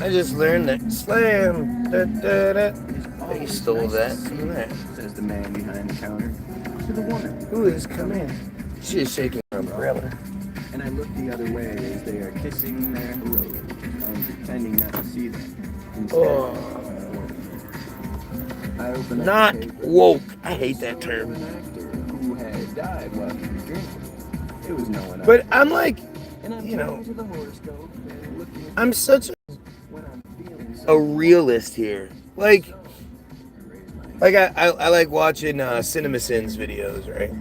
I just learned that slam. They stole that from there. Says the man behind the counter to the woman. Who is coming? She is shaking her umbrella. And I look the other way as they are kissing their hellos. I'm pretending not to see them. Instead, I open up Not the paper. woke. I hate that term. An actor who had died while he was drinking. It was no one else. But I'm like, And I'm you know, turning to the horoscope and looking at I'm such when I'm feeling so a realist here. Like I like watching CinemaSins videos, right?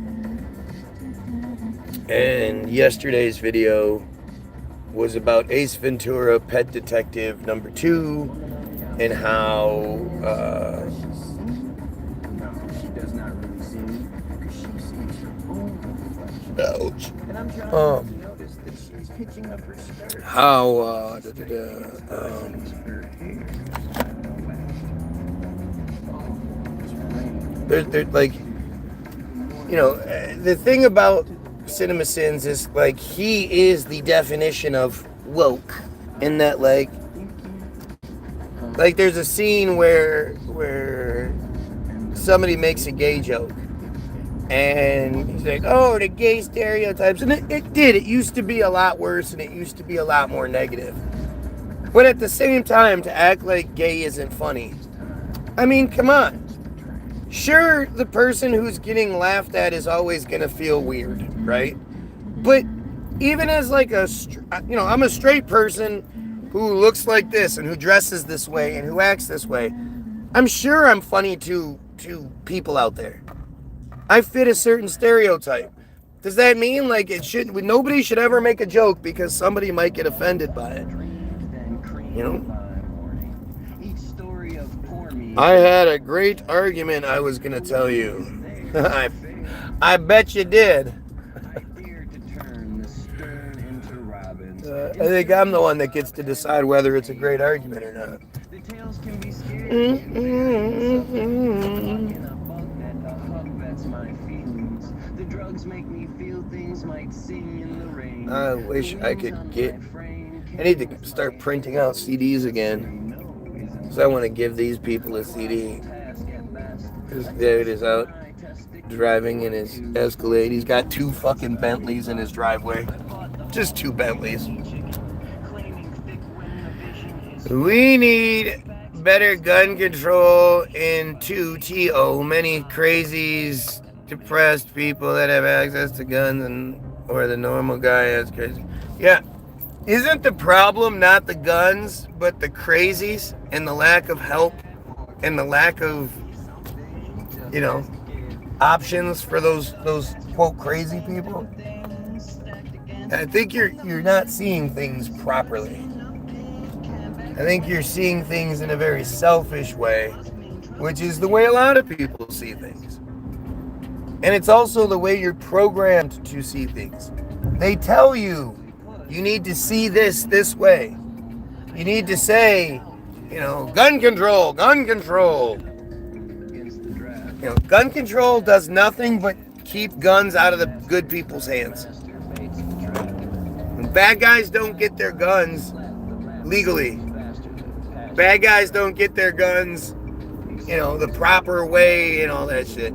And yesterday's video was about Ace Ventura, Pet Detective #2, and how no, she does not really see me because she sees her own reflection. ouch. And I'm trying to notice that she's hitching up her skirt. How they're like, you know, the thing about CinemaSins is like he is the definition of woke, in that like there's a scene where somebody makes a gay joke and he's like, oh, the gay stereotypes, and it used to be a lot worse and it used to be a lot more negative, but at the same time to act like gay isn't funny, I mean, come on. Sure, the person who's getting laughed at is always going to feel weird, right? But even as like I'm a straight person who looks like this and who dresses this way and who acts this way. I'm sure I'm funny to people out there. I fit a certain stereotype. Does that mean like nobody should ever make a joke because somebody might get offended by it? You know? I had a great argument I was going to tell you. I bet you did. I think I'm the one that gets to decide whether it's a great argument or not. I wish I could I need to start printing out CDs again. So I want to give these people a CD. This dude is out driving in his Escalade. He's got 2 fucking Bentleys in his driveway. Just 2 Bentleys. We need better gun control in 2TO. Many crazies, depressed people that have access to guns or the normal guy has crazy. Yeah. Isn't the problem not the guns, but the crazies and the lack of help and the lack of, options for those quote crazy people? I think you're not seeing things properly. I think you're seeing things in a very selfish way, which is the way a lot of people see things. And it's also the way you're programmed to see things. They tell you need to see this way. You need to say, gun control, gun control. Gun control does nothing but keep guns out of the good people's hands. When bad guys don't get their guns legally, bad guys don't get their guns, the proper way and all that shit.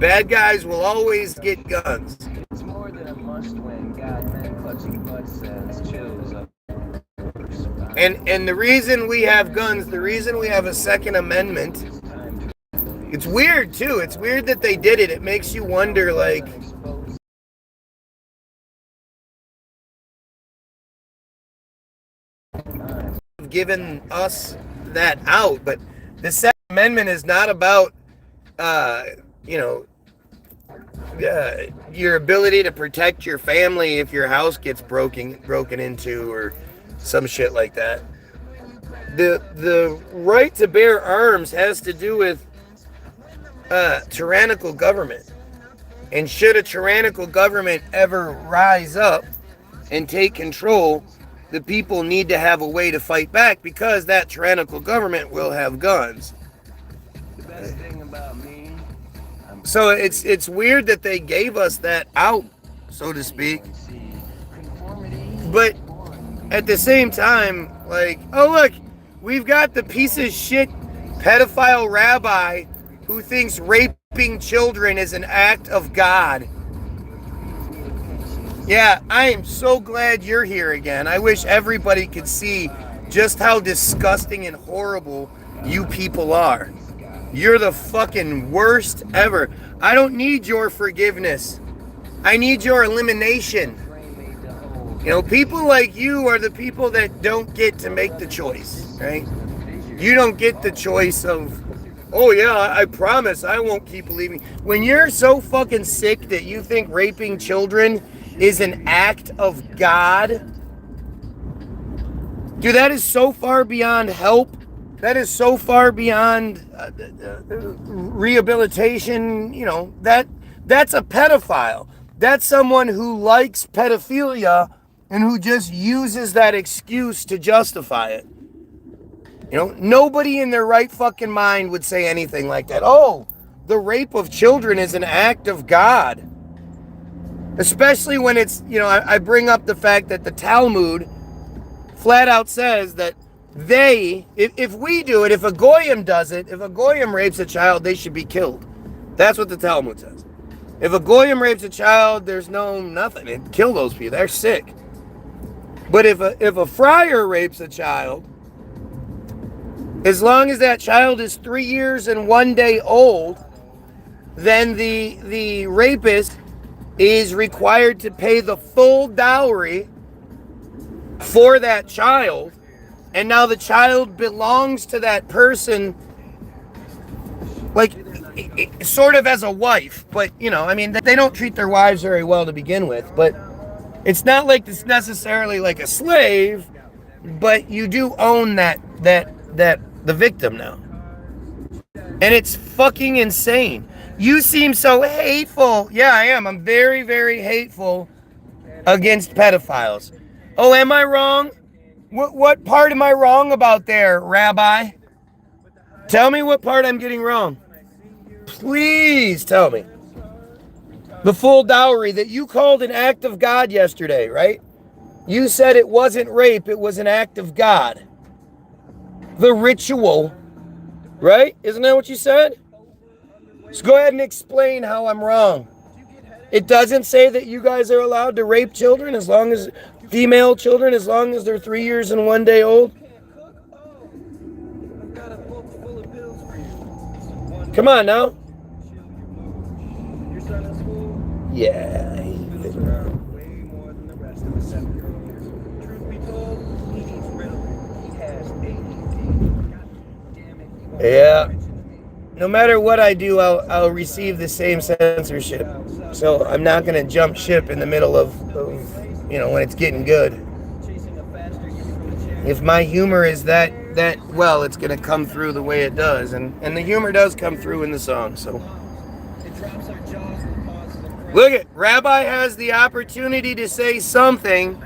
Bad guys will always get guns. It's more than a must when God man clutching butt says chose up. And the reason we have guns, the reason we have a Second Amendment, it's weird too. It's weird that they did it. It makes you wonder, like, given us that out. But the Second Amendment is not about, your ability to protect your family if your house gets broken into or some shit like that. The right to bear arms has to do with tyrannical government. And should a tyrannical government ever rise up and take control, the people need to have a way to fight back because that tyrannical government will have guns. The best thing about me, so it's weird that they gave us that out, so to speak. But at the same time, like, oh look, we've got the piece of shit pedophile rabbi who thinks raping children is an act of God. Yeah, I am so glad you're here again. I wish everybody could see just how disgusting and horrible you people are. You're the fucking worst ever. I don't need your forgiveness. I need your elimination. You know, people like you are the people that don't get to make the choice, right? You don't get the choice of, oh yeah, I promise I won't keep believing. When you're so fucking sick that you think raping children is an act of God, dude, that is so far beyond help. That is so far beyond rehabilitation. You know, that's a pedophile. That's someone who likes pedophilia and who just uses that excuse to justify it. You know, nobody in their right fucking mind would say anything like that. Oh, the rape of children is an act of God. Especially when it's, you know, I bring up the fact that the Talmud flat out says that if we do it, if a Goyim does it, if a Goyim rapes a child, they should be killed. That's what the Talmud says. If a Goyim rapes a child, there's nothing. Kill those people. They're sick. But if a friar rapes a child, as long as that child is 3 years and 1 day old, then the rapist is required to pay the full dowry for that child. And now the child belongs to that person, like, sort of as a wife. But, you know, I mean, they don't treat their wives very well to begin with. But it's not like it's necessarily like a slave, but you do own the victim now. And it's fucking insane. You seem so hateful. Yeah, I am. I'm very, very hateful against pedophiles. Oh, am I wrong? What part am I wrong about there, Rabbi? Tell me what part I'm getting wrong. Please tell me. The full dowry that you called an act of God yesterday, right? You said it wasn't rape, it was an act of God. The ritual, right? Isn't that what you said? So go ahead and explain how I'm wrong. It doesn't say that you guys are allowed to rape children as long as female children, as long as they're 3 years and 1 day old. Come on now. Yeah. Yeah. No matter what I do, I'll receive the same censorship. So I'm not going to jump ship in the middle of, you know, when it's getting good. If my humor is that well, it's going to come through the way it does. And the humor does come through in the song, so. Look it, Rabbi has the opportunity to say something,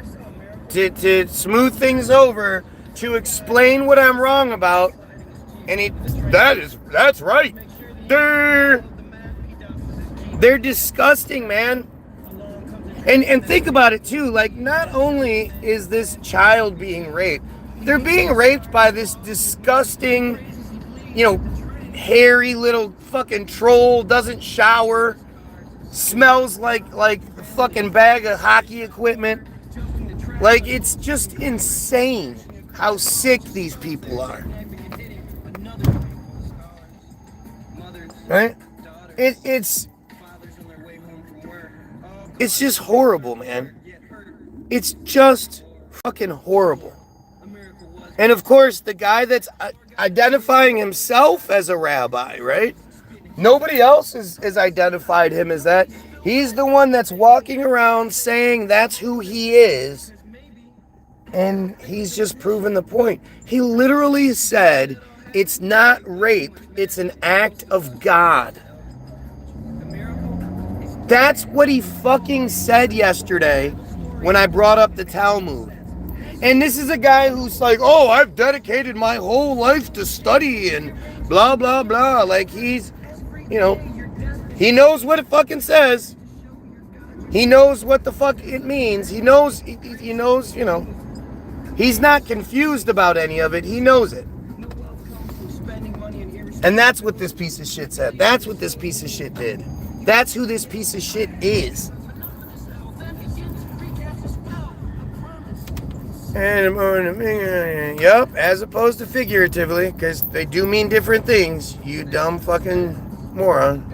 to smooth things over, to explain what I'm wrong about. And that's right. They're disgusting, man. And think about it too, like, not only is this child being raped, they're being raped by this disgusting, you know, hairy little fucking troll, doesn't shower, smells like a fucking bag of hockey equipment. Like, it's just insane how sick these people are. Right? It's just horrible, man. It's just fucking horrible. And of course, the guy that's identifying himself as a rabbi, right? Nobody else has identified him as that. He's the one that's walking around saying that's who he is. And he's just proven the point. He literally said, it's not rape, it's an act of God. That's what he fucking said yesterday when I brought up the Talmud. And this is a guy who's like, oh, I've dedicated my whole life to study and blah, blah, blah. Like, he's, you know, he knows what it fucking says. He knows what the fuck it means. He knows, you know. He's not confused about any of it. He knows it. And that's what this piece of shit said. That's what this piece of shit did. That's who this piece of shit is. And yup, as opposed to figuratively, because they do mean different things, you dumb fucking moron.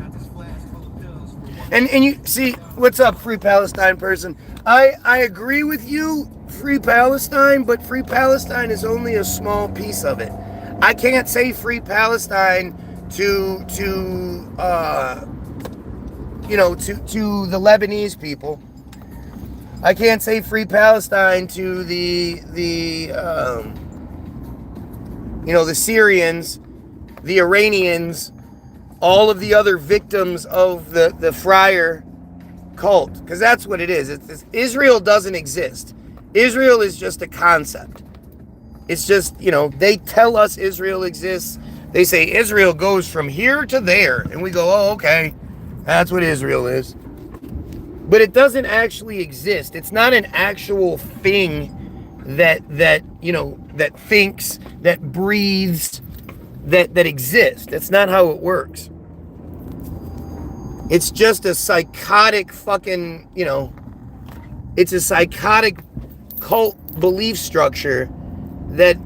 And you see, what's up, Free Palestine person? I agree with you, Free Palestine, but Free Palestine is only a small piece of it. I can't say Free Palestine to the Lebanese people. I can't say Free Palestine to the Syrians, the Iranians, all of the other victims of the friar cult, because that's what it is. Israel doesn't exist. Israel is just a concept. It's just, they tell us Israel exists. They say Israel goes from here to there, and we go, oh, okay, that's what Israel is. But it doesn't actually exist. It's not an actual thing that thinks, that breathes, that exists. That's not how it works. It's just a psychotic fucking, it's a psychotic cult belief structure that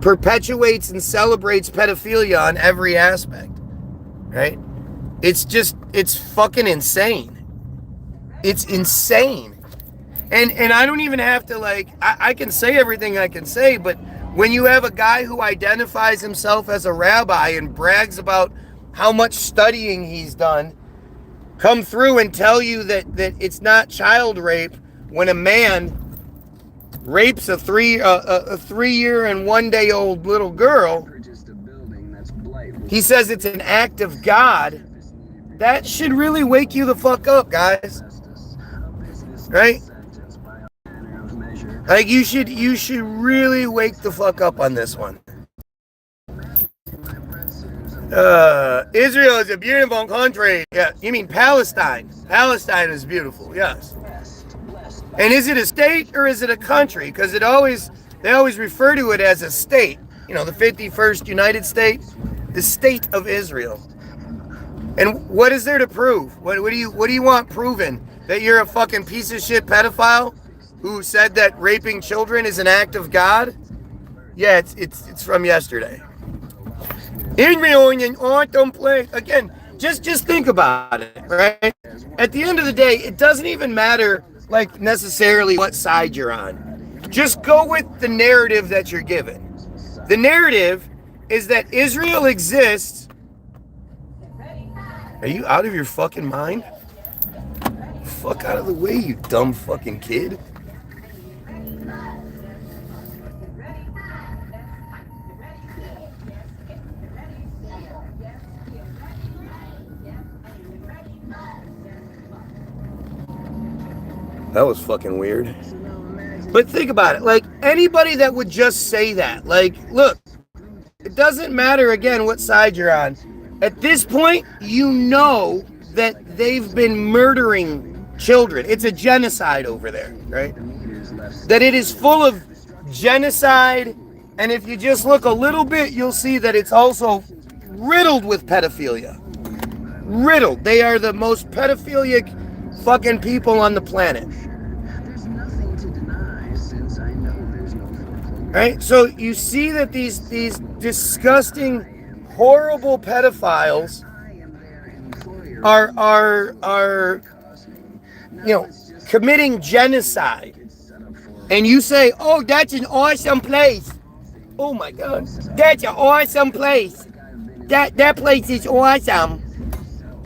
perpetuates and celebrates pedophilia on every aspect, right? It's fucking insane. It's insane. And I don't even have to, I can say everything I can say, but when you have a guy who identifies himself as a rabbi and brags about how much studying he's done, come through and tell you that it's not child rape when a man rapes a 3-year and 1-day-old little girl, he says it's an act of God. That should really wake you the fuck up, guys. Right? Like, you should really wake the fuck up on this one. Israel is a beautiful country. Yeah, you mean Palestine. Palestine is beautiful, yes. And is it a state or is it a country? Because they always refer to it as a state. The 51st United States, the state of Israel. And what is there to prove? What do you want proven? That you're a fucking piece of shit pedophile who said that raping children is an act of God? Yeah, it's from yesterday. Israel in an awesome place. Again, just think about it, right? At the end of the day, it doesn't even matter necessarily what side you're on. Just go with the narrative that you're given. The narrative is that Israel exists. Are you out of your fucking mind? Fuck out of the way, you dumb fucking kid. That was fucking weird. But think about it. Anybody that would just say that, look, it doesn't matter, again, what side you're on. At this point, you know that they've been murdering children. It's a genocide over there, right? That it is full of genocide. And if you just look a little bit, you'll see that it's also riddled with pedophilia. Riddled. They are the most pedophilic fucking people on the planet. Right? So you see that these disgusting, horrible pedophiles are committing genocide. And you say, oh, that's an awesome place. Oh my God. That's an awesome place. That place is awesome.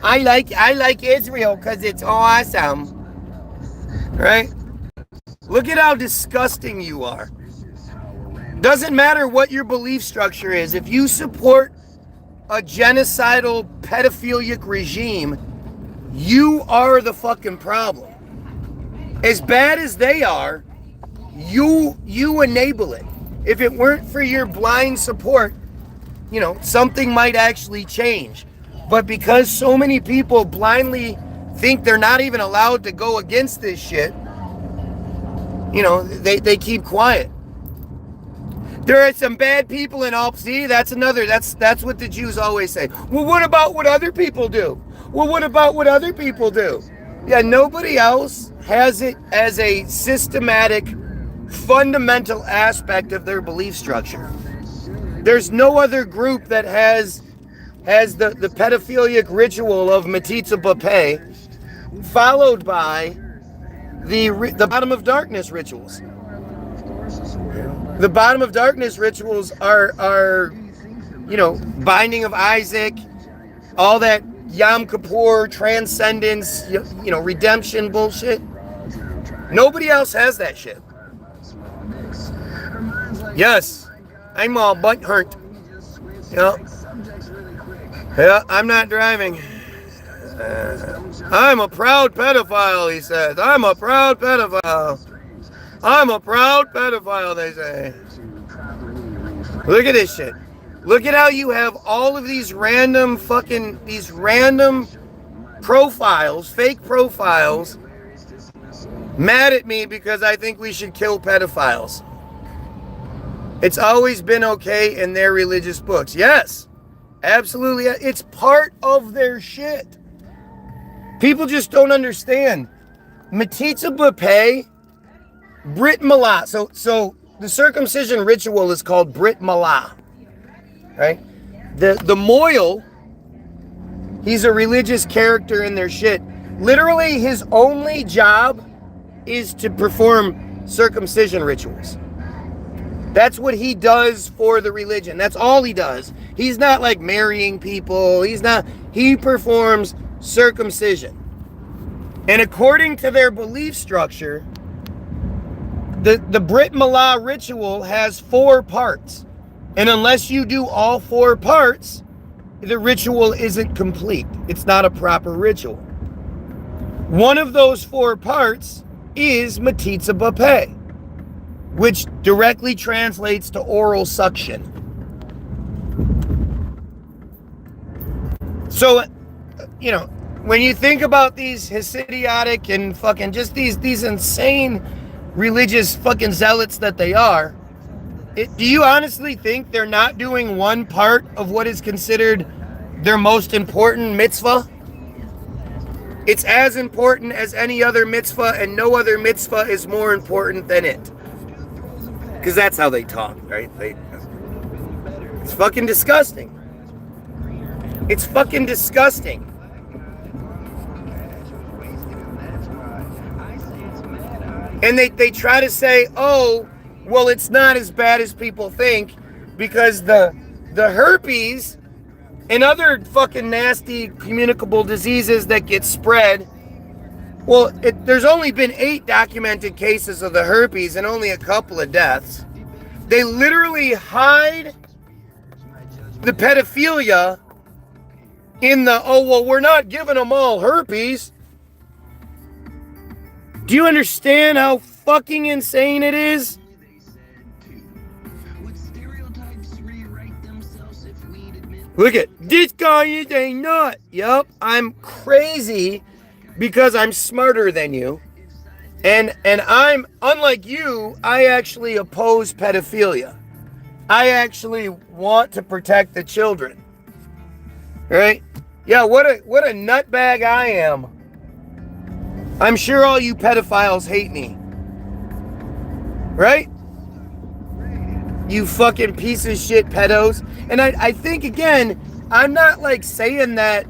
I like Israel because it's awesome. Right? Look at how disgusting you are. Doesn't matter what your belief structure is. If you support a genocidal pedophilic regime, you are the fucking problem. As bad as they are, you enable it. If it weren't for your blind support, something might actually change. But because so many people blindly think they're not even allowed to go against this shit, You know, they keep quiet. There are some bad people in all. See, that's what the Jews always say. Well, what about what other people do? Well, what about what other people do? Yeah, nobody else has it as a systematic, fundamental aspect of their belief structure. There's no other group that has the pedophilic ritual of metzitzia, followed by the bottom of darkness rituals. The bottom of darkness rituals are binding of Isaac, all that Yom Kippur transcendence, redemption bullshit. Nobody else has that shit. Yes, I'm all butt hurt. Yeah, I'm not driving. I'm a proud pedophile, he says. I'm a proud pedophile. I'm a proud pedophile, they say. Look at this shit. Look at how you have all of these random profiles, fake profiles, mad at me because I think we should kill pedophiles. It's always been okay in their religious books. Yes, absolutely. It's part of their shit. People just don't understand. Metzitzia, Brit Milah. So the circumcision ritual is called Brit Milah, right? The Moyle, he's a religious character in their shit. Literally, his only job is to perform circumcision rituals. That's what he does for the religion. That's all he does. He's not like marrying people. He performs circumcision. And according to their belief structure, the Brit Milah ritual has 4 parts. And unless you do all 4 parts, the ritual isn't complete. It's not a proper ritual. One of those 4 parts is metzitzia, which directly translates to oral suction. So, when you think about these Hasidic and fucking just these insane religious fucking zealots that they are, do you honestly think they're not doing one part of what is considered their most important mitzvah? It's as important as any other mitzvah, and no other mitzvah is more important than it. Because that's how they talk, right? It's fucking disgusting. It's fucking disgusting. And they try to say, oh, well, it's not as bad as people think because the herpes and other fucking nasty communicable diseases that get spread, well, there's only been 8 documented cases of the herpes and only a couple of deaths. They literally hide the pedophilia in we're not giving them all herpes. Do you understand how fucking insane it is? Look at this guy is a nut. Yup, I'm crazy because I'm smarter than you. And I'm, unlike you, I actually oppose pedophilia. I actually want to protect the children. Right? Yeah, what a nutbag I am. I'm sure all you pedophiles hate me. Right? You fucking piece of shit pedos. And I think, again, I'm not like saying that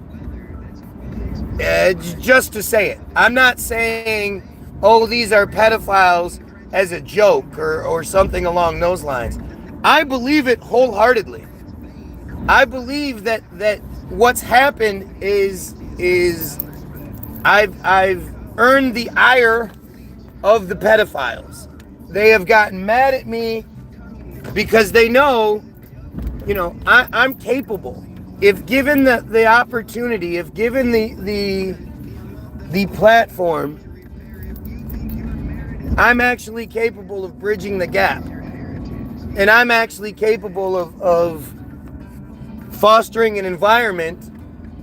just to say it. I'm not saying, oh, these are pedophiles as a joke or something along those lines. I believe it wholeheartedly. I believe that what's happened is I've earned the ire of the pedophiles. They have gotten mad at me because they know, I'm capable. If given the opportunity, if given the platform, I'm actually capable of bridging the gap. And I'm actually capable of fostering an environment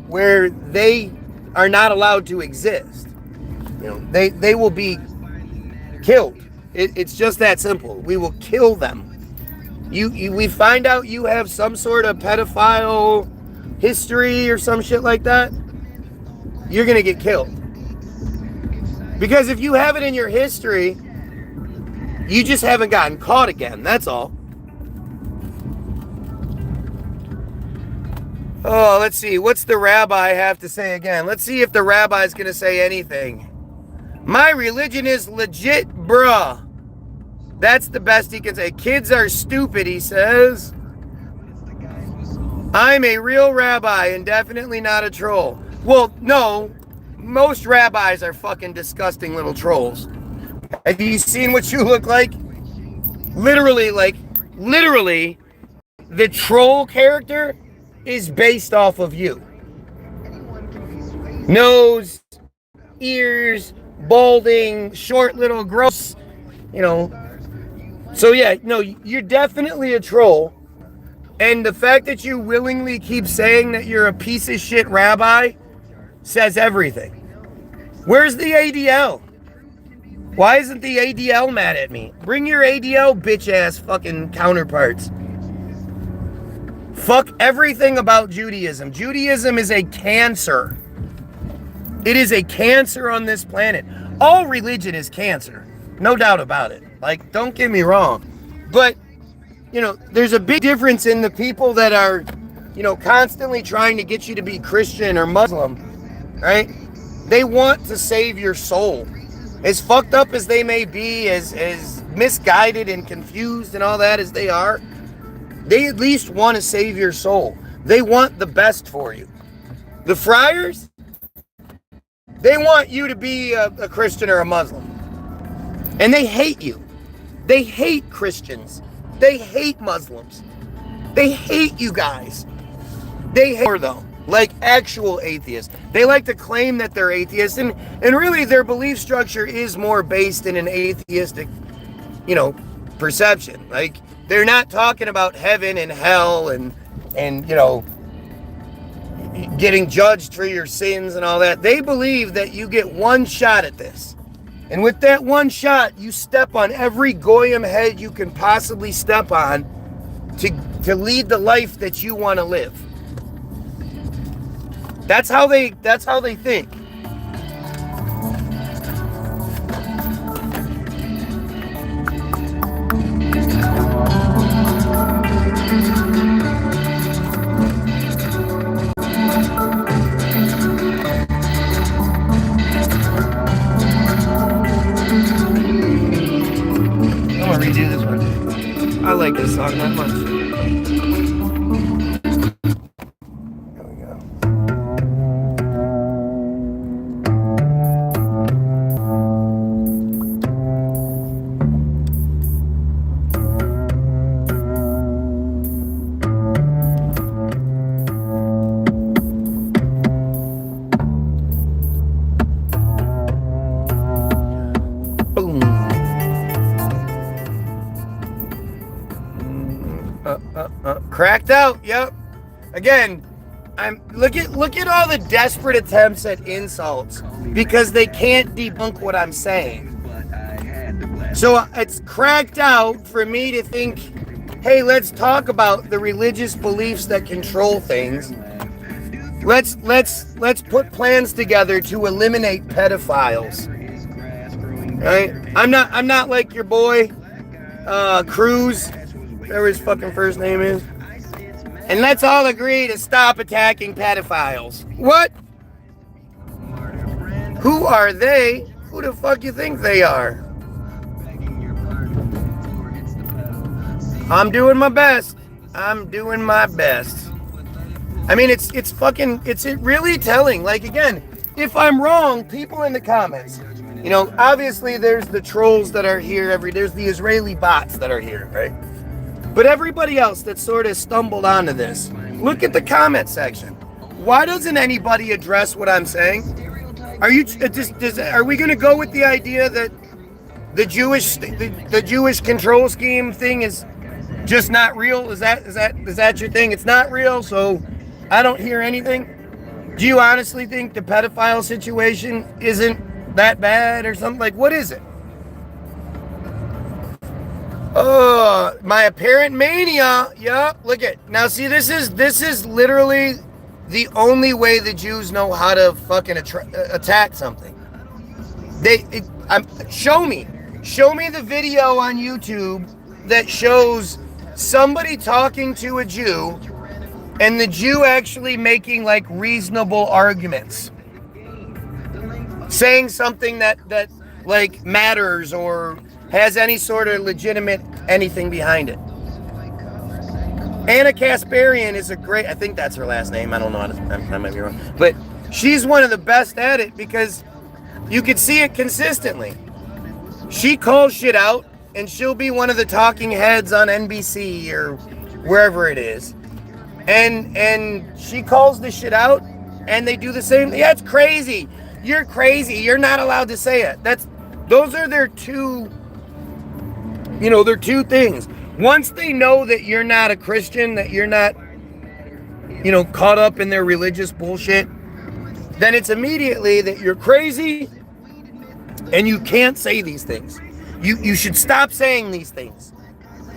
where they are not allowed to exist. They will be killed. It's just that simple. We will kill them. We find out you have some sort of pedophile history or some shit like that, you're gonna get killed. Because if you have it in your history, you just haven't gotten caught again. That's all. Oh, let's see. What's the rabbi have to say again? Let's see if the rabbi's going to say anything. My religion is legit, bruh. That's the best he can say. Kids are stupid, he says. I'm a real rabbi and definitely not a troll. Well, no. Most rabbis are fucking disgusting little trolls. Have you seen what you look like? Literally, the troll character is based off of you. Nose, ears, balding, short little gross, So yeah, no, you're definitely a troll. And the fact that you willingly keep saying that you're a piece of shit rabbi says everything. Where's the ADL? Why isn't the ADL mad at me? Bring your ADL bitch ass fucking counterparts. Fuck everything about Judaism. Judaism is a cancer. It is a cancer on this planet. All religion is cancer. No doubt about it. Like, don't get me wrong. But, there's a big difference in the people that are, constantly trying to get you to be Christian or Muslim, right? They want to save your soul. As fucked up as they may be, as misguided and confused and all that as they are, they at least want to save your soul. They want the best for you. The friars, they want you to be a Christian or a Muslim. And they hate you. They hate Christians. They hate Muslims. They hate you guys. They hate her, though. Like actual atheists. They like to claim that they're atheists, and really their belief structure is more based in an atheistic, perception. Like, they're not talking about heaven and hell and getting judged for your sins and all that. They believe that you get one shot at this. And with that one shot, you step on every Goyim head you can possibly step on to lead the life that you want to live. That's how they think. I'm gonna redo this one. I like this song that much. Cracked out, yep. Again, look at all the desperate attempts at insults because they can't debunk what I'm saying. So it's cracked out for me to think, hey, let's talk about the religious beliefs that control things. Let's put plans together to eliminate pedophiles. Right? I'm not like your boy Cruz, whatever his fucking first name is. And let's all agree to stop attacking pedophiles. What? Who are they? Who the fuck you think they are? I'm doing my best. I'm doing my best. I mean, it's really telling. Like, again, if I'm wrong, people in the comments. Obviously there's the trolls that are here there's the Israeli bots that are here, right? But everybody else that sort of stumbled onto this, look at the comment section. Why doesn't anybody address what I'm saying? Are we going to go with the idea that the Jewish control scheme thing is just not real? Is that your thing? It's not real, so I don't hear anything. Do you honestly think the pedophile situation isn't that bad or something? Like, what is it? My apparent mania. Yeah, look at now. See, this is literally the only way the Jews know how to fucking attack something. Show me the video on YouTube that shows somebody talking to a Jew and the Jew actually making like reasonable arguments, saying something that like matters or has any sort of legitimate anything behind it. Anna Kasparian is a great, I think that's her last name, I don't know, I might be wrong, but she's one of the best at it because you could see it consistently. She calls shit out and she'll be one of the talking heads on NBC or wherever it is, and she calls the shit out and they do the same. Yeah, it's crazy, you're crazy, you're not allowed to say it. Those are their two, they're two things. Once they know that you're not a Christian, that you're not, caught up in their religious bullshit, then it's immediately that you're crazy and you can't say these things. You should stop saying these things.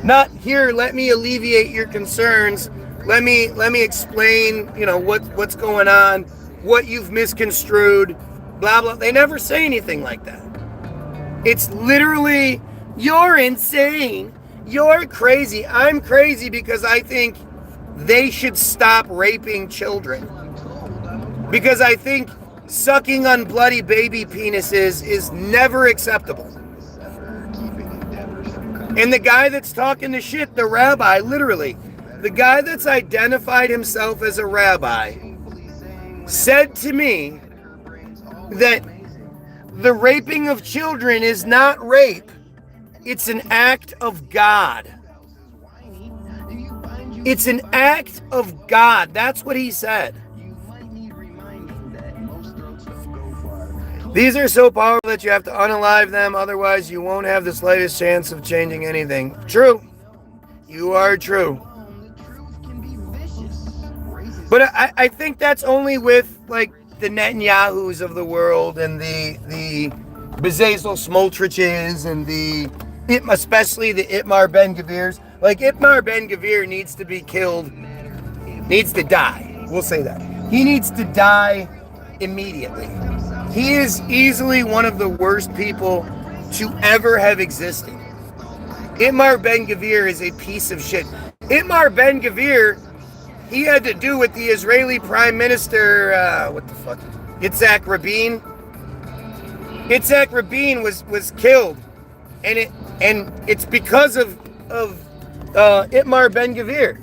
Not here, let me alleviate your concerns. Let me explain, what's going on, what you've misconstrued, blah, blah. They never say anything like that. It's literally, you're insane. You're crazy. I'm crazy because I think they should stop raping children. Because I think sucking on bloody baby penises is never acceptable. And the guy that's talking the shit, the rabbi, literally, the guy that's identified himself as a rabbi, said to me that the raping of children is not rape. It's an act of God. It's an act of God. That's what he said. These are so powerful that you have to unalive them, otherwise you won't have the slightest chance of changing anything. True. You are true. But I think that's only with like the Netanyahus of the world and the Bezalel Smotriches and especially the Itmar Ben-Gvirs. Like Itmar Ben-Gvir needs to be killed, needs to die. We'll say that. He needs to die immediately. He is easily one of the worst people to ever have existed. Itmar Ben-Gvir is a piece of shit. Itmar Ben-Gvir, he had to do with the Israeli Prime Minister, Yitzhak Rabin. Yitzhak Rabin was killed, and it's because of Itmar Ben-Gvir.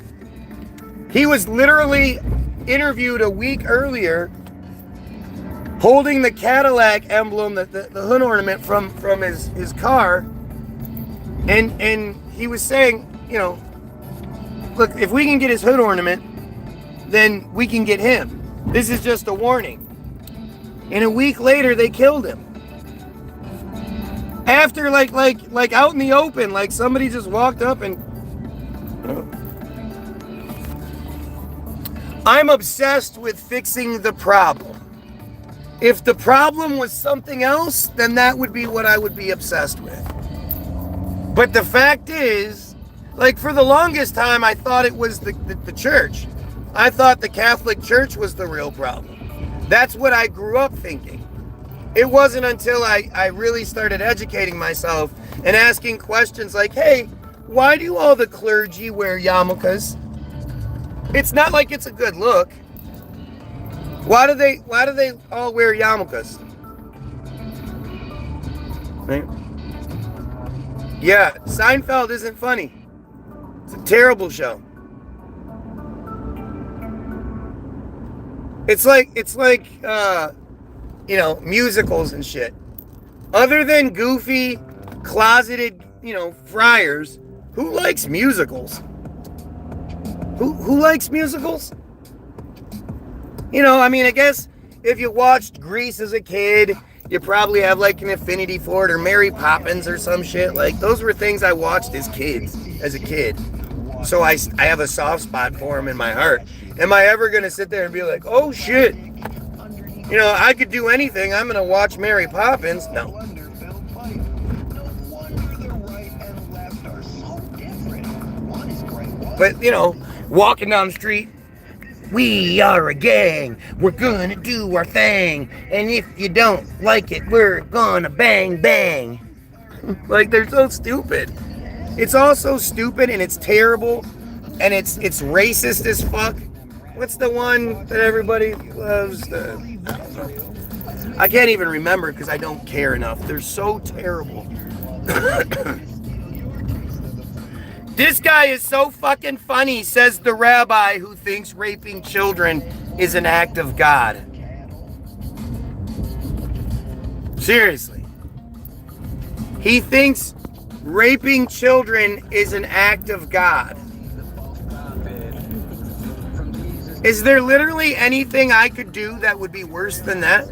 He was literally interviewed a week earlier, holding the Cadillac emblem, the hood ornament from his car, and he was saying, look, if we can get his hood ornament, then we can get him. This is just a warning. And a week later, they killed him. After like out in the open, like somebody just walked up and. I'm obsessed with fixing the problem. If the problem was something else, then that would be what I would be obsessed with. But the fact is, like for the longest time, I thought it was the church. I thought the Catholic Church was the real problem. That's what I grew up thinking. It wasn't until I really started educating myself and asking questions like, hey, why do all the clergy wear yarmulkes? It's not like it's a good look. Why do they all wear yarmulkes? Right? Yeah, Seinfeld isn't funny. It's a terrible show. It's like musicals and shit. Other than goofy, closeted, friars, who likes musicals? Who likes musicals? I guess if you watched Grease as a kid, you probably have like an affinity for it, or Mary Poppins or some shit. Like those were things I watched as a kid. So I have a soft spot for them in my heart. Am I ever going to sit there and be like, oh shit, I could do anything, I'm going to watch Mary Poppins? No. But, you know, walking down the street, we are a gang. We're gonna do our thing. And if you don't like it, we're gonna bang, bang. Like, they're so stupid. It's all so stupid and it's terrible and it's racist as fuck. What's the one that everybody loves? I don't know. I can't even remember because I don't care enough. They're so terrible. This guy is so fucking funny, says the rabbi who thinks raping children is an act of God. Seriously. He thinks raping children is an act of God. Is there literally anything I could do that would be worse than that?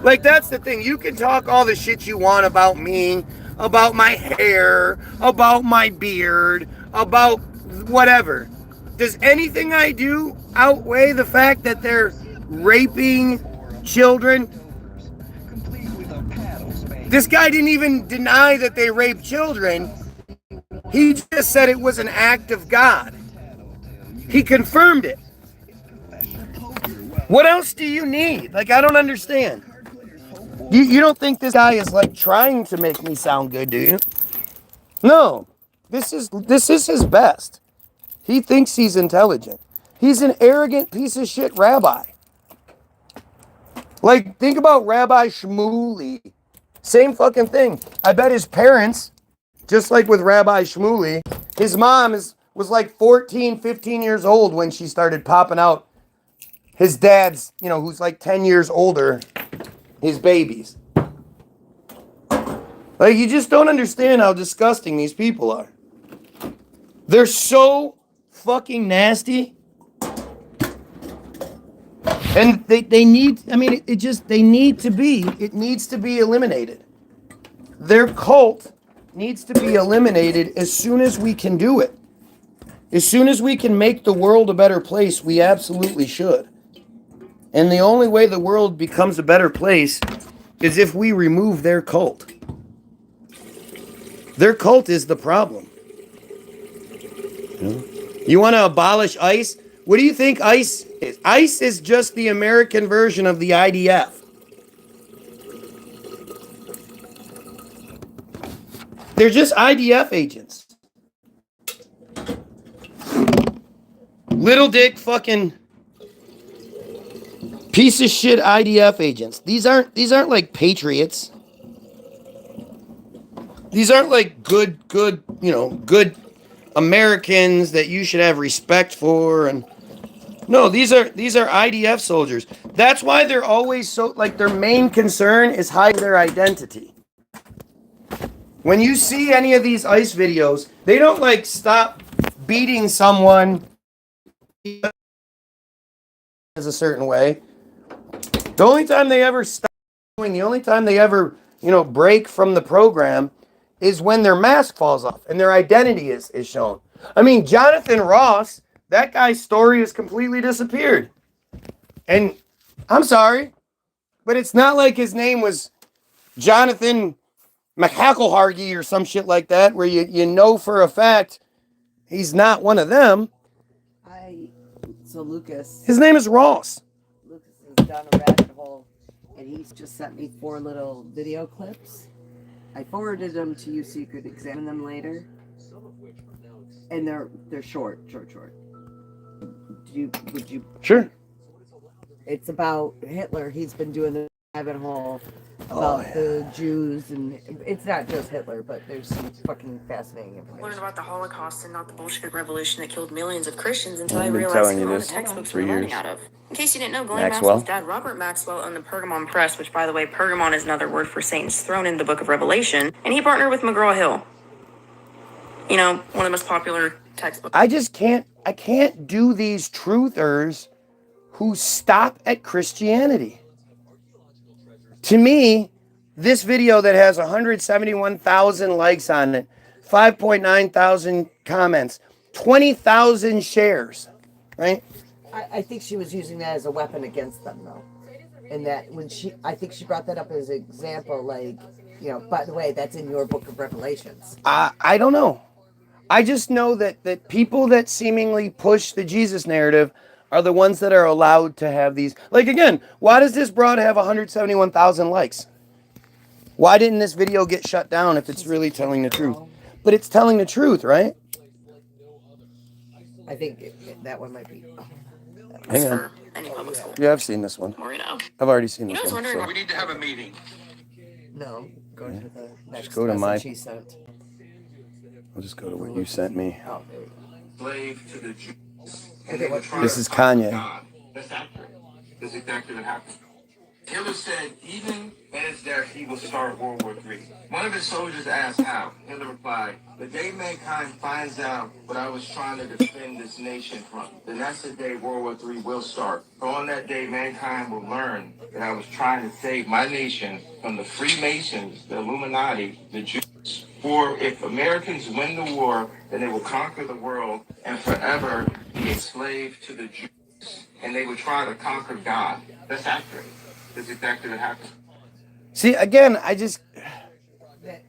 Like, that's the thing. You can talk all the shit you want about me, about my hair, about my beard, about whatever. Does anything I do outweigh the fact that they're raping children? This guy didn't even deny that they raped children. He just said it was an act of God. He confirmed it. What else do you need? Like, I don't understand. You don't think this guy is like trying to make me sound good, do you? No. This is his best. He thinks he's intelligent. He's an arrogant piece of shit rabbi. Like, think about Rabbi Shmuley. Same fucking thing. I bet his parents, just like with Rabbi Shmuley, his mom was like 14, 15 years old when she started popping out his dad's, you know, who's like 10 years older, his babies. Like, you just don't understand how disgusting these people are. They're so fucking nasty. And they need, I mean, it needs to be eliminated. Their cult needs to be eliminated as soon as we can do it. As soon as we can make the world a better place, we absolutely should. And the only way the world becomes a better place is if we remove their cult. Their cult is the problem. You want to abolish ICE? What do you think ICE is? ICE is just the American version of the IDF. They're just IDF agents. Little dick fucking piece of shit IDF agents. These aren't like patriots. These aren't like good, you know, good Americans that you should have respect for. And no, these are IDF soldiers. That's why they're always so, like, their main concern is hiding their identity. When you see any of these ICE videos, they don't like stop beating someone as a certain way. The only time they ever stop doing, the only time they ever, you know, break from the program is when their mask falls off and their identity is shown. I mean, Jonathan Ross, that guy's story has completely disappeared. And I'm sorry, but it's not like his name was Jonathan McHacklehargy or some shit like that, where you know for a fact he's not one of them. So Lucas. His name is Ross. Lucas is down a rabbit hole, and he's just sent me 4 little video clips. I forwarded them to you so you could examine them later. And they're short. Would you? Sure. It's about Hitler. He's been doing the rabbit hole about the Jews, and it's not just Hitler, but there's some fucking fascinating information. Learned about the Holocaust and not the Bolshevik Revolution that killed millions of Christians until I I've been realized telling you who all the this textbooks for we're learning years. out of. In case you didn't know, Goyim Maxwell? Maxwell's dad, Robert Maxwell, owned the Pergamon Press, which, by the way, Pergamon is another word for Satan's throne in the Book of Revelation, and he partnered with McGraw-Hill. You know, one of the most popular textbooks. I can't do these truthers who stop at Christianity. To me, this video that has 171,000 likes on it, 5.9 thousand comments, 20,000 shares, right? I think she was using that as a weapon against them, though. And that I think she brought that up as an example, like, You know, by the way, that's in your book of Revelations. I don't know. I just know that people that seemingly push the Jesus narrative are the ones that are allowed to have these. Like, again, why does this broad have 171,000 likes? Why didn't this video get shut down if it's really telling the truth? But it's telling the truth, right? I think that one might be. Hang on. For any public school. Yeah, I've seen this one. Or, I've already seen You know, this I was one. wondering So. We need to have a meeting. No, go to the next go to message my- she sent. I'll just go to what you sent me. Oh, there we go. Slave to the Jews. Okay, what- This is Kanye. That's accurate. That's exactly what happened. Hitler said even as that he will start World War III. One of his soldiers asked how. Hitler replied, the day mankind finds out what I was trying to defend this nation from, then that's the day World War III will start. So on that day, mankind will learn that I was trying to save my nation from the Freemasons, the Illuminati, the Jews. For if Americans win the war, then they will conquer the world and forever be a slave to the Jews. And they will try to conquer God. That's accurate. That's exactly what happened. See, again, I just...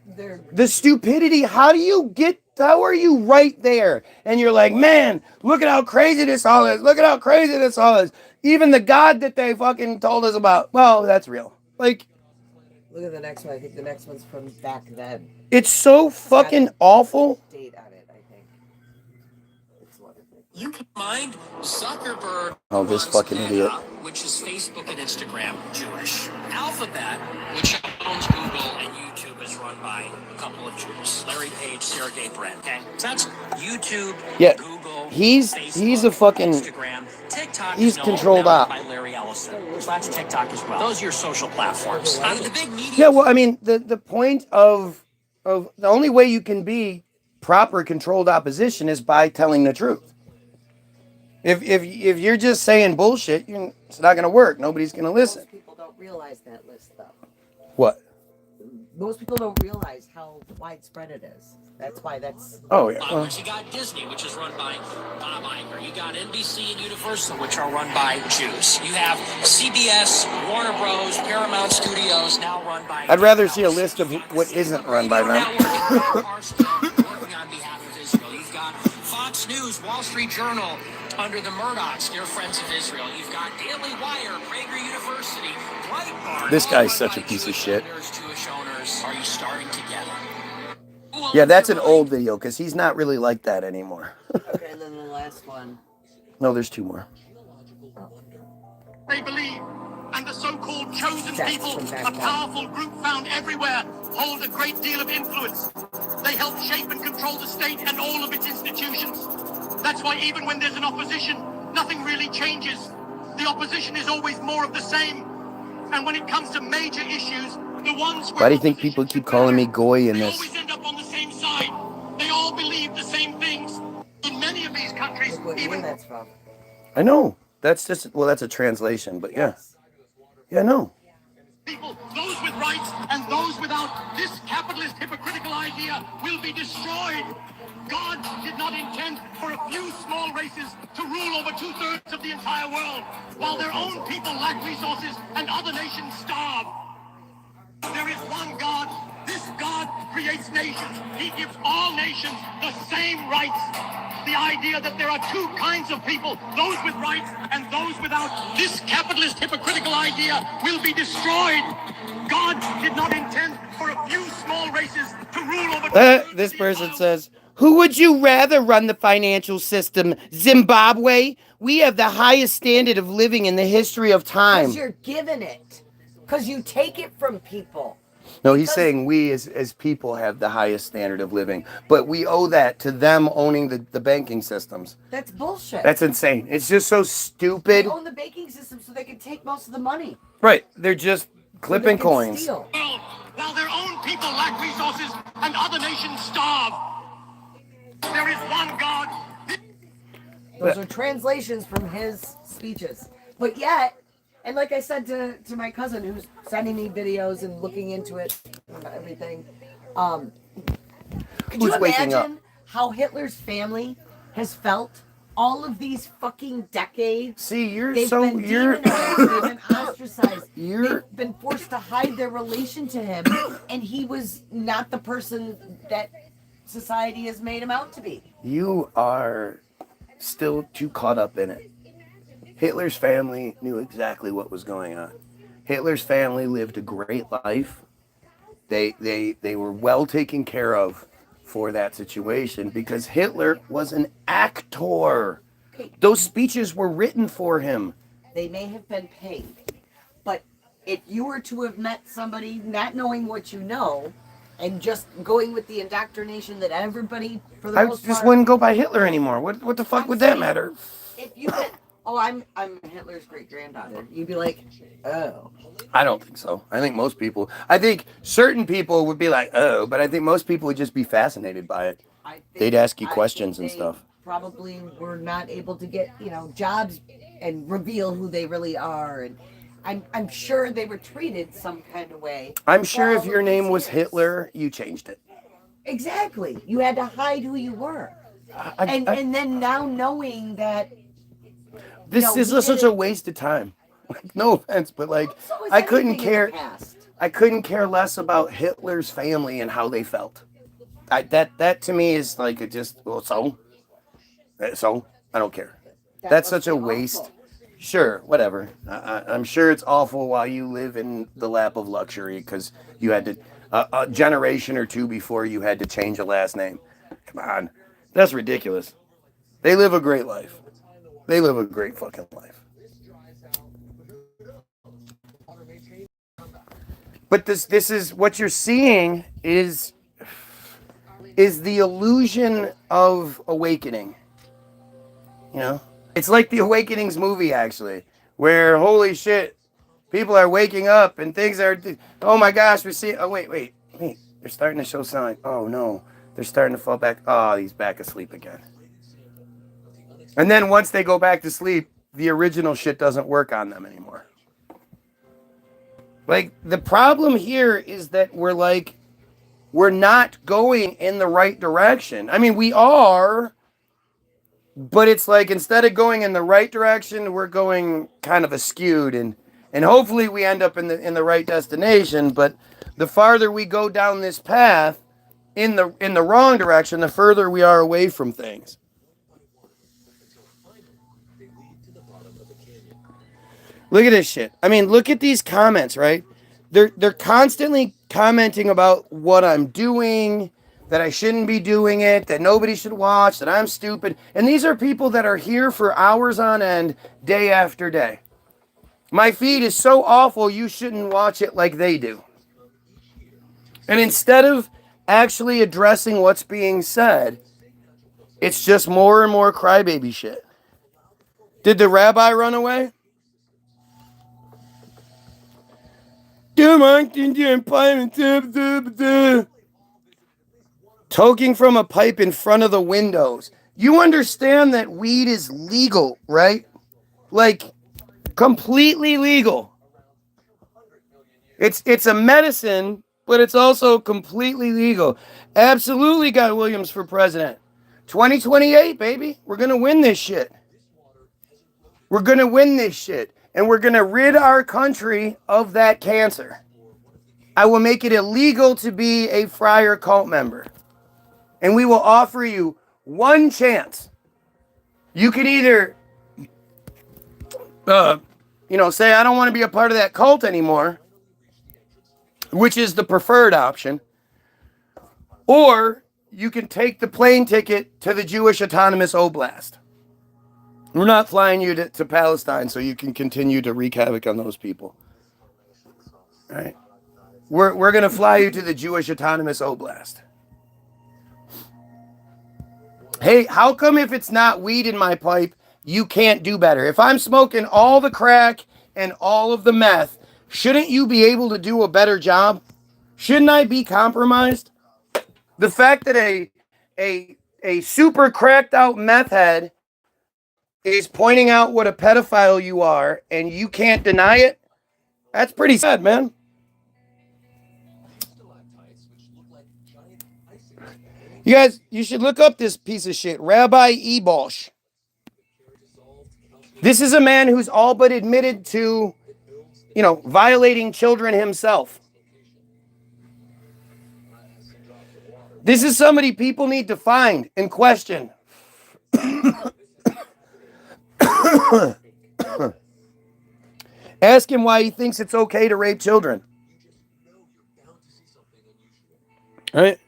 They're The stupidity, how are you right there? And you're like, man, look at how crazy this all is. Look at how crazy this all is. Even the God that they fucking told us about, well, that's real. Like, look at the next one. I think the next one's from back then. it's so fucking awful. Date on it, I think. It's wonderful. You can mind Zuckerberg. Oh, this runs fucking Meta, idiot. which is Facebook and Instagram, Jewish. Alphabet, which owns Google and YouTube, is run by a couple of Jews. Larry Page, Sergey Brin. Okay, so that's YouTube, Yeah, Google, he's a fucking- Instagram. TikTok he's is controlled now op. by Larry Ellison. So that's TikTok as well. Those are your social platforms. The big media. Yeah, well, I mean, the point of the only way you can be proper controlled opposition is by telling the truth. If you're just saying bullshit, it's not going to work. Nobody's going to listen. Most people don't realize that list, though. What? Most people don't realize how widespread it is. That's why that's. Oh, yeah. Well, You got Disney, which is run by Bob Iger. You got NBC and Universal, which are run by Jews. You have CBS, Warner Bros., Paramount Studios, now run by. I'd rather see a list of what isn't run by them. Working on behalf of Israel. You've got Fox News, Wall Street Journal, under the Murdochs, they're friends of Israel. You've got Daily Wire, Prager University, Breitbart. This all guy's run such a by piece of Jewish shit. owners, Jewish owners. Are you starting to get it? Yeah, that's an old video because he's not really like that anymore. Okay, and then the last one. No, there's two more. They believe, and the so-called chosen That's people, from back a then. powerful group found everywhere, hold a great deal of influence. They help shape and control the state and all of its institutions. That's why even when there's an opposition, nothing really changes. The opposition is always more of the same. And when it comes to major issues, the ones Why do you think people keep calling me Goy in they this? always end up on the same side. They all believe the same things. In many of these countries, Look what year even that's from. I know. That's just, well, that's a translation, but yeah. Yeah, I know. people, those with rights and those without, this capitalist hypocritical idea will be destroyed. God did not intend for a few small races to rule over 2/3 of the entire world, while their own people lack resources and other nations starve. There is one God. This God creates nations. He gives all nations the same rights. The idea that there are two kinds of people, those with rights and those without, this capitalist hypocritical idea will be destroyed. God did not intend for a few small races to rule over... This person says, who would you rather run the financial system? Zimbabwe? We have the highest standard of living in the history of time. Because you're given it. Because you take it from people. No, he's saying we as people have the highest standard of living. But we owe that to them owning the banking systems. That's bullshit. That's insane. It's just so stupid. They own the banking system so they can take most of the money. Right. They're just clipping coins. Steal. While their own people lack resources and other nations starve. There is one God. Those are translations from his speeches. But yet, and like I said to my cousin who's sending me videos and looking into it and everything, could you Who's waking up? imagine how Hitler's family has felt all of these fucking decades. See, They've been demonized, they've been ostracized. They've been forced to hide their relation to him, and he was not the person that society has made him out to be. You are still too caught up in it. Hitler's family knew exactly what was going on. Hitler's family lived a great life. They were well taken care of for that situation because Hitler was an actor. Okay. Those speeches were written for him. They may have been paid, but if you were to have met somebody not knowing what you know and just going with the indoctrination that everybody, for the most part... I just wouldn't go by Hitler anymore. What the fuck would that matter? If you met, oh, I'm Hitler's great-granddaughter, you'd be like, oh. I don't think so. I think certain people would be like, oh, but I think most people would just be fascinated by it. They'd ask you questions and stuff. Probably were not able to get, jobs and reveal who they really are. And I'm sure they were treated some kind of way. I'm sure if your name was Hitler, you changed it. Exactly. You had to hide who you were. And then now knowing that this is such a waste of time. No offense, but I couldn't care. I couldn't care less about Hitler's family and how they felt. That to me is like so I don't care. That's such a waste. Awful. Sure, whatever. I'm sure it's awful while you live in the lap of luxury because you had to a generation or two before you had to change a last name. Come on, that's ridiculous. They live a great life. They live a great fucking life. But this is what you're seeing is the illusion of awakening. It's like the Awakenings movie actually, where holy shit, people are waking up and things are. Oh my gosh, we see. Oh wait, they're starting to show signs. Oh no, they're starting to fall back. Oh, he's back asleep again. And then once they go back to sleep, the original shit doesn't work on them anymore. Like, the problem here is that we're not going in the right direction. I mean, we are, but it's like instead of going in the right direction, we're going kind of askewed, and hopefully we end up in the right destination. But the farther we go down this path in the wrong direction, the further we are away from things. Look at this shit. I mean, look at these comments, right? They're constantly commenting about what I'm doing, that I shouldn't be doing it, that nobody should watch, that I'm stupid. And these are people that are here for hours on end, day after day. My feed is so awful, you shouldn't watch it like they do. And instead of actually addressing what's being said, it's just more and more crybaby shit. Did the rabbi run away? Toking from a pipe in front of the windows. You understand that weed is legal, right? Like, completely legal. It's a medicine, but it's also completely legal. Absolutely got Williams for president. 2028, baby. We're going to win this shit. We're going to win this shit. And we're going to rid our country of that cancer. I will make it illegal to be a Friar cult member. And we will offer you one chance. You can either, say, I don't want to be a part of that cult anymore, which is the preferred option. Or you can take the plane ticket to the Jewish Autonomous Oblast. We're not flying you to Palestine so you can continue to wreak havoc on those people. All right? We're going to fly you to the Jewish Autonomous Oblast. Hey, how come if it's not weed in my pipe, you can't do better? If I'm smoking all the crack and all of the meth, shouldn't you be able to do a better job? Shouldn't I be compromised? The fact that a super cracked out meth head is pointing out what a pedophile you are and you can't deny it, that's pretty sad, man. You guys, you should look up this piece of shit, Rabbi Ebosh. This is a man who's all but admitted to, violating children himself. This is somebody people need to find and question. Ask him why he thinks it's okay to rape children. All right?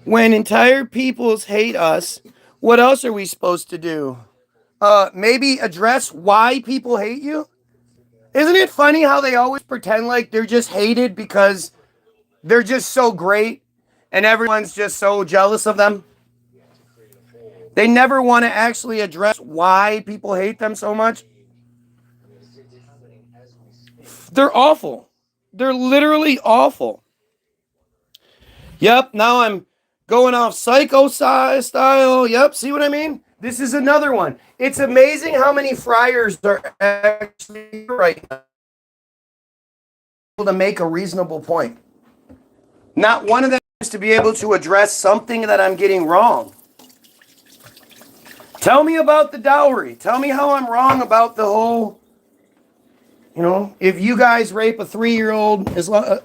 When entire peoples hate us, what else are we supposed to do? Maybe address why people hate you? Isn't it funny how they always pretend like they're just hated because they're just so great and everyone's just so jealous of them? They never want to actually address why people hate them so much. They're awful. They're literally awful. Yep, now I'm going off psycho style. Yep, see what I mean? This is another one. It's amazing how many friars are actually right now able to make a reasonable point. Not one of them is to be able to address something that I'm getting wrong. Tell me about the dowry. Tell me how I'm wrong about the whole, if you guys rape a 3-year-old,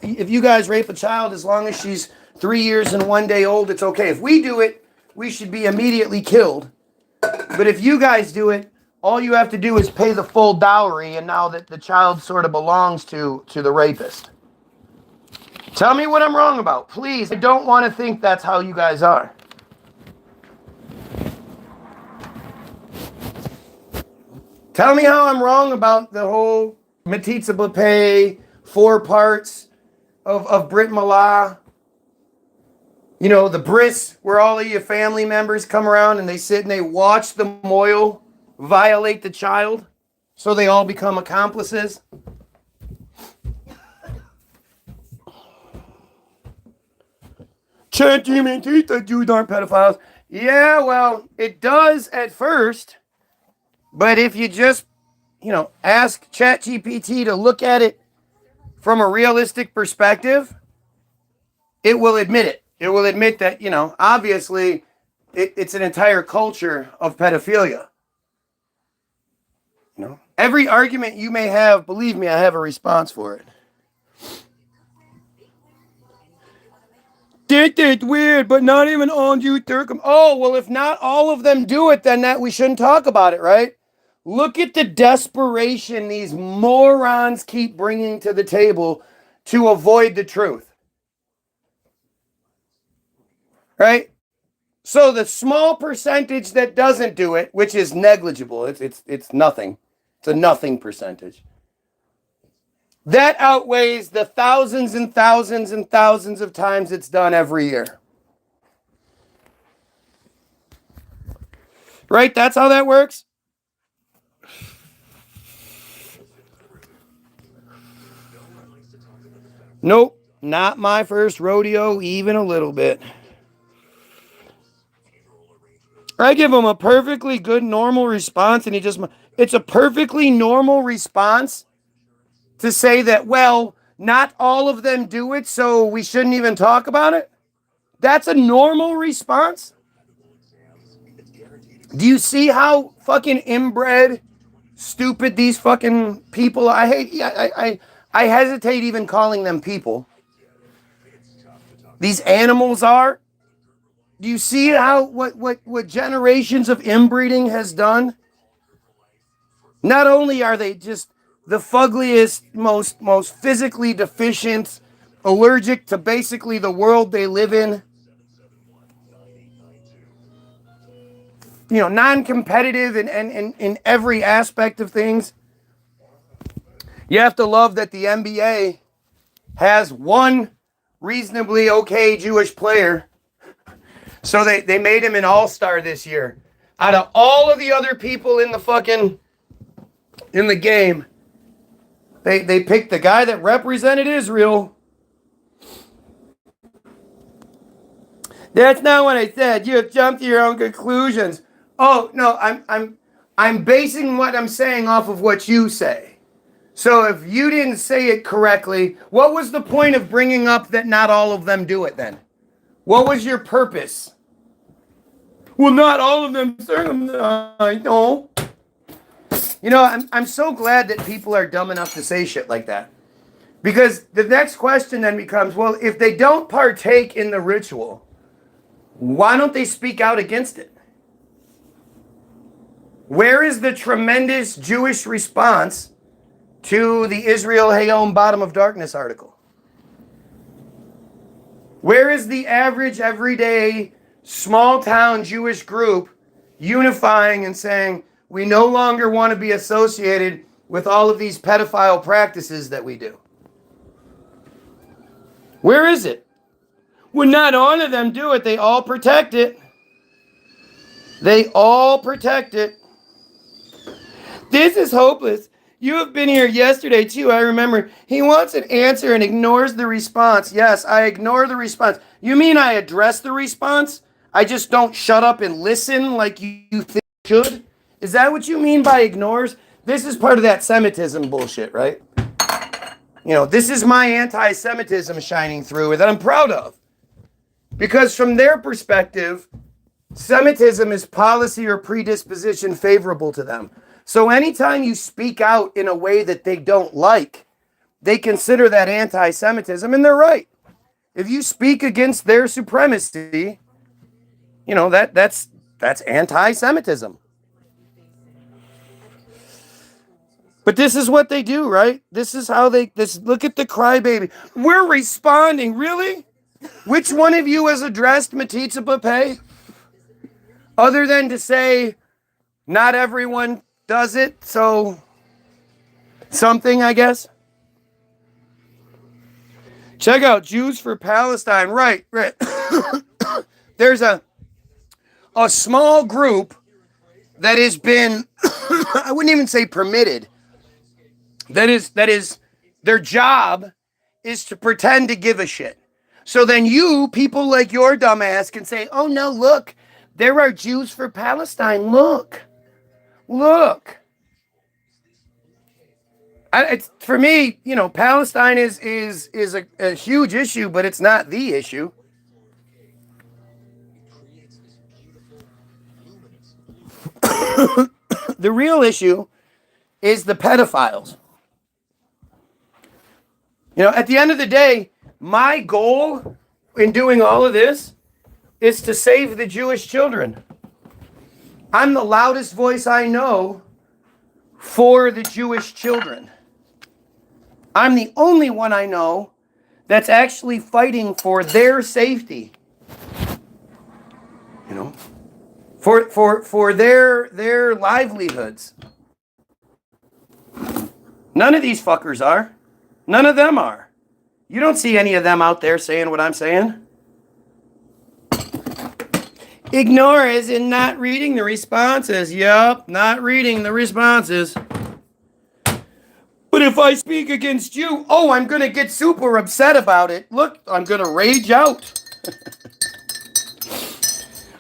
if you guys rape a child, as long as she's 3 years and 1 day old, it's okay. If we do it, we should be immediately killed. But if you guys do it, all you have to do is pay the full dowry, and now that the child sort of belongs to the rapist. Tell me what I'm wrong about, please. I don't want to think that's how you guys are. Tell me how I'm wrong about the whole metzitzia 4 parts of Brit Milah. The bris, where all of your family members come around and they sit and they watch the moil violate the child, so they all become accomplices. Can't even teach that Jews aren't pedophiles. Yeah, well, it does at first, but if you just, ask ChatGPT to look at it from a realistic perspective, it will admit it. It will admit that, obviously, it's an entire culture of pedophilia. Every argument you may have, believe me, I have a response for it. That's weird, but not even all Jews Turkum. Oh, well, if not all of them do it, then that we shouldn't talk about it, right? Look at the desperation these morons keep bringing to the table to avoid the truth. Right? So the small percentage that doesn't do it, which is negligible, it's nothing. It's a nothing percentage. That outweighs the thousands and thousands and thousands of times it's done every year. Right? That's how that works? Nope, not my first rodeo, even a little bit. I give him a perfectly good, normal response, and it's a perfectly normal response to say that, well, not all of them do it, so we shouldn't even talk about it. That's a normal response. Do you see how fucking inbred, stupid these fucking people? I hesitate even calling them people. These animals are. Do you see how what generations of inbreeding has done? Not only are they just the fuggliest, most physically deficient, allergic to basically the world they live in, non-competitive in every aspect of things. You have to love that the NBA has one reasonably okay Jewish player. So they made him an all-star this year. Out of all of the other people in the game, they picked the guy that represented Israel. That's not what I said. You have jumped to your own conclusions. Oh no, I'm basing what I'm saying off of what you say. So if you didn't say it correctly, what was the point of bringing up that not all of them do it then? What was your purpose? Well, not all of them circumcised. No. You know, I'm so glad that people are dumb enough to say shit like that. Because the next question then becomes, well, if they don't partake in the ritual, why don't they speak out against it? Where is the tremendous Jewish response to the Israel Hayom Bottom of Darkness article? Where is the average, everyday, small-town Jewish group unifying and saying, we no longer want to be associated with all of these pedophile practices that we do? Where is it? Well, not all of them do it. They all protect it. They all protect it. This is hopeless. You have been here yesterday, too. I remember. He wants an answer and ignores the response. Yes, I ignore the response. You mean I address the response? I just don't shut up and listen like you think I should? Is that what you mean by ignores? This is part of that Semitism bullshit, right? You know, this is my anti-Semitism shining through that I'm proud of. Because from their perspective, Semitism is policy or predisposition favorable to them. So anytime you speak out in a way that they don't like, they consider that anti-Semitism, and they're right. If you speak against their supremacy, you know, that's anti-Semitism. But this is what they do, right? This is how look at the crybaby. We're responding, really? Which one of you has addressed metzitzia? Other than to say, not everyone does it, so something, I guess. Check out Jews for Palestine. Right. There's a small group that has been, I wouldn't even say permitted. That is their job is to pretend to give a shit. So then you, people like your dumbass, can say, oh no, look, there are Jews for Palestine. Look. For me, you know, Palestine is a huge issue, but it's not the issue. The real issue is the pedophiles. You know, at the end of the day, my goal in doing all of this is to save the Jewish children. I'm the loudest voice I know for the Jewish children. I'm the only one I know that's actually fighting for their safety. You know, for their livelihoods. None of these fuckers are. None of them are. You don't see any of them out there saying what I'm saying. Ignore as in not reading the responses. Yup, not reading the responses. But if I speak against you, oh, I'm going to get super upset about it. Look, I'm going to rage out.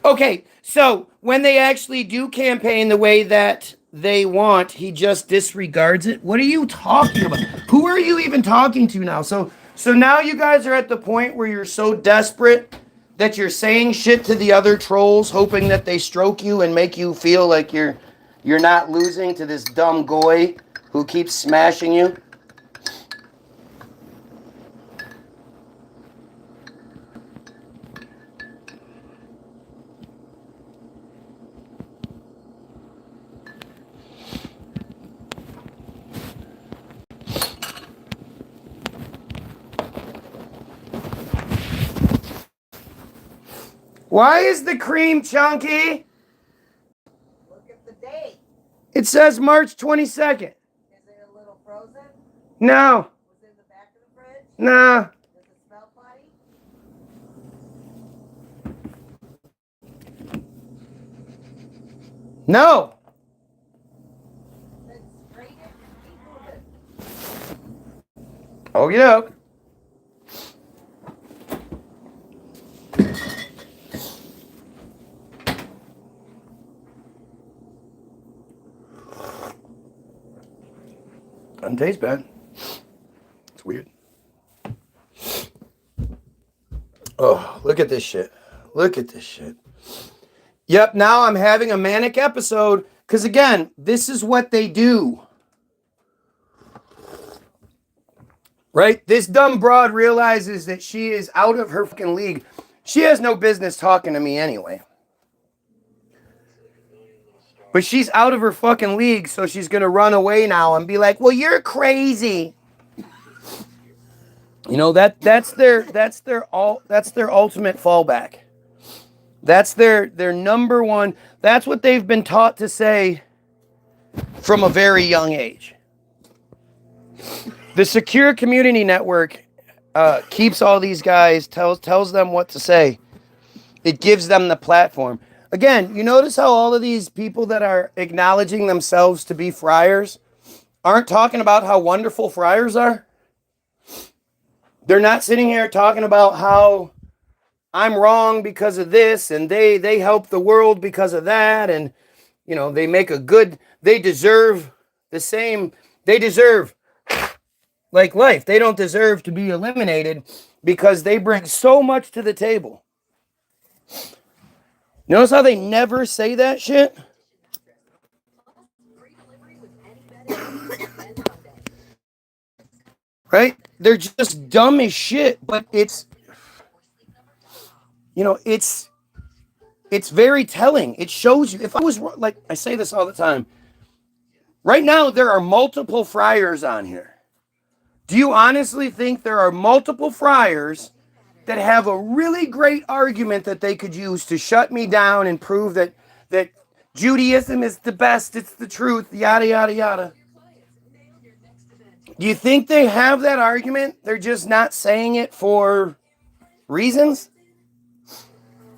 Okay, so when they actually do campaign the way that they want, he just disregards it. What are you talking about? Who are you even talking to now? So now you guys are at the point where you're so desperate that you're saying shit to the other trolls, hoping that they stroke you and make you feel like you're not losing to this dumb goy who keeps smashing you. Why is the cream chunky? Look at the date. It says March 22nd. Is it a little frozen? No. Was it in the back of the fridge? No. Does it smell funny? No. Then straight it and keep moving. Oh, yeah. Doesn't taste bad. It's weird. Oh, look at this shit. Look at this shit. Yep, now I'm having a manic episode because, again, this is what they do. Right? This dumb broad realizes that she is out of her fucking league. She has no business talking to me anyway. But she's out of her fucking league, so she's going to run away now and be like, well, you're crazy. You know, that's their ultimate fallback. That's their number one. That's what they've been taught to say from a very young age. The Secure Community Network keeps all these guys, tells them what to say. It gives them the platform. Again, you notice how all of these people that are acknowledging themselves to be friars aren't talking about how wonderful friars are? They're not sitting here talking about how I'm wrong because of this, and they help the world because of that, and, you know, they make a good, they deserve the same, they deserve, like life. They don't deserve to be eliminated because they bring so much to the table. Notice how they never say that shit? Right? They're just dumb as shit, but it's, you know, it's very telling. It shows you. If I was, like, I say this all the time. Right now, there are multiple friars on here. Do you honestly think there are multiple friars that have a really great argument that they could use to shut me down and prove that Judaism is the best, it's the truth, yada, yada, yada? Do you think they have that argument? They're just not saying it for reasons?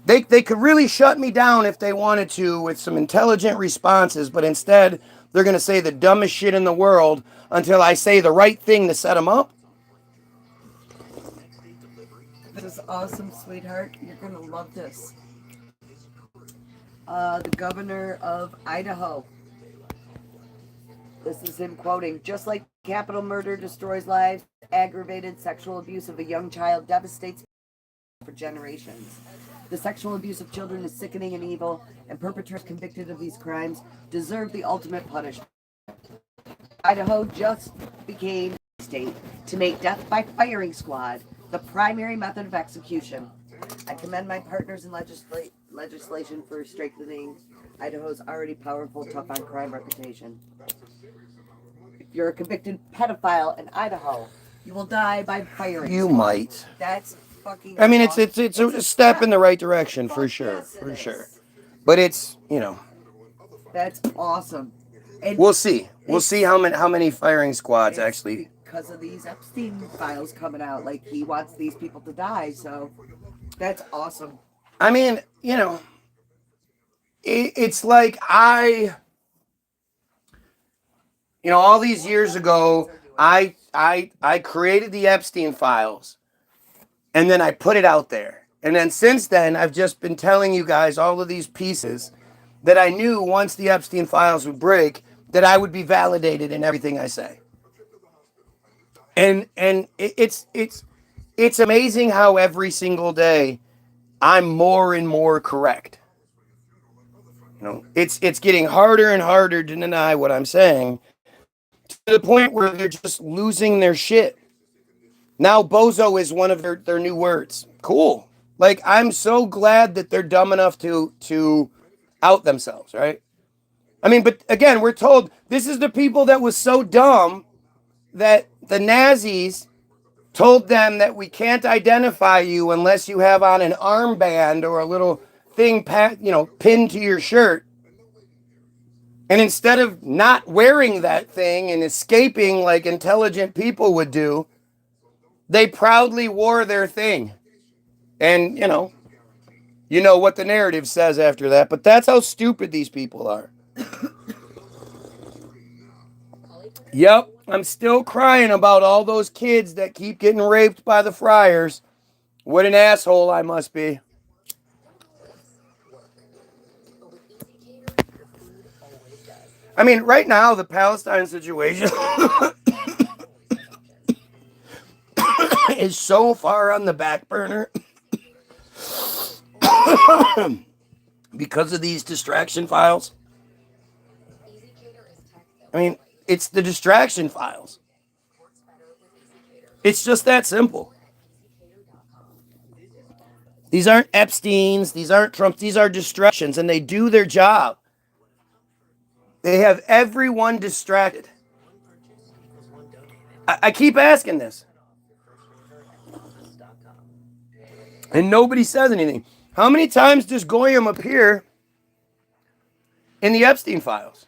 They could really shut me down if they wanted to with some intelligent responses, but instead they're going to say the dumbest shit in the world until I say the right thing to set them up. This is awesome, sweetheart. You're going to love this. The governor of Idaho. This is him quoting, just like capital murder destroys lives, aggravated sexual abuse of a young child devastates for generations. The sexual abuse of children is sickening and evil, and perpetrators convicted of these crimes deserve the ultimate punishment. Idaho just became a state to make death by firing squad the primary method of execution. I commend my partners in legislation for strengthening Idaho's already powerful, tough on crime reputation. If you're a convicted pedophile in Idaho, you will die by firing. You might. That's fucking. I mean, awesome. it's a step in the right direction for sure, Yes, for it sure. is. But it's, you know, That's awesome. And we'll see. We'll see how many firing squads it's actually. because of these Epstein files coming out. Like, he wants these people to die, so that's awesome. I mean, you know, it's like you know, all these years ago, I created the Epstein files, and then I put it out there. And then since then, I've just been telling you guys all of these pieces that I knew once the Epstein files would break, that I would be validated in everything I say. And it's amazing how every single day I'm more and more correct. You know, it's getting harder and harder to deny what I'm saying, to the point where they're just losing their shit. Now bozo is one of their new words. Cool. Like, I'm so glad that they're dumb enough to out themselves, right? I mean, but again, we're told this is the people that was so dumb that the Nazis told them that we can't identify you unless you have on an armband or a little thing, pinned to your shirt. And instead of not wearing that thing and escaping like intelligent people would do, they proudly wore their thing. And, you know what the narrative says after that, but that's how stupid these people are. Yep, I'm still crying about all those kids that keep getting raped by the friars. What an asshole I must be. I mean, right now, the Palestine situation is so far on the back burner because of these distraction files. I mean, it's the distraction files. It's just that simple. These aren't Epstein's, these aren't Trump's, these are distractions, and they do their job. They have everyone distracted. I keep asking this. And nobody says anything. How many times does Goyim appear in the Epstein files?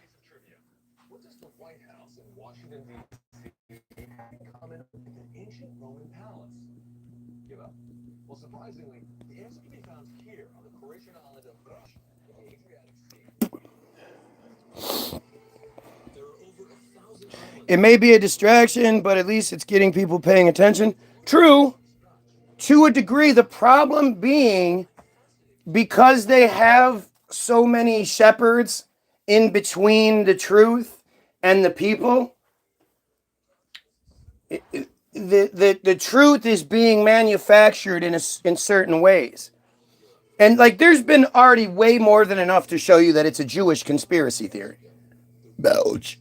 It may be a distraction, but at least it's getting people paying attention. True, to a degree. The problem being, because they have so many shepherds in between the truth and the people, the truth is being manufactured in certain ways. And like, there's been already way more than enough to show you that it's a Jewish conspiracy theory. Belch.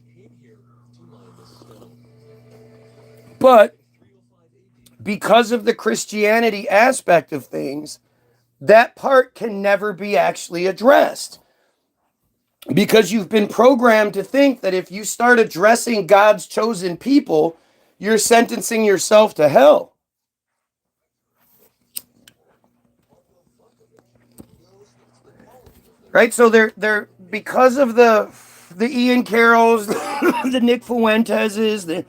But because of the Christianity aspect of things, that part can never be actually addressed. Because you've been programmed to think that if you start addressing God's chosen people, you're sentencing yourself to hell. Right? So they're because of the Ian Carrolls, the Nick Fuenteses, the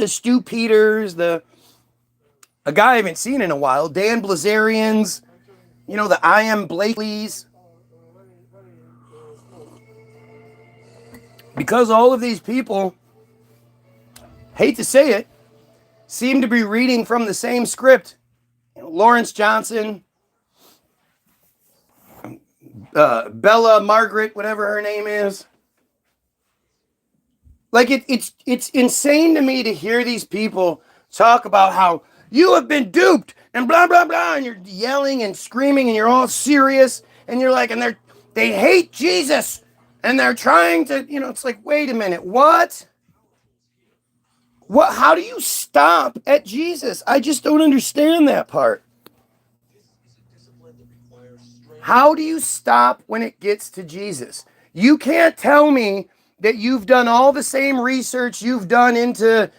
Stu Peters, a guy I haven't seen in a while, Dan Blazarians, the I Am Blakeleys. Because all of these people, hate to say it, seem to be reading from the same script. Lawrence Johnson, Bella Margaret, whatever her name is. Like, it's insane to me to hear these people talk about how you have been duped and blah, blah, blah, and you're yelling and screaming and you're all serious and you're like, and they hate Jesus and they're trying to, it's like, wait a minute, what? How do you stop at Jesus? I just don't understand that part. How do you stop when it gets to Jesus? You can't tell me that you've done all the same research you've done into,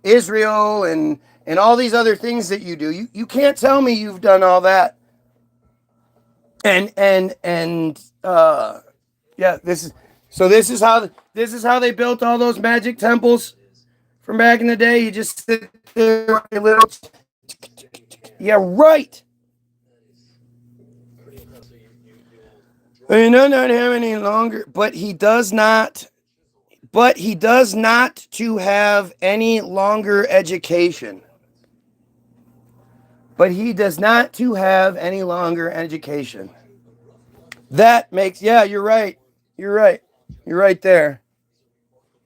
Israel and all these other things that you do. You can't tell me you've done all that. Yeah, this is how they built all those magic temples from back in the day. You just sit there with your little, yeah, right. He does not have any longer, but he does not to have any longer education. But he does not to have any longer education. That makes, yeah, you're right. You're right there.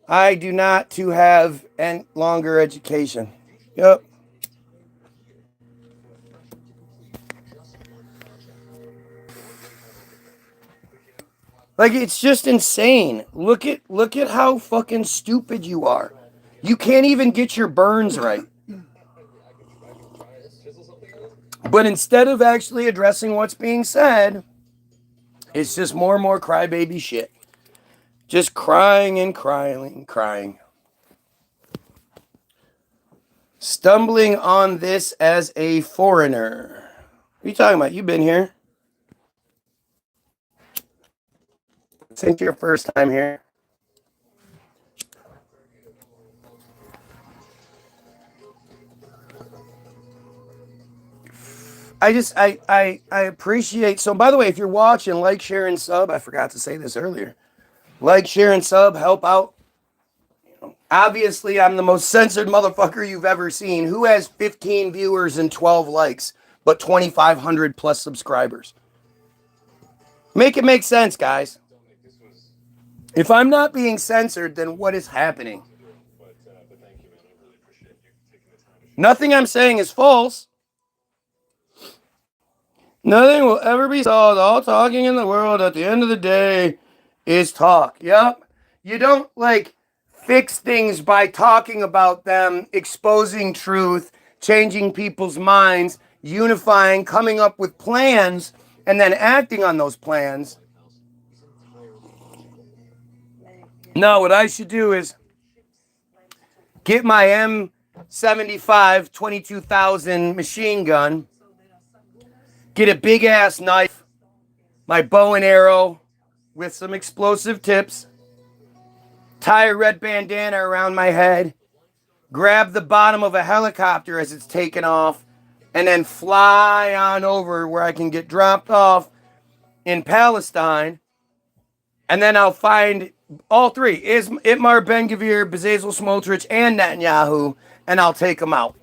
I do not to have any longer education. Yep. Like, it's just insane. Look at how fucking stupid you are. You can't even get your burns right. But instead of actually addressing what's being said, it's just more and more crybaby shit. Just crying and crying and crying. Stumbling on this as a foreigner. What are you talking about? You've been here. Since your first time here. I appreciate. So, by the way, if you're watching, like, share, and sub. I forgot to say this earlier. Like, share, and sub. Help out. Obviously, I'm the most censored motherfucker you've ever seen. Who has 15 viewers and 12 likes, but 2,500 plus subscribers? Make it make sense, guys. If I'm not being censored, then what is happening? Nothing I'm saying is false. Nothing will ever be solved. All talking in the world at the end of the day is talk. Yep. You don't like fix things by talking about them, exposing truth, changing people's minds, unifying, coming up with plans, and then acting on those plans. No, what I should do is get my M75 22,000 machine gun, get a big ass knife, my bow and arrow with some explosive tips, tie a red bandana around my head, grab the bottom of a helicopter as it's taking off, and then fly on over where I can get dropped off in Palestine. And then I'll find all three, Itmar Ben-Gvir, Bezalel Smotrich, and Netanyahu, and I'll take them out.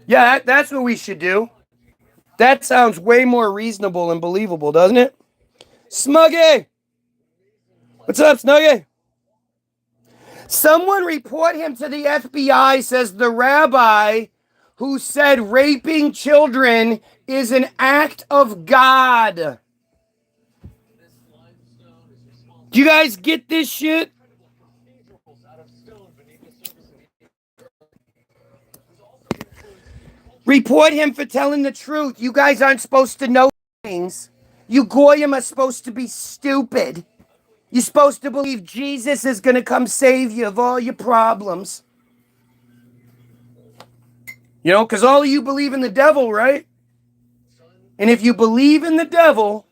Yeah, that's what we should do. That sounds way more reasonable and believable, doesn't it? Smuggy! What's up, Snuggy? Someone report him to the FBI, says the rabbi who said raping children is an act of God. Do you guys get this shit? Report him for telling the truth. You guys aren't supposed to know things. You Goyim are supposed to be stupid. You're supposed to believe Jesus is going to come save you of all your problems. You know, because all of you believe in the devil, right? And if you believe in the devil,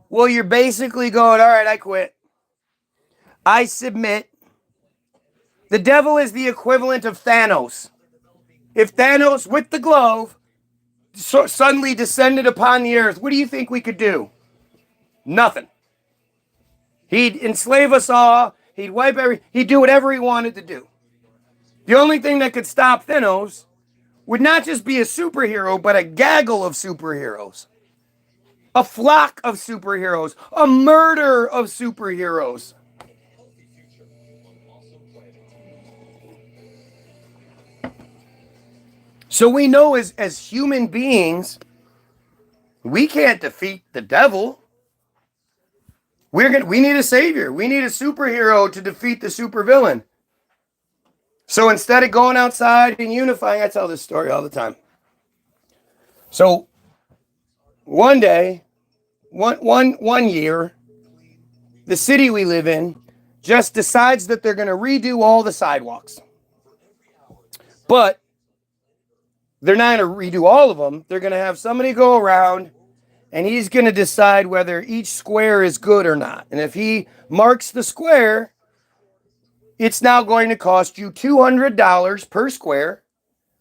well, you're basically going, all right, I quit. I submit. The devil is the equivalent of Thanos. If Thanos, with the glove, suddenly descended upon the earth, what do you think we could do? Nothing. He'd enslave us all. He'd do whatever he wanted to do. The only thing that could stop Thanos would not just be a superhero, but a gaggle of superheroes. A flock of superheroes. A murder of superheroes. So we know as human beings, we can't defeat the devil. We need a savior. We need a superhero to defeat the supervillain. So instead of going outside and unifying, I tell this story all the time. So one day, one year, the city we live in just decides that they're going to redo all the sidewalks. But they're not going to redo all of them. They're going to have somebody go around and he's going to decide whether each square is good or not. And if he marks the square, it's now going to cost you $200 per square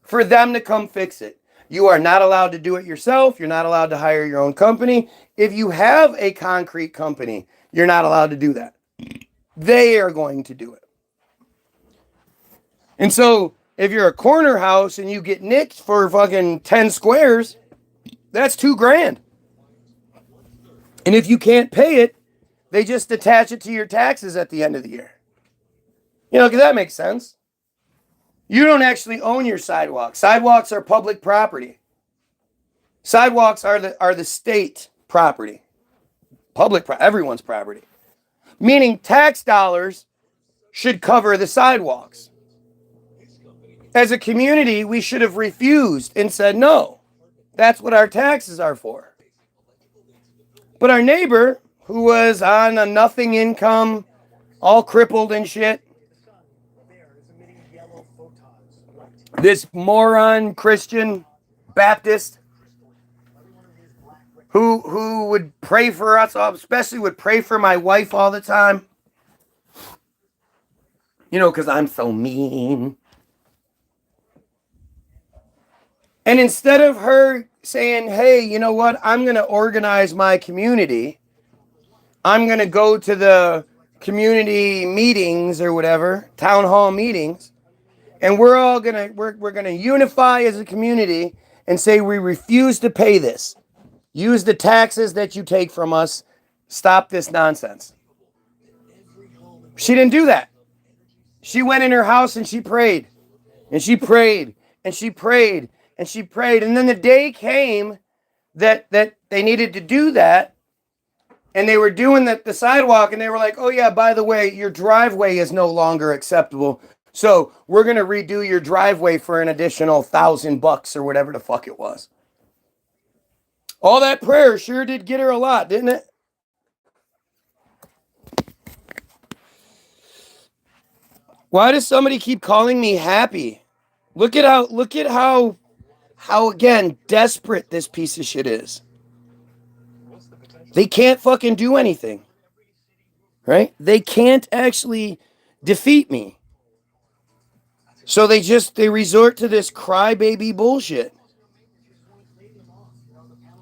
for them to come fix it. You are not allowed to do it yourself. You're not allowed to hire your own company. If you have a concrete company, you're not allowed to do that. They are going to do it. And so if you're a corner house and you get nicked for fucking 10 squares, that's $2,000. And if you can't pay it, they just attach it to your taxes at the end of the year. You know, because that makes sense. You don't actually own your sidewalks. Sidewalks are public property. Sidewalks are the state property. Everyone's property. Meaning tax dollars should cover the sidewalks. As a community, we should have refused and said, no, that's what our taxes are for. But our neighbor, who was on a nothing income, all crippled and shit, this moron Christian Baptist, who would pray for us, especially would pray for my wife all the time. You know, because I'm so mean. And instead of her saying, hey, you know what, I'm going to organize my community. I'm going to go to the community meetings or whatever, town hall meetings. And we're going to unify as a community and say we refuse to pay this. Use the taxes that you take from us. Stop this nonsense. She didn't do that. She went in her house and she prayed. And she prayed. And she prayed. And she prayed. And then the day came that they needed to do that, and they were doing the sidewalk, and they were like, oh yeah, by the way, your driveway is no longer acceptable, so we're gonna redo your driveway for an additional $1,000 or whatever the fuck it was. All that prayer sure did get her a lot, didn't it? Why does somebody keep calling me happy? Look at how again desperate this piece of shit is. They can't fucking do anything. Right? They can't actually defeat me. So they resort to this crybaby bullshit.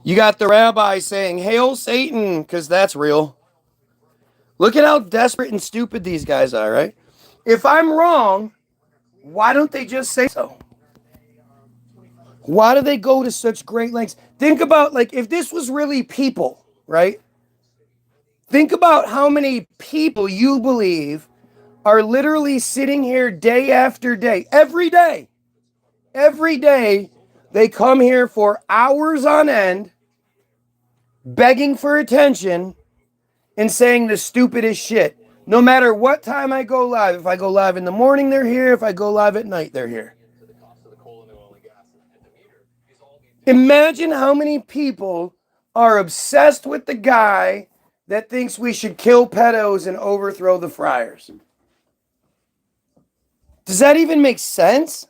You got the rabbi saying, "Hail Satan," because that's real. Look at how desperate and stupid these guys are, right? If I'm wrong, why don't they just say so? Why do they go to such great lengths? Think about, like, if this was really people, right? Think about how many people you believe are literally sitting here day after day, every day. Every day, they come here for hours on end, begging for attention and saying the stupidest shit. No matter what time I go live. If I go live in the morning, they're here. If I go live at night, they're here. Imagine how many people are obsessed with the guy that thinks we should kill pedos and overthrow the friars. Does that even make sense?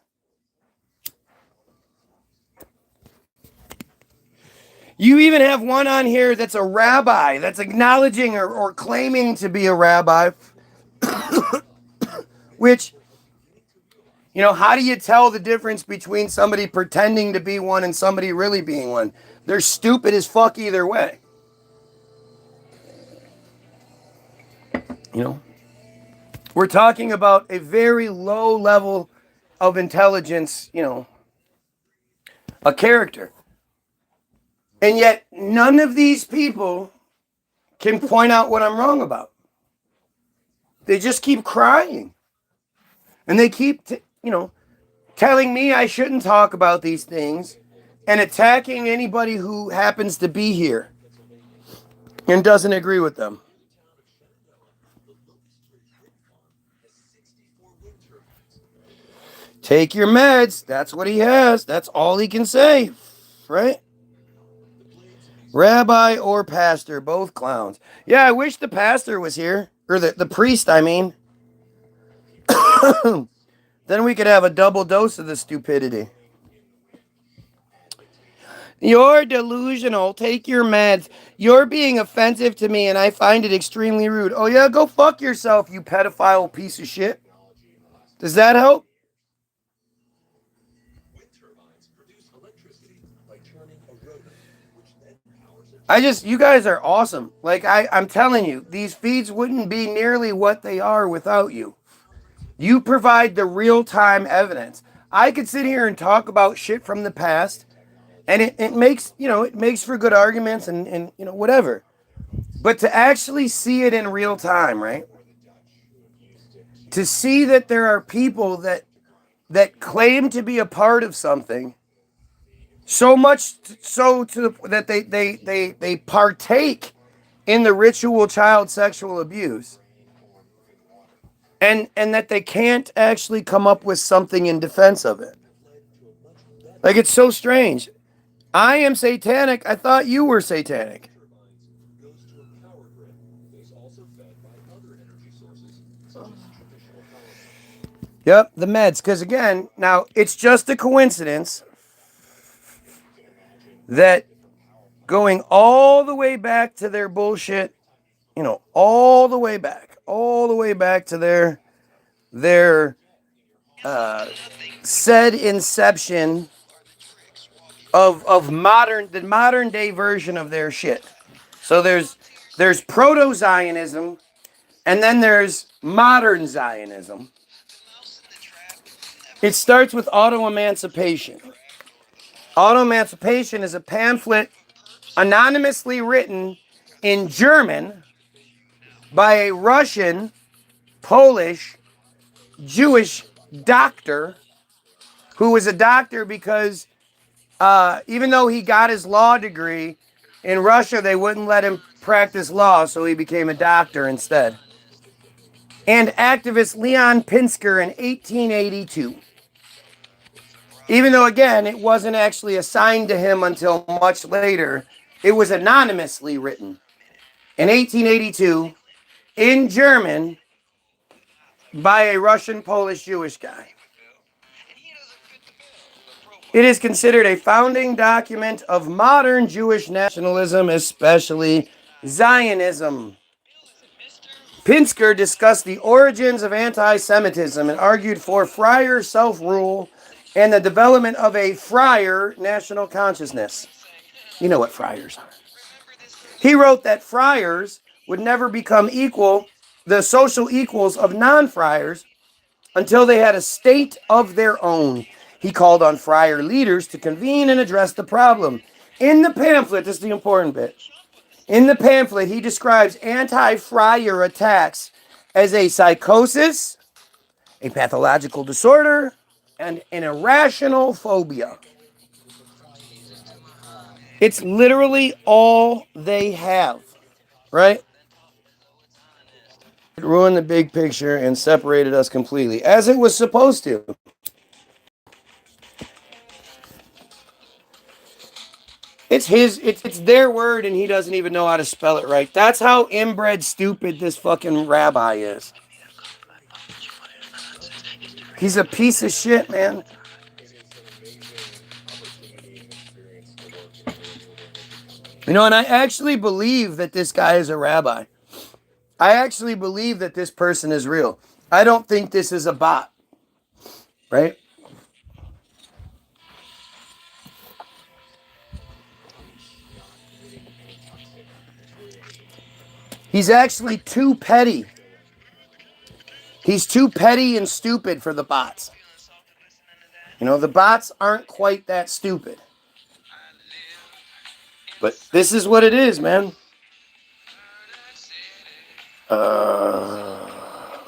You even have one on here that's a rabbi, that's acknowledging or claiming to be a rabbi, which, you know, how do you tell the difference between somebody pretending to be one and somebody really being one? They're stupid as fuck either way. You know? We're talking about a very low level of intelligence, you know, a character. And yet, none of these people can point out what I'm wrong about. They just keep crying. And they keep, telling me I shouldn't talk about these things and attacking anybody who happens to be here and doesn't agree with them. Take your meds. That's what he has. That's all he can say, right? Rabbi or pastor, both clowns. Yeah, I wish the pastor was here. Or the priest, I mean. Then we could have a double dose of the stupidity. You're delusional. Take your meds. You're being offensive to me, and I find it extremely rude. Oh, yeah? Go fuck yourself, you pedophile piece of shit. Does that help? You guys are awesome. Like, I'm telling you, these feeds wouldn't be nearly what they are without you. You provide the real-time evidence. I could sit here and talk about shit from the past, and it makes, it makes for good arguments and whatever. But to actually see it in real time, right? To see that there are people that claim to be a part of something, so much so that they partake in the ritual child sexual abuse, and that they can't actually come up with something in defense of it. Like, it's so strange. I am satanic. I thought you were satanic. Yep, the meds. Because again, now it's just a coincidence that going all the way back to their bullshit, all the way back to their said inception of the modern day version of their shit. So there's proto-Zionism, and then there's modern Zionism. It starts with auto-emancipation. Auto-emancipation is a pamphlet anonymously written in German by a Russian, Polish, Jewish doctor who was a doctor because Even though he got his law degree, in Russia they wouldn't let him practice law, so he became a doctor instead. And activist Leon Pinsker in 1882. Even though, again, it wasn't actually assigned to him until much later, it was anonymously written in 1882 in German by a Russian Polish Jewish guy. It is considered a founding document of modern Jewish nationalism, especially Zionism. Pinsker discussed the origins of anti-Semitism and argued for friar self-rule and the development of a friar national consciousness. You know what friars are. He wrote that friars would never become the social equals of non-friars until they had a state of their own. He called on friar leaders to convene and address the problem. In the pamphlet, this is the important bit. In the pamphlet, he describes anti-friar attacks as a psychosis, a pathological disorder, and an irrational phobia. It's literally all they have, right? It ruined the big picture and separated us completely, as it was supposed to. It's their word, and he doesn't even know how to spell it right. That's how inbred stupid this fucking rabbi is. He's a piece of shit, man. You know, and I actually believe that this guy is a rabbi. I actually believe that this person is real. I don't think this is a bot. Right? He's actually too petty. He's too petty and stupid for the bots. You know, the bots aren't quite that stupid. But this is what it is, man.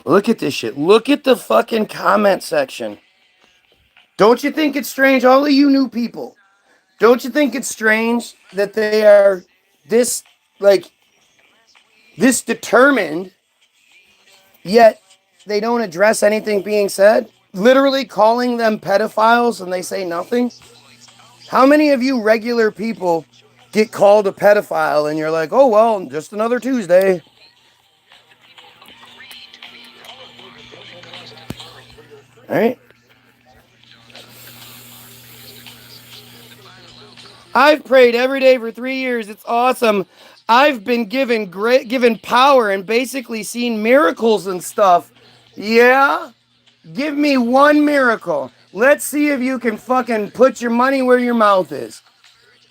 Look at this shit. Look at the fucking comment section. Don't you think it's strange, all of you new people? Don't you think it's strange that they are this determined, yet they don't address anything being said? Literally calling them pedophiles and they say nothing? How many of you regular people get called a pedophile and you're like, oh, well, just another Tuesday? All right? I've prayed every day for 3 years. It's awesome. I've been given power and basically seen miracles and stuff. Yeah? Give me one miracle. Let's see if you can fucking put your money where your mouth is.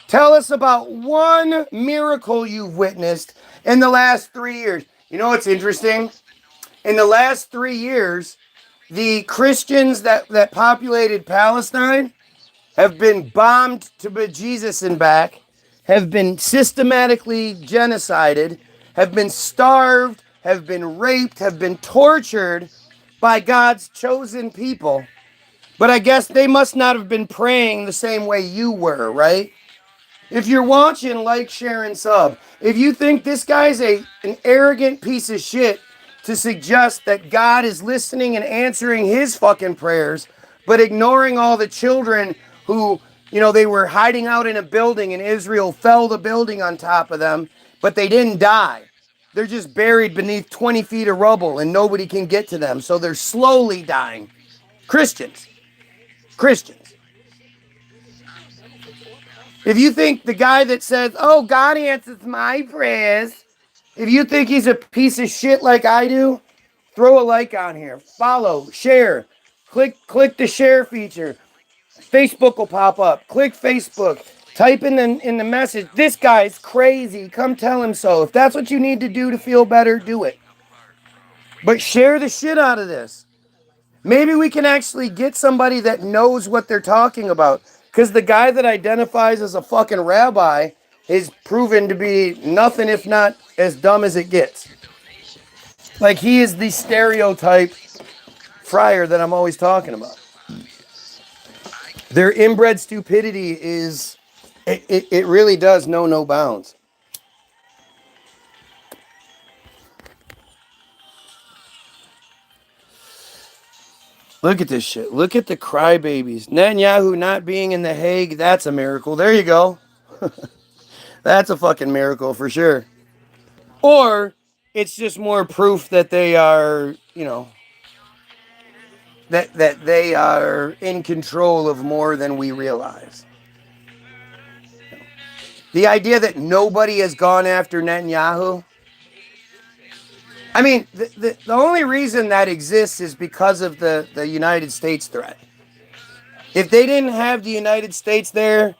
Tell us about one miracle you've witnessed in the last 3 years. You know what's interesting? In the last 3 years, the Christians that populated Palestine have been bombed to bejesus and back, have been systematically genocided, have been starved, have been raped, have been tortured by God's chosen people. But I guess they must not have been praying the same way you were, right? If you're watching, like, share, and sub. If you think this guy's an arrogant piece of shit to suggest that God is listening and answering his fucking prayers, but ignoring all the children who, you know, they were hiding out in a building and Israel fell the building on top of them, but they didn't die. They're just buried beneath 20 feet of rubble and nobody can get to them. So they're slowly dying. Christians. If you think the guy that says, oh, God answers my prayers, if you think he's a piece of shit like I do, throw a like on here. Follow, share, click the share feature. Facebook will pop up. Click Facebook. Type in the message, this guy's crazy. Come tell him so. If that's what you need to do to feel better, do it. But share the shit out of this. Maybe we can actually get somebody that knows what they're talking about. Because the guy that identifies as a fucking rabbi is proven to be nothing if not as dumb as it gets. Like, he is the stereotype friar that I'm always talking about. Their inbred stupidity is, it really does know no bounds. Look at this shit. Look at the crybabies. Netanyahu not being in The Hague, that's a miracle. There you go. That's a fucking miracle for sure. Or it's just more proof that they are, you know, that they are in control of more than we realize. The idea that nobody has gone after Netanyahu. I mean, the only reason that exists is because of the United States threat. If they didn't have the United States there,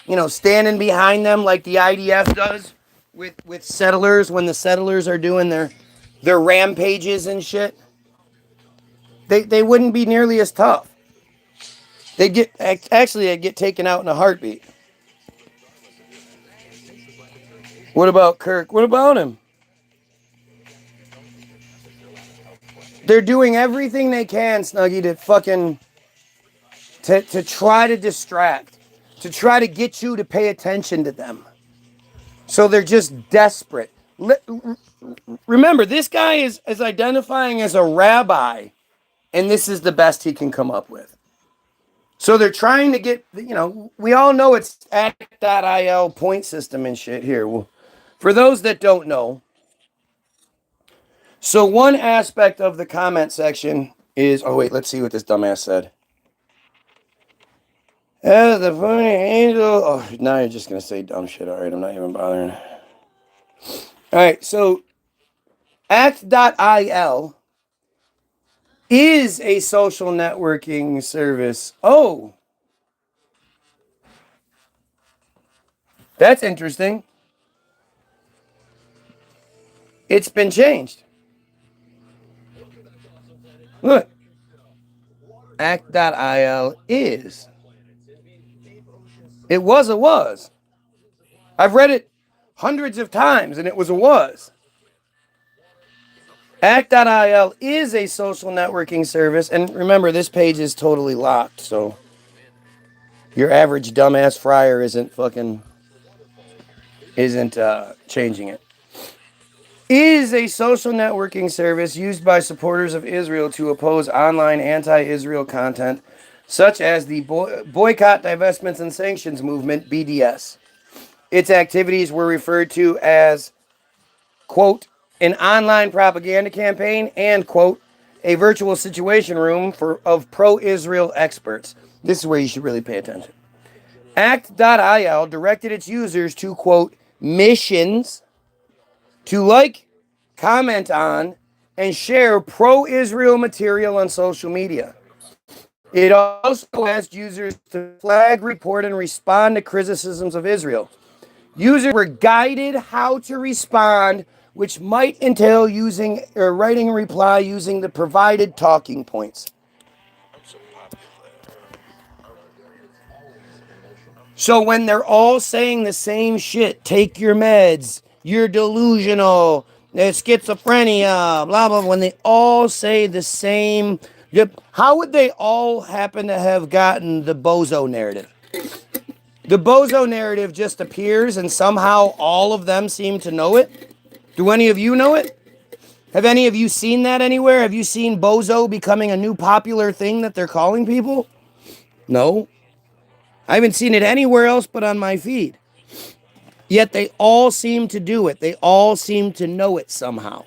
you know, standing behind them like the IDF does with settlers when the settlers are doing their rampages and shit, they wouldn't be nearly as tough. They'd get taken out in a heartbeat. What about Kirk? What about him? They're doing everything they can, Snuggie, to fucking to try to distract, to try to get you to pay attention to them. So they're just desperate. Remember, this guy is identifying as a rabbi, and this is the best he can come up with. So they're trying to get, you know, we all know it's act.il point system and shit here. Well, for those that don't know, so one aspect of the comment section is, oh wait, let's see what this dumbass said. As the funny angel, oh, now you're just going to say dumb shit. All right, I'm not even bothering. All right, so act.il is a social networking service. Oh, that's interesting. It's been changed. Look, act.il is. It was a was. I've read it hundreds of times and it was a was. Act.il is a social networking service. And remember, this page is totally locked. So your average dumbass friar isn't changing it. Is a social networking service used by supporters of Israel to oppose online anti-Israel content, such as the Boycott, Divestments, and Sanctions Movement, BDS. Its activities were referred to as, quote, an online propaganda campaign and, quote, a virtual situation room of pro-Israel experts. This is where you should really pay attention. Act.il directed its users to, quote, missions to like, comment on, and share pro-Israel material on social media. It also asked users to flag, report, and respond to criticisms of Israel. Users were guided how to respond, which might entail using or writing a reply using the provided talking points. So when they're all saying the same shit, take your meds, you're delusional, there's schizophrenia, blah, blah, when they all say the same, how would they all happen to have gotten the bozo narrative? The bozo narrative just appears and somehow all of them seem to know it. Do any of you know it? Have any of you seen that anywhere? Have you seen bozo becoming a new popular thing that they're calling people? No. I haven't seen it anywhere else but on my feed. Yet they all seem to do it. They all seem to know it somehow.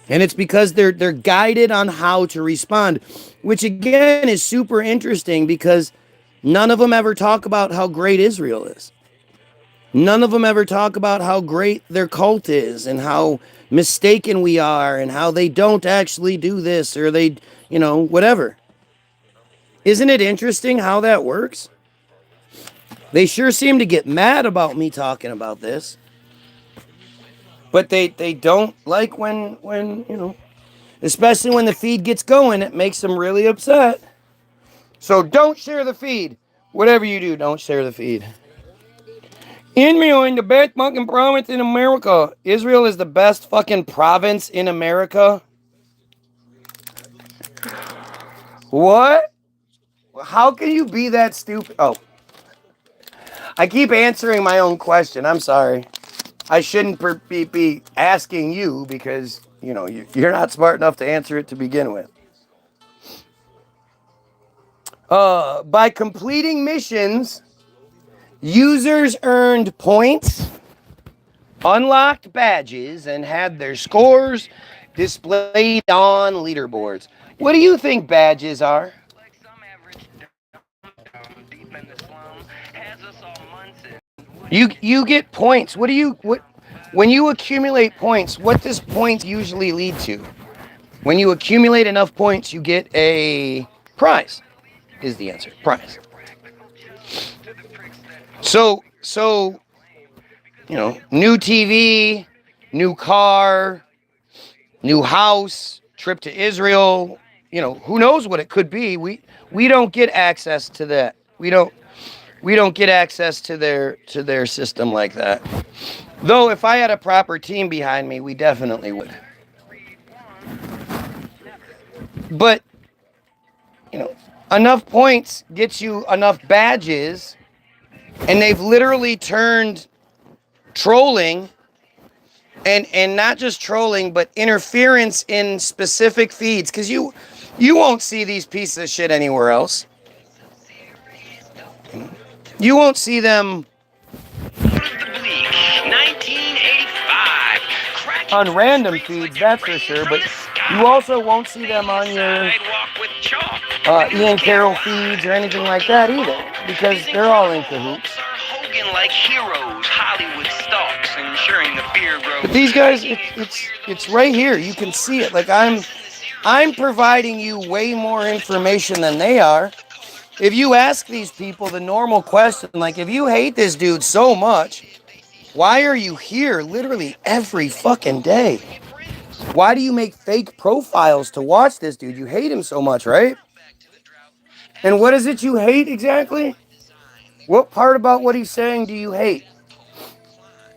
And it's because they're guided on how to respond, which again is super interesting because none of them ever talk about how great Israel is. None of them ever talk about how great their cult is and how mistaken we are and how they don't actually do this or they, you know, whatever. Isn't it interesting how that works? They sure seem to get mad about me talking about this. But they don't like when, you know, especially when the feed gets going, it makes them really upset. So don't share the feed. Whatever you do, don't share the feed. Israel in the best fucking province in America. Israel is the best fucking province in America. What? How can you be that stupid? Oh, I keep answering my own question. I'm sorry. I shouldn't be asking you because, you know, you're not smart enough to answer it to begin with. By completing missions, users earned points, unlocked badges, and had their scores displayed on leaderboards. What do you think badges are? You get points. What when you accumulate points, what does points usually lead to? When you accumulate enough points, you get a prize. Is the answer. Prize. So you know, new TV, new car, new house, trip to Israel, you know, who knows what it could be. We don't get access to that. We don't get access to their system like that. Though if I had a proper team behind me, we definitely would. But, you know, enough points gets you enough badges, and they've literally turned trolling and not just trolling, but interference in specific feeds, because you won't see these pieces of shit anywhere else. You won't see them on random feeds, that's for sure, but you also won't see them on your Ian Carroll feeds or anything like that either, because they're all in cahoots. Like heroes, Hollywood stalks, ensuring the fear grows. But these guys, it's right here. You can see it. Like I'm providing you way more information than they are. If you ask these people the normal question, like if you hate this dude so much, why are you here literally every fucking day? Why do you make fake profiles to watch this dude? You hate him so much, right? And what is it you hate exactly? What part about what he's saying do you hate?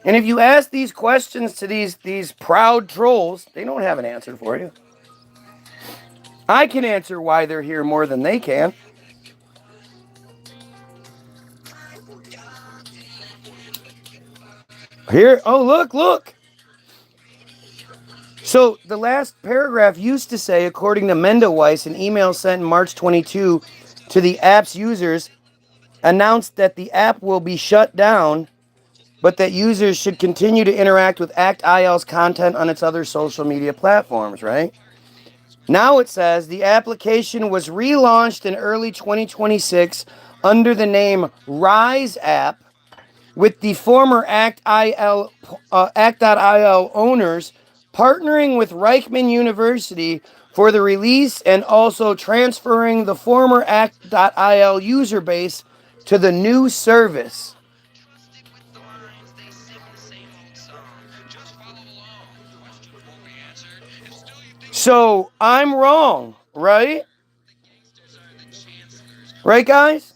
And if you ask these questions to these proud trolls, they don't have an answer for you. I can answer why they're here more than they can. Here, oh, look. So the last paragraph used to say, according to Mendoweiss, an email sent in March 22 to the app's users announced that the app will be shut down, but that users should continue to interact with ACT-IL's content on its other social media platforms, right? Now it says the application was relaunched in early 2026 under the name Rise App, with the former ACT.IL owners partnering with Reichman University for the release and also transferring the former ACT.IL user base to the new service. So I'm wrong, right? Right, guys?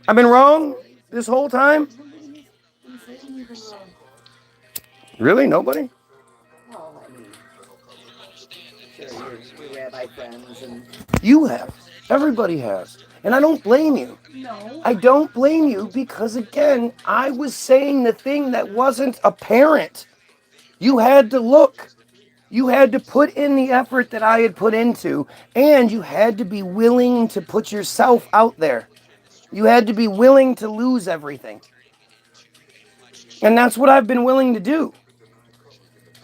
I've been wrong this whole time? Really? Nobody? Well, I mean, sure, your rabbi friends and... You have. Everybody has. And I don't blame you. No. I don't blame you because, again, I was saying the thing that wasn't apparent. You had to look. You had to put in the effort that I had put into, and you had to be willing to put yourself out there. You had to be willing to lose everything. And that's what I've been willing to do.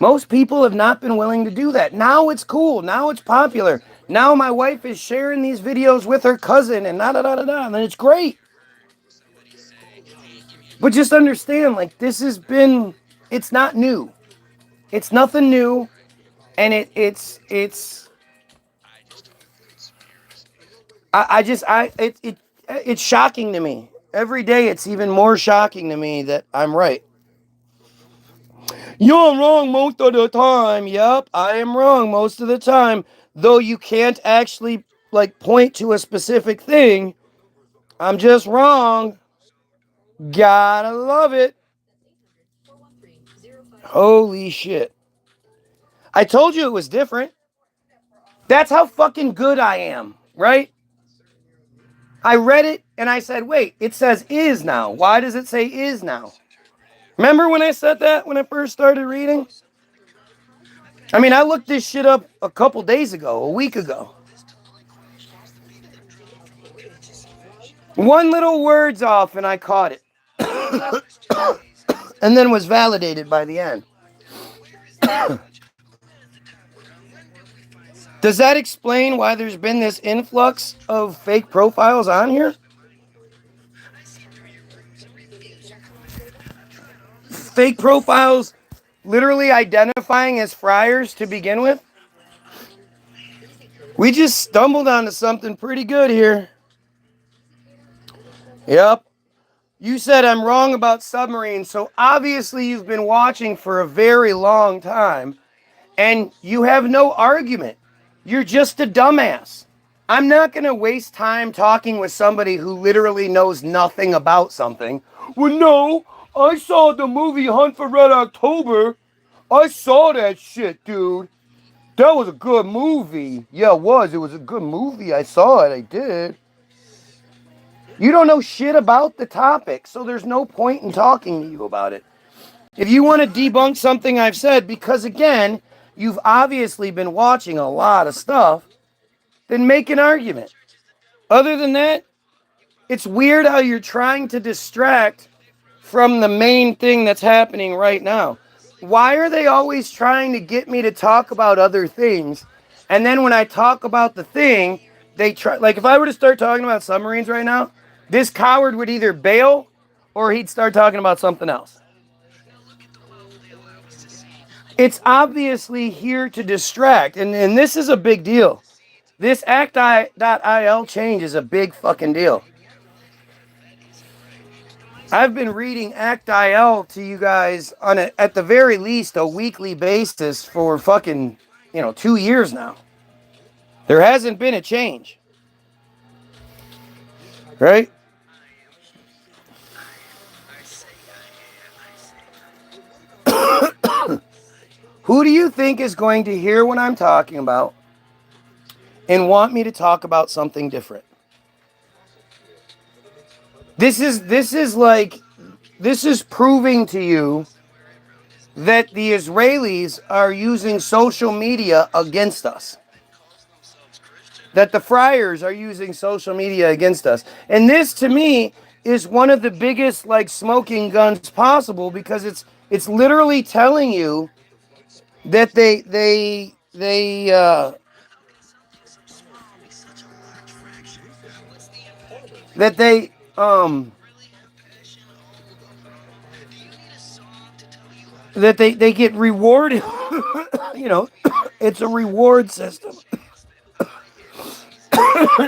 Most people have not been willing to do that. Now it's cool. Now it's popular. Now my wife is sharing these videos with her cousin and da-da-da-da-da, and it's great. But just understand, like, this has been, it's not new. It's nothing new. And it's shocking to me. Every day it's even more shocking to me that I'm right. You're wrong most of the time. Yep, I am wrong most of the time. Though you can't actually, like, point to a specific thing. I'm just wrong. Gotta love it. Holy shit. I told you it was different. That's how fucking good I am, right? I read it and I said, wait, it says is now. Why does it say is now? Remember when I said that when I first started reading? I mean, I looked this shit up a couple days ago, a week ago. One little word's off and I caught it. And then was validated by the end. Does that explain why there's been this influx of fake profiles on here? Fake profiles literally identifying as friars to begin with? We just stumbled onto something pretty good here. Yep. You said I'm wrong about submarines, so obviously you've been watching for a very long time, and you have no argument. You're just a dumbass. I'm not going to waste time talking with somebody who literally knows nothing about something. Well, no, I saw the movie Hunt for Red October. I saw that shit, dude. That was a good movie. Yeah, it was. It was a good movie. I saw it. I did. You don't know shit about the topic, so there's no point in talking to you about it. If you want to debunk something I've said, because again, you've obviously been watching a lot of stuff, then make an argument. Other than that, it's weird how you're trying to distract from the main thing that's happening right now. Why are they always trying to get me to talk about other things? And then when I talk about the thing, they try, like if I were to start talking about submarines right now, this coward would either bail or he'd start talking about something else. It's obviously here to distract, and this is a big deal. This act.il change is a big fucking deal. I've been reading act.il to you guys on at the very least a weekly basis for fucking 2 years now. There hasn't been a change, right? Who do you think is going to hear what I'm talking about and want me to talk about something different? This is proving to you that the Israelis are using social media against us. That the friars are using social media against us. And this to me is one of the biggest smoking guns possible, because it's literally telling you that they get rewarded. It's a reward system.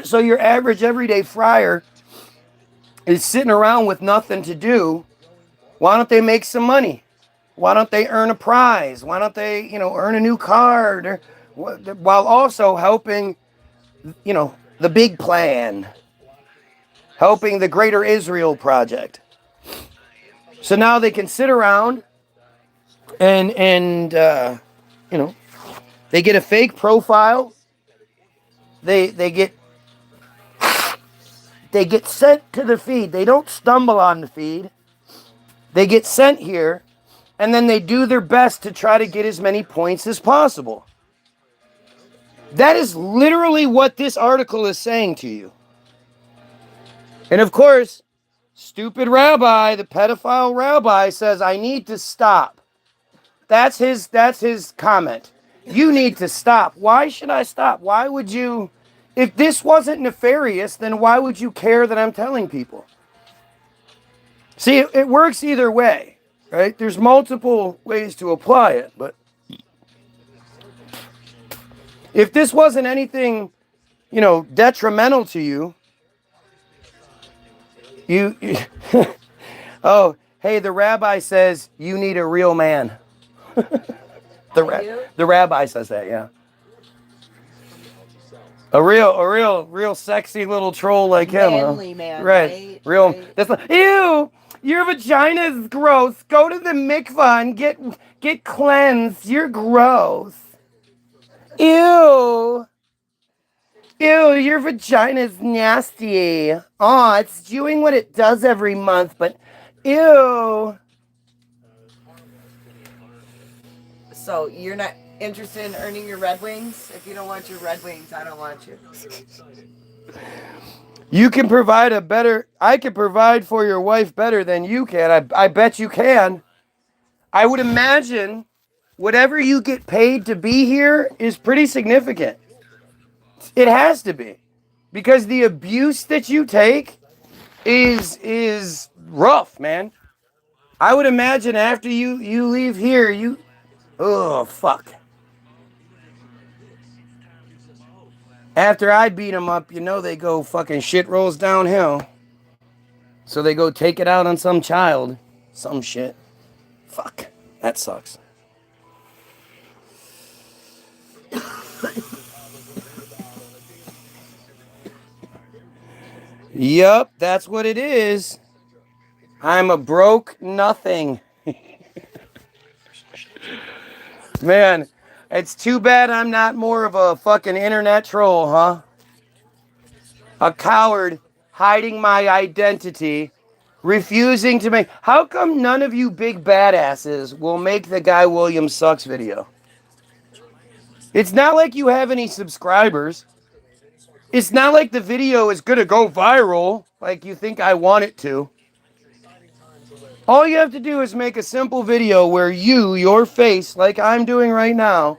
So your average everyday friar is sitting around with nothing to do. Why don't they make some money? Why don't they earn a prize? Why don't they, earn a new card? While also helping, the big plan. Helping the Greater Israel Project. So now they can sit around and they get a fake profile. They get sent to the feed. They don't stumble on the feed. They get sent here, and then they do their best to try to get as many points as possible. That is literally what this article is saying to you. And of course, stupid rabbi, the pedophile rabbi, says, I need to stop. That's his comment. You need to stop. Why should I stop? Why would you? If this wasn't nefarious, then why would you care that I'm telling people? See, it works either way, right? There's multiple ways to apply it, but if this wasn't anything, detrimental to you, you oh, hey, the rabbi says you need a real man. The rabbi says that, yeah. A real sexy little troll like him. Manly man, right? Real. Right. That's like, ew, your vagina's gross. Go to the mikvah and get cleansed. You're gross. Ew. Ew, your vagina's nasty. Aw, it's doing what it does every month, but ew. So you're not interested in earning your Red Wings? If you don't want your Red Wings, I don't want you. You can provide I can provide for your wife better than you can. I bet you can. I would imagine whatever you get paid to be here is pretty significant. It has to be. Because the abuse that you take is rough, man. I would imagine after you leave here, oh fuck. After I beat them up, they go fucking shit rolls downhill. So they go take it out on some child. Some shit. Fuck. That sucks. Yup, that's what it is. I'm a broke nothing. Man, it's too bad I'm not more of a fucking internet troll, huh? A coward hiding my identity, refusing to make. How come none of you big badasses will make the Guy Williams Sucks video? It's not like you have any subscribers. It's not like the video is gonna go viral like you think I want it to. All you have to do is make a simple video where your face, like I'm doing right now,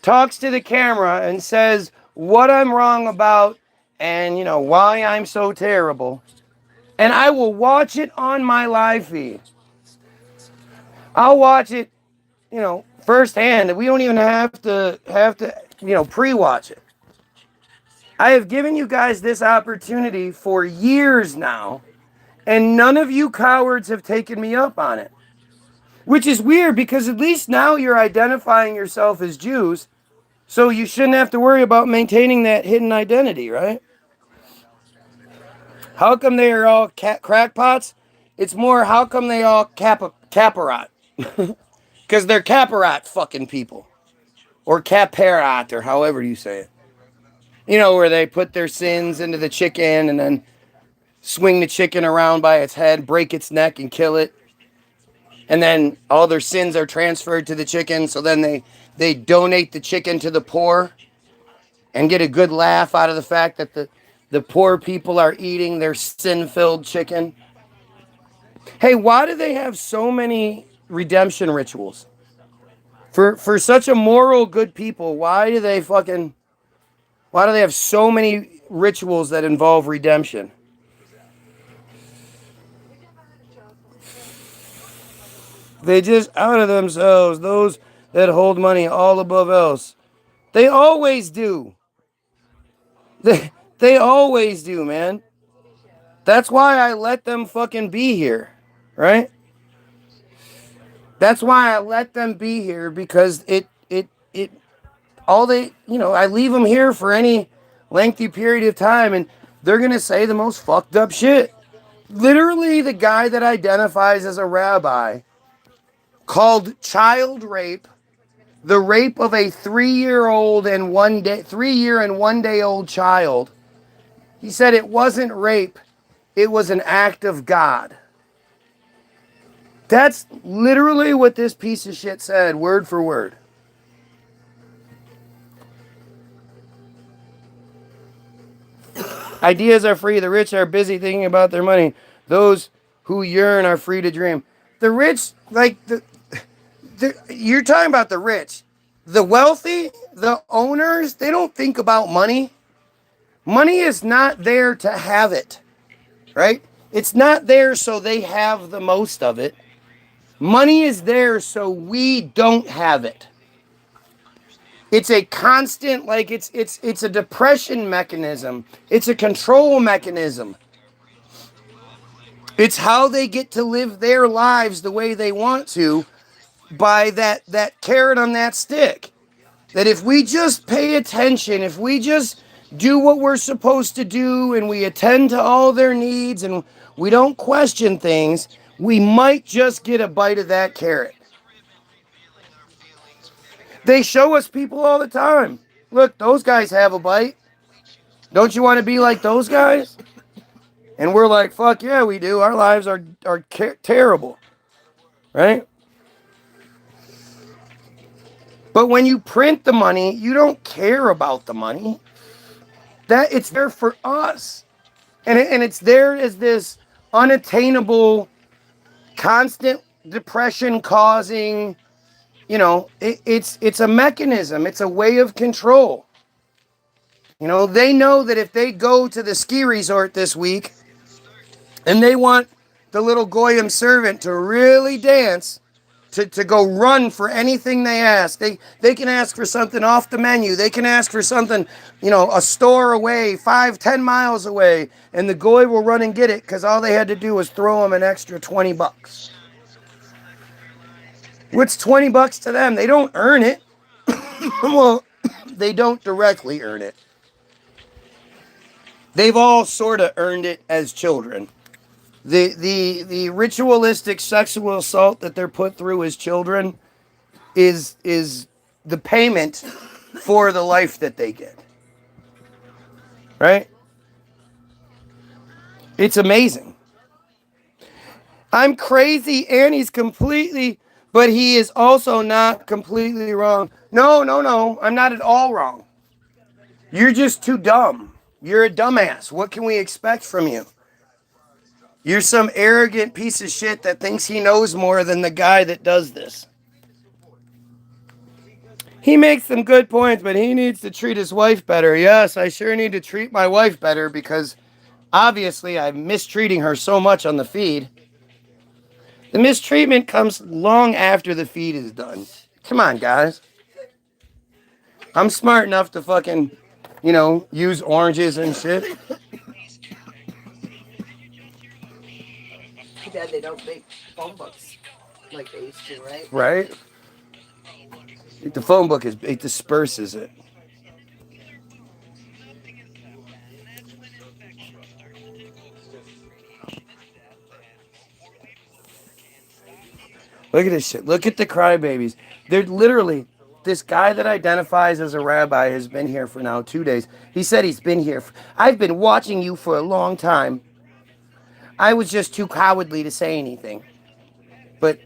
talks to the camera and says what I'm wrong about and, why I'm so terrible. And I will watch it on my live feed. I'll watch it, firsthand. We don't even have to, pre-watch it. I have given you guys this opportunity for years now, and none of you cowards have taken me up on it. Which is weird because at least now you're identifying yourself as Jews, so you shouldn't have to worry about maintaining that hidden identity, right? How come they are all crackpots? It's more, how come they all caparot? Because they're caparot fucking people. Or caparot, or however you say it. Where they put their sins into the chicken and then swing the chicken around by its head, break its neck, and kill it. And then all their sins are transferred to the chicken, so then they donate the chicken to the poor and get a good laugh out of the fact that the poor people are eating their sin-filled chicken. Hey, why do they have so many redemption rituals? For such a moral good people, why do they have so many rituals that involve redemption? They just out of themselves, those that hold money all above else. They always do. They always do, man. That's why I let them fucking be here, right? That's why I let them be here, because I leave them here for any lengthy period of time and they're going to say the most fucked up shit. Literally, the guy that identifies as a rabbi called child rape the rape of a 3-year and 1 day old child. He said it wasn't rape, it was an act of God. That's literally what this piece of shit said, word for word. Ideas are free. The rich are busy thinking about their money. Those who yearn are free to dream. The rich, you're talking about the rich. The wealthy, the owners, they don't think about money. Money is not there to have it, right? It's not there so they have the most of it. Money is there so we don't have it. It's a constant, it's a depression mechanism. It's a control mechanism. It's how they get to live their lives the way they want to by that carrot on that stick. That if we just pay attention, if we just do what we're supposed to do and we attend to all their needs and we don't question things, we might just get a bite of that carrot. They show us people all the time. Look, those guys have a bite. Don't you want to be like those guys? And we're like, fuck yeah, we do. Our lives are terrible, right? But when you print the money, you don't care about the money. That it's there for us, and it's there as this unattainable, constant depression causing. It's a mechanism. It's a way of control. They know that if they go to the ski resort this week and they want the little Goyim servant to really dance, to go run for anything they ask. They can ask for something off the menu. They can ask for something, a store away, 5-10 miles away, and the Goy will run and get it because all they had to do was throw them an extra $20. What's $20 to them? They don't earn it. Well, they don't directly earn it. They've all sort of earned it as children. The ritualistic sexual assault that they're put through as children is the payment for the life that they get. Right? It's amazing. I'm crazy and he's completely, but he is also not completely wrong. No, I'm not at all wrong. You're just too dumb. You're a dumbass. What can we expect from you? You're some arrogant piece of shit that thinks he knows more than the guy that does this. He makes some good points, but he needs to treat his wife better. Yes, I sure need to treat my wife better because obviously I'm mistreating her so much on the feed. The mistreatment comes long after the feed is done. Come on, guys. I'm smart enough to fucking, use oranges and shit. Too bad they don't make phone books like they used to, right? Right? The phone book it disperses it. Look at this shit. Look at the crybabies. They're literally, this guy that identifies as a rabbi has been here for now 2 days. He said he's been here. I've been watching you for a long time. I was just too cowardly to say anything. But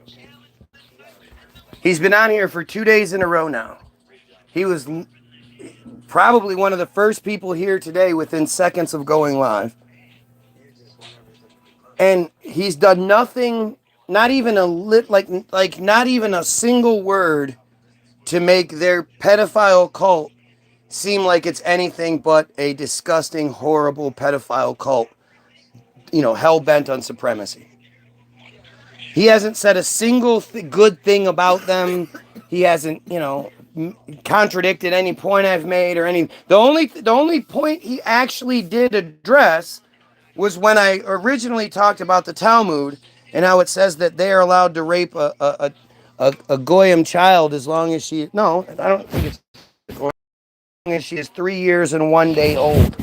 he's been on here for 2 days in a row now. He was probably one of the first people here today within seconds of going live. And he's done nothing, not even not even a single word to make their pedophile cult seem like it's anything but a disgusting, horrible pedophile cult, hell-bent on supremacy. He hasn't said a single good thing about them. He hasn't, contradicted any point I've made or any. The only point he actually did address was when I originally talked about the Talmud and how it says that they are allowed to rape a Goyim child as long as she. No, I don't think it's as long as she is 3 years and 1 day old.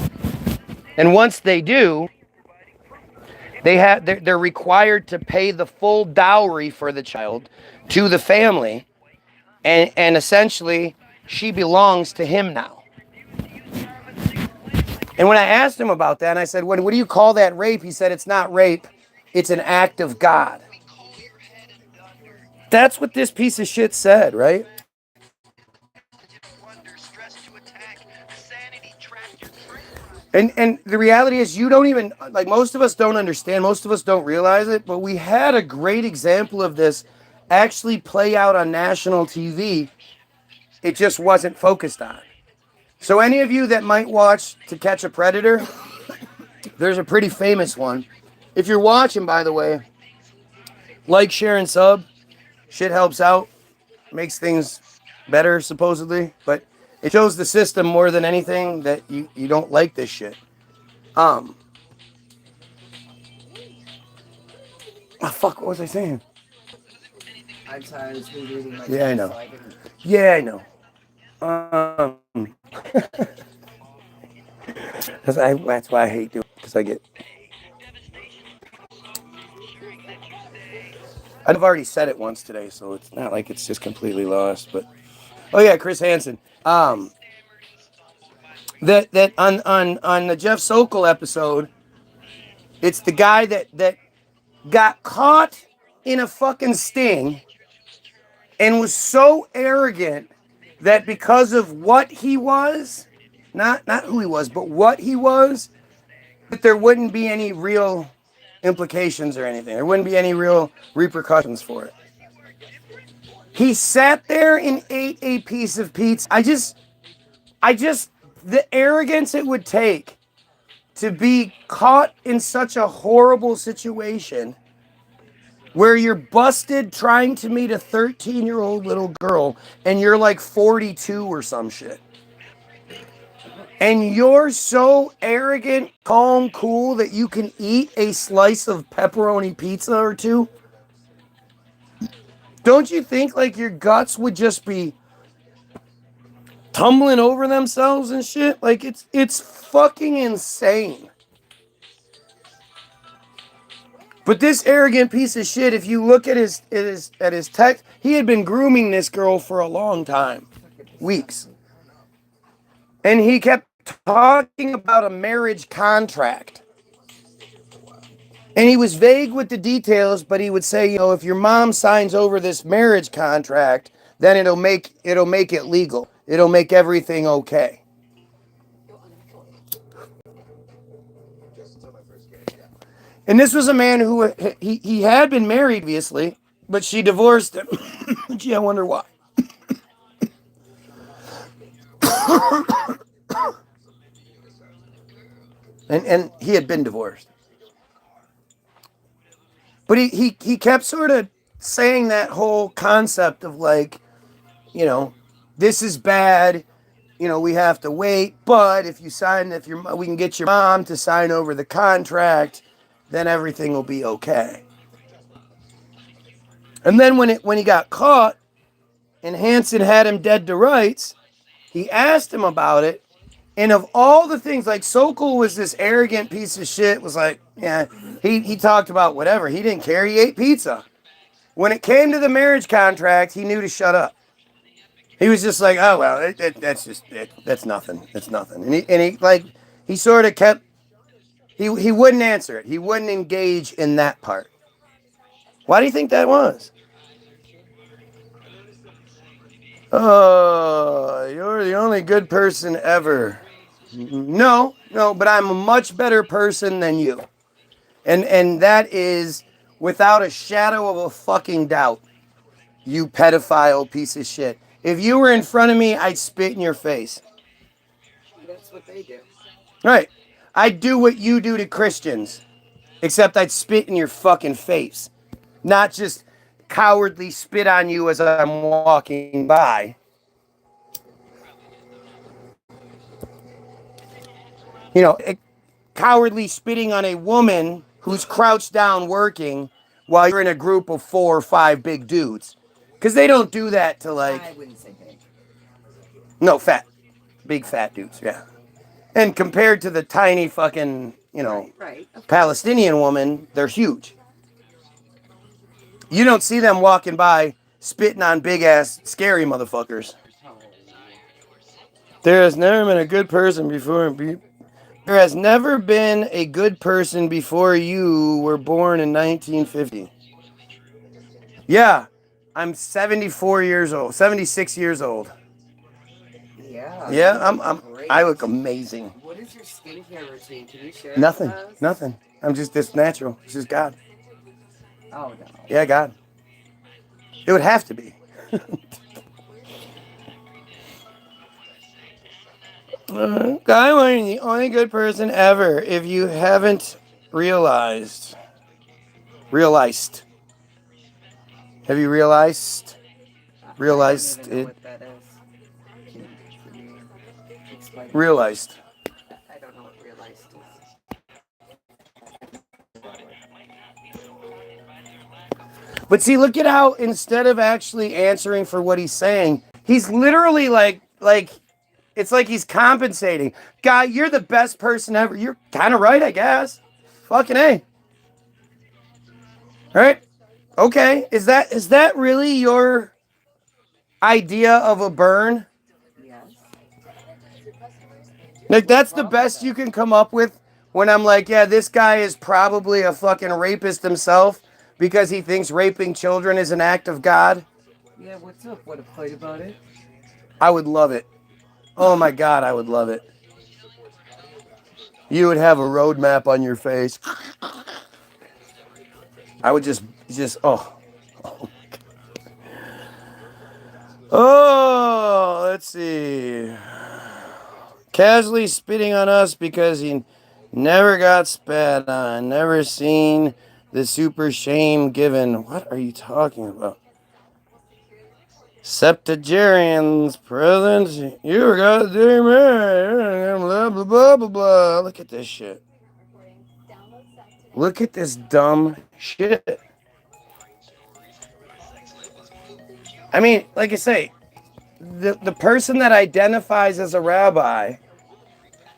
And once they do, they're required to pay the full dowry for the child to the family, and essentially she belongs to him now. And when I asked him about that, and I said, what do you call that rape? He said, it's not rape, it's an act of God. That's what this piece of shit said, right? And the reality is you don't even, most of us don't understand, most of us don't realize it, but we had a great example of this actually play out on national TV. It just wasn't focused on. So any of you that might watch To Catch a Predator, there's a pretty famous one. If you're watching, by the way, like, share, and sub. Shit helps out. Makes things better, supposedly. But it shows the system more than anything that you don't like this shit. Oh, fuck, what was I saying? I'm sorry, I was rereading my Yeah, I know. So Yeah, I know. That's why I hate doing it, because I get... I've already said it once today, so it's not like it's just completely lost, but... Oh, yeah, Chris Hansen. that on the Jeff Sokol episode, it's the guy that got caught in a fucking sting and was so arrogant that because of what he was, not who he was, but what he was, that there wouldn't be any real implications or anything. There wouldn't be any real repercussions for it. He sat there and ate a piece of pizza. I just, the arrogance it would take to be caught in such a horrible situation where you're busted trying to meet a 13-year-old little girl and you're like 42 or some shit. And you're so arrogant, calm, cool that you can eat a slice of pepperoni pizza or two. Don't you think like your guts would just be tumbling over themselves and shit? Like it's fucking insane. But this arrogant piece of shit, if you look at his text, he had been grooming this girl for a long time, weeks. And he kept talking about a marriage contract. And he was vague with the details, but he would say, you know, if your mom signs over this marriage contract, then it'll make it legal. It'll make everything okay. And this was a man who he had been married previously, but she divorced him. Gee, I wonder why. and he had been divorced. But he kept sort of saying that whole concept of like, you know, this is bad, you know, we have to wait, but if we can get your mom to sign over the contract, then everything will be okay. And then when he got caught and Hansen had him dead to rights, he asked him about it. And of all the things, like Sokol was this arrogant piece of shit, was like, yeah, he talked about whatever. He didn't care. He ate pizza. When it came to the marriage contract, he knew to shut up. He was just like, oh, well, that's nothing. It's nothing. And he sort of kept, he wouldn't answer it. He wouldn't engage in that part. Why do you think that was? Oh, you're the only good person ever. No, but I'm a much better person than you. And that is without a shadow of a fucking doubt. You pedophile piece of shit. If you were in front of me, I'd spit in your face. That's what they do. Right. I'd do what you do to Christians. Except I'd spit in your fucking face. Not just cowardly spit on you as I'm walking by. You know, cowardly spitting on a woman who's crouched down working while you're in a group of 4 or 5 big dudes. Because they don't do that to like... I wouldn't say big. No, fat. Big fat dudes, yeah. And compared to the tiny fucking, you know, right. Palestinian woman, they're huge. You don't see them walking by spitting on big ass scary motherfuckers. There has never been a good person before. There has never been a good person before you were born in 1950. Yeah, I'm 74 years old, 76 years old. Yeah. Yeah, I look amazing. What is your skincare routine? Can you share Nothing. with us? Nothing. I'm just this natural. It's just God. Oh no. Yeah, God. It would have to be. Guy Wayne, the only good person ever. If you haven't realized. Have you realized? Realized I don't even know it. what that is. Can you explain? Realized. I don't know what realized is. But see, look at how instead of actually answering for what he's saying, he's literally like it's like he's compensating. Guy, you're the best person ever. You're kind of right, I guess. Fucking A. Right? Okay. Is that really your idea of a burn? Yes. Like, that's the best you can come up with when I'm like, yeah, this guy is probably a fucking rapist himself because he thinks raping children is an act of God. Yeah, what's up? Want to fight about it? I would love it. Oh my God, I would love it. You would have a roadmap on your face. I would just, oh. Oh, let's see. Casually spitting on us because he never got spat on. Never seen the super shame given. What are you talking about? Septuagenarians present. You got to man. Blah, blah, blah, blah, blah. Look at this shit. Look at this dumb shit. I mean, like I say, the person that identifies as a rabbi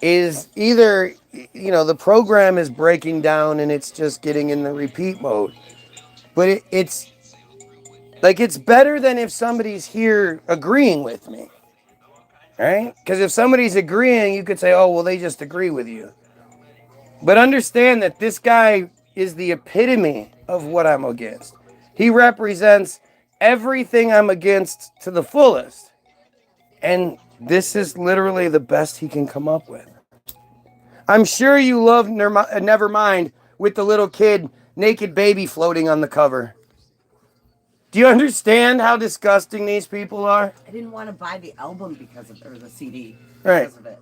is either, the program is breaking down and it's just getting in the repeat mode. But it's like, it's better than if somebody's here agreeing with me. Right? Because if somebody's agreeing, you could say, oh, well, they just agree with you. But understand that this guy is the epitome of what I'm against. He represents everything I'm against to the fullest. And this is literally the best he can come up with. I'm sure you love Nevermind with the little kid, naked baby floating on the cover. Do you understand how disgusting these people are? I didn't want to buy the album or the CD Right. because of it.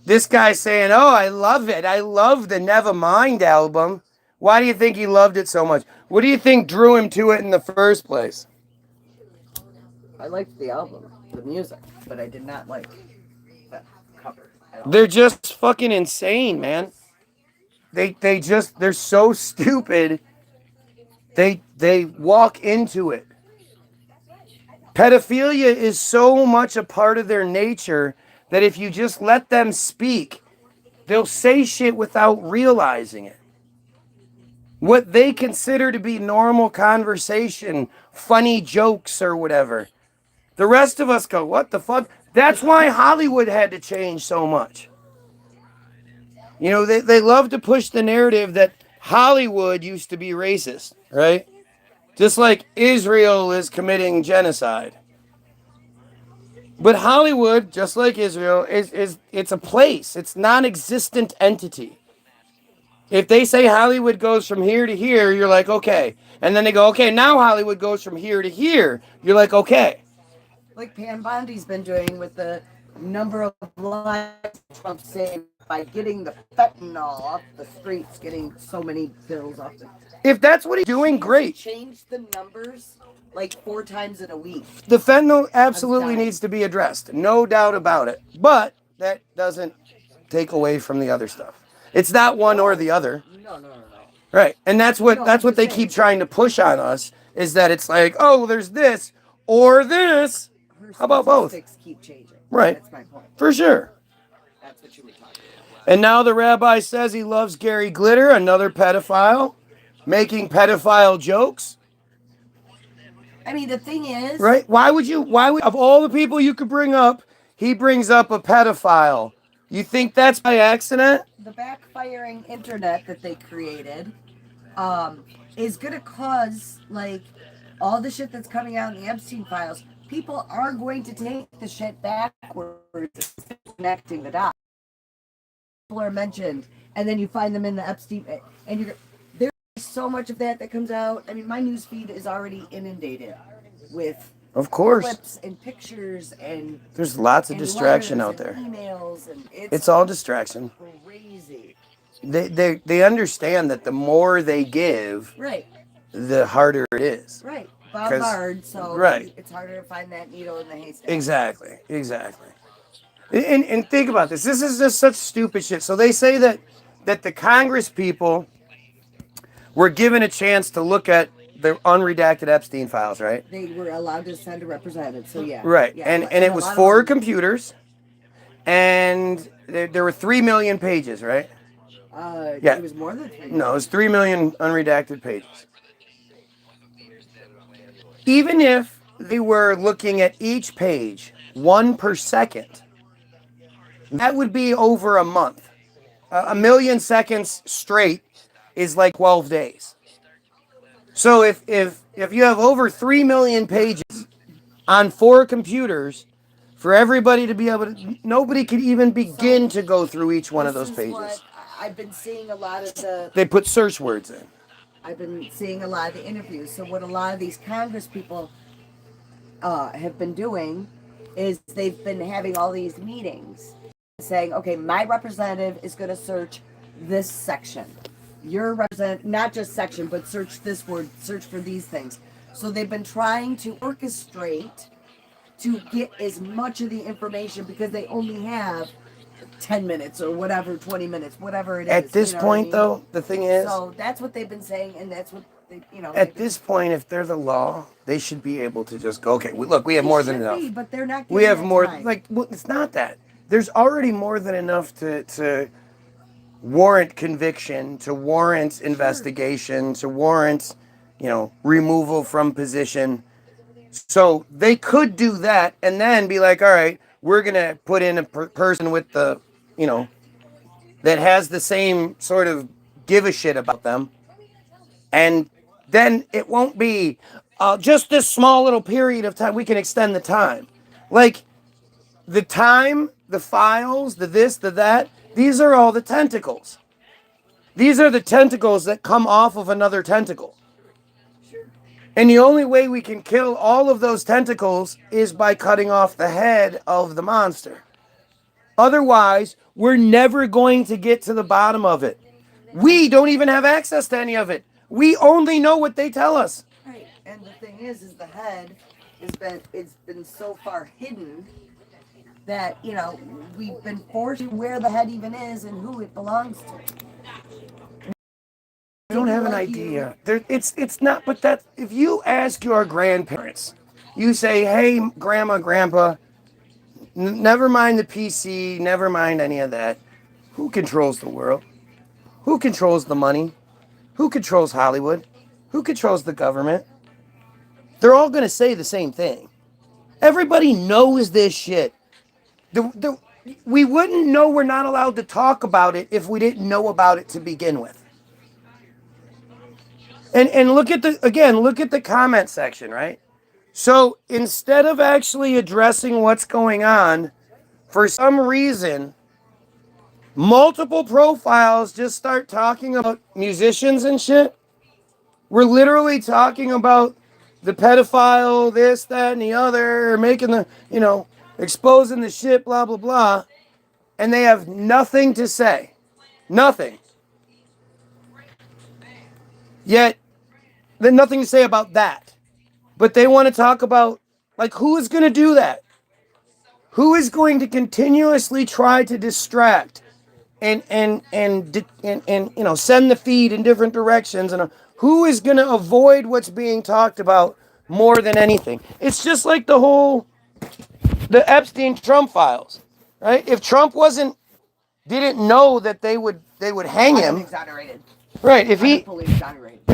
This guy's saying, oh, I love it. I love the Nevermind album. Why do you think he loved it so much? What do you think drew him to it in the first place? I liked the album, the music, but I did not like the cover at all. They're just fucking insane, man. They're so stupid. They walk into it. Pedophilia is so much a part of their nature that if you just let them speak, they'll say shit without realizing it. What they consider to be normal conversation, funny jokes or whatever. The rest of us go, what the fuck? That's why Hollywood had to change so much. They love to push the narrative that Hollywood used to be racist, right? Just like Israel is committing genocide. But Hollywood, just like Israel, it's a place. It's non-existent entity. If they say Hollywood goes from here to here, you're like, okay. And then they go, okay, now Hollywood goes from here to here. You're like, okay. Like Pam Bondi's been doing with the number of lives Trump saved by getting the fentanyl off the streets, getting so many bills off the... If that's what he's doing, great. Change the numbers like 4 times in a week. The fentanyl absolutely needs to be addressed. No doubt about it. But that doesn't take away from the other stuff. It's not one or the other. No. Right. And that's what they keep trying to push on us, is that it's like, oh, there's this or this. How about both? Keep changing. Right. That's my point. For sure. That's what you were talking about. And now the rabbi says he loves Gary Glitter, another pedophile, making pedophile jokes. I mean, the thing is... Right? Why would of all the people you could bring up, he brings up a pedophile. You think that's by accident? The backfiring internet that they created is going to cause, like, all the shit that's coming out in the Epstein files. People are going to take the shit backwards, connecting the dots. People are mentioned, and then you find them in the Epstein, and there's so much of that comes out. I mean, my news feed is already inundated with... Of course. Clips and pictures and... There's lots of distraction out there. Emails and it's all distraction. Crazy. They understand that the more they give, right, the harder it is. Right. Bombard, so right. It's harder to find that needle in the haystack. Exactly. And think about this. This is just such stupid shit. So they say that the Congress people were given a chance to look at the unredacted Epstein files, right? They were allowed to send a representative, so yeah. Right, yeah. And it was 4 computers, and there were 3 million pages, right? It was more than 3 million. No, it was 3 million unredacted pages. Even if they were looking at each page 1 per second, That would be over a month. A million seconds straight is like 12 days. So if you have over 3 million pages on 4 computers, for everybody to be able to, nobody could even begin to go through each one of those This is pages. what I've been seeing a lot of the. They put search words in. I've been seeing a lot of the interviews. So what a lot of these Congress people have been doing is they've been having all these meetings saying, okay, my representative is going to search this section. Your representative, not just section, but search this word, search for these things. So they've been trying to orchestrate to get as much of the information because they only have 10 minutes or whatever, 20 minutes, whatever it is. At this point, though, the thing is, so that's what they've been saying, and that's what they, at this point, if they're the law, they should be able to just go, okay, look, we have more than enough. But they're not. We have more, time. like, well, it's not that. There's already more than enough to warrant conviction, to warrant investigation, to warrant, removal from position. So they could do that and then be like, all right, we're going to put in a person with the, that has the same sort of give a shit about them. And then it won't be just this small little period of time. We can extend the time. Like the time, the files, the this, the that, these are all the tentacles. These are the tentacles that come off of another tentacle. And the only way we can kill all of those tentacles is by cutting off the head of the monster. Otherwise, we're never going to get to the bottom of it. We don't even have access to any of it. We only know what they tell us. Right. And the thing is the head it's been so far hidden that, we've been forced to where the head even is and who it belongs to. I don't have an idea. It's not, but that if you ask your grandparents, you say, hey, grandma, grandpa, never mind the PC, never mind any of that. Who controls the world? Who controls the money? Who controls Hollywood? Who controls the government? They're all going to say the same thing. Everybody knows this shit. We wouldn't know we're not allowed to talk about it if we didn't know about it to begin with. And look at the comment section, right? So instead of actually addressing what's going on, for some reason, multiple profiles just start talking about musicians and shit. We're literally talking about the pedophile, this, that, and the other, making the, exposing the shit, blah, blah, blah. And they have nothing to say. Nothing. Yet, there's nothing to say about that. But they want to talk about, like, who is going to do that? Who is going to continuously try to distract and send the feed in different directions? And who is going to avoid what's being talked about more than anything? It's just like the Epstein-Trump files, right? If Trump didn't know that they would hang him. Exonerated. Right. If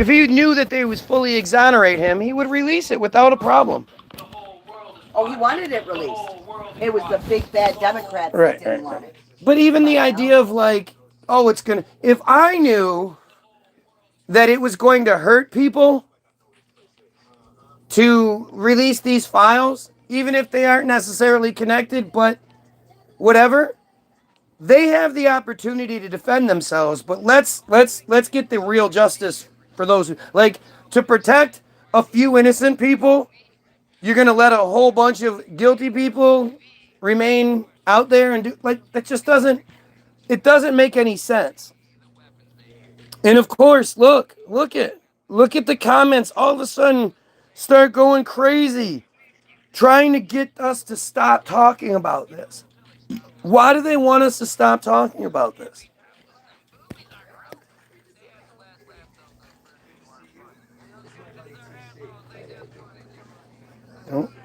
he knew that they was fully exonerate him, he would release it without a problem. Oh, he wanted it released. It was the big bad Democrats that didn't want it. But even the idea of like, if I knew that it was going to hurt people to release these files, even if they aren't necessarily connected, but whatever, they have the opportunity to defend themselves. But let's get the real justice for those who, like, to protect a few innocent people. You're going to let a whole bunch of guilty people remain out there and do, like, that just doesn't make any sense. And of course, look at the comments all of a sudden start going crazy, trying to get us to stop talking about this. Why do they want us to stop talking about this?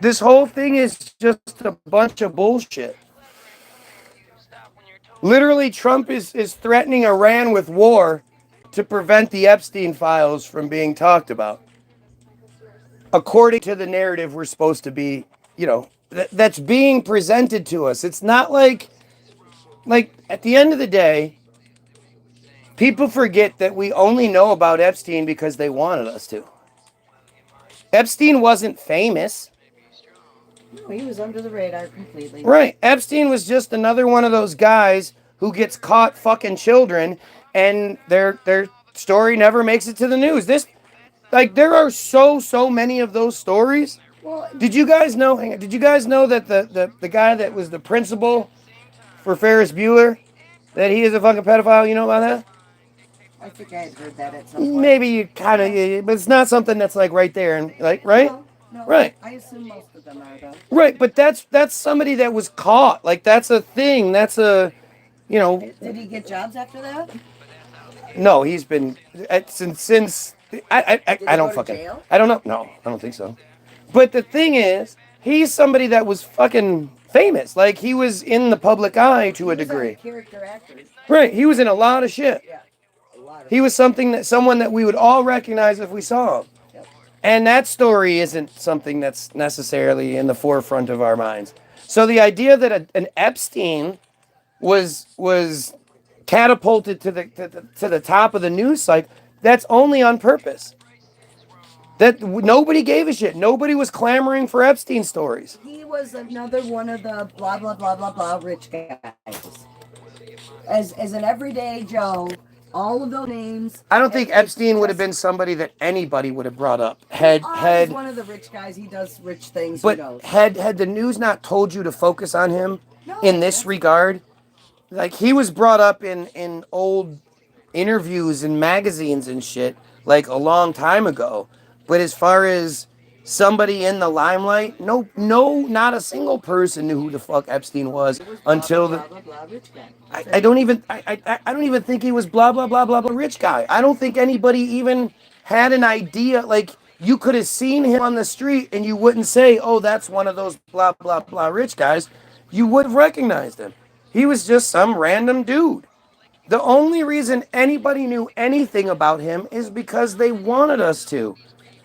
This whole thing is just a bunch of bullshit. Literally, Trump is threatening Iran with war to prevent the Epstein files from being talked about. According to the narrative we're supposed to be, that's being presented to us. It's not like like, at the end of the day, people forget that we only know about Epstein because they wanted us to. Epstein wasn't famous. No, he was under the radar completely. Right. Epstein was just another one of those guys who gets caught fucking children, and their story never makes it to the news. Like, there are so many of those stories. Well, Did you guys know? Hang on, did you guys know that the guy that was the principal for Ferris Bueller, that he is a fucking pedophile? You know about that? I think I had heard that at some point. Maybe you kind of, but it's not something that's like right there and like right. No, Right. I assume most of them are though. Right, but that's somebody that was caught. Like, that's a thing. That's a, you know. Did he get jobs after that? No, he's been since I Did I he don't go to fucking jail? I don't know. No, I don't think so. But the thing is, he's somebody that was fucking famous. Like, he was in the public eye to a He was degree. character actor. Right, he was in a lot of shit. Yeah, a lot of. He was someone that we would all recognize if we saw him. Yep. And that story isn't something that's necessarily in the forefront of our minds. So the idea that an Epstein was catapulted to the top of the news cycle, that's only on purpose. That nobody gave a shit. Nobody was clamoring for Epstein stories. He was another one of the blah blah blah blah blah rich guys. As an everyday Joe, all of those names. I don't think Epstein would have been somebody that anybody would have brought up. He's one of the rich guys. He does rich things. But who knows? had the news not told you to focus on him No, in this regard, like, he was brought up in old interviews and magazines and shit like a long time ago. But as far as somebody in the limelight, no, not a single person knew who the fuck Epstein was until the. Blah, blah, blah, rich guy. I don't even think he was blah blah blah blah blah rich guy. I don't think anybody even had an idea. Like, you could have seen him on the street and you wouldn't say, "Oh, that's one of those blah blah blah rich guys." You would have recognized him. He was just some random dude. The only reason anybody knew anything about him is because they wanted us to.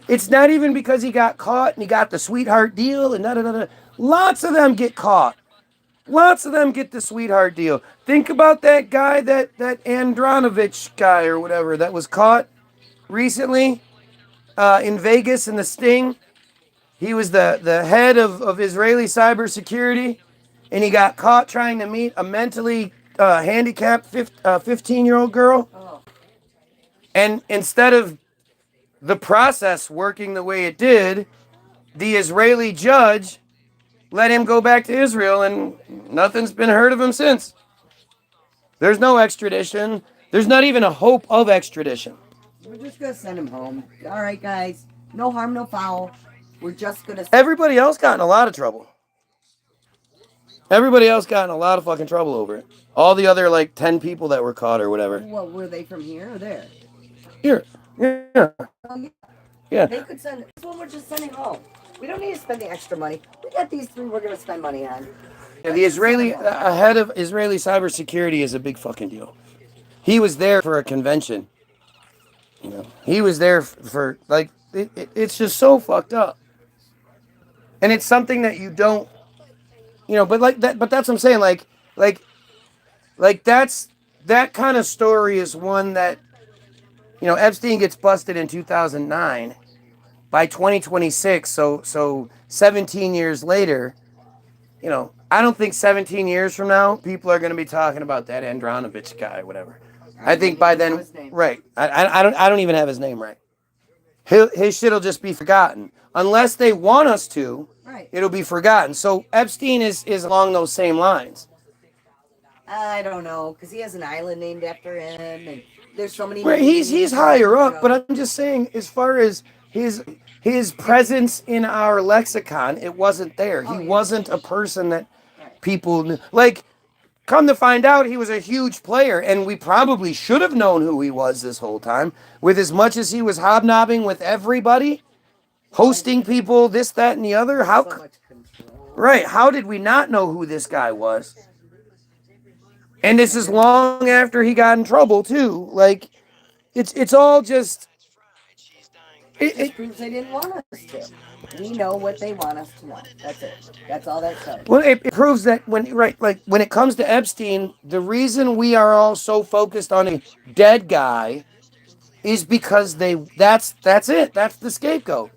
It's not even because he got caught and he got the sweetheart deal and da. Lots of them get caught. Lots of them get the sweetheart deal. Think about that guy, that Andronovich guy or whatever that was caught recently in Vegas in the sting. He was the head of Israeli cybersecurity, and he got caught trying to meet a mentally handicapped 15-year-old girl. Oh. And instead of the process working the way it did, the Israeli judge let him go back to Israel, and nothing's been heard of him since. There's no extradition. There's not even a hope of extradition. We're just gonna send him home. All right, guys. No harm, no foul. We're just gonna. Everybody else got in a lot of trouble. Everybody else got in a lot of fucking trouble over it. All the other, like, 10 people that were caught or whatever. Well, were they from here or there? Here. Yeah. Oh, yeah. Yeah. They could send. This one we're just sending home. We don't need to spend the extra money. We got these three we're gonna spend money on. Yeah, the Israeli head of Israeli cybersecurity is a big fucking deal. He was there for a convention. You know, he was there for like it's just so fucked up. And it's something that you don't, you know, but like that. But that's what I'm saying. Like that's that kind of story is one that, you know, Epstein gets busted in 2009. By 2026, so 17 years later, you know, I don't think 17 years from now people are going to be talking about that Andronovich guy or whatever. I think by then, right? I don't even have his name right. His shit'll just be forgotten unless they want us to. Right. It'll be forgotten. So Epstein is along those same lines. I don't know, because he has an island named after him, and there's so many. Right, he's higher up, but I'm just saying, as far as his presence in our lexicon, it wasn't there. He wasn't a person that people knew. Like, come to find out, he was a huge player, and we probably should have known who he was this whole time. With as much as he was hobnobbing with everybody, hosting people, this, that, and the other. How? So much control. Right? How did we not know who this guy was? And this is long after he got in trouble too. Like, it's all just. It proves they didn't want us to. We know what they want us to know. That's it. That's all that says. Well, it proves that when it comes to Epstein, the reason we are all so focused on a dead guy is because that's it. That's the scapegoat.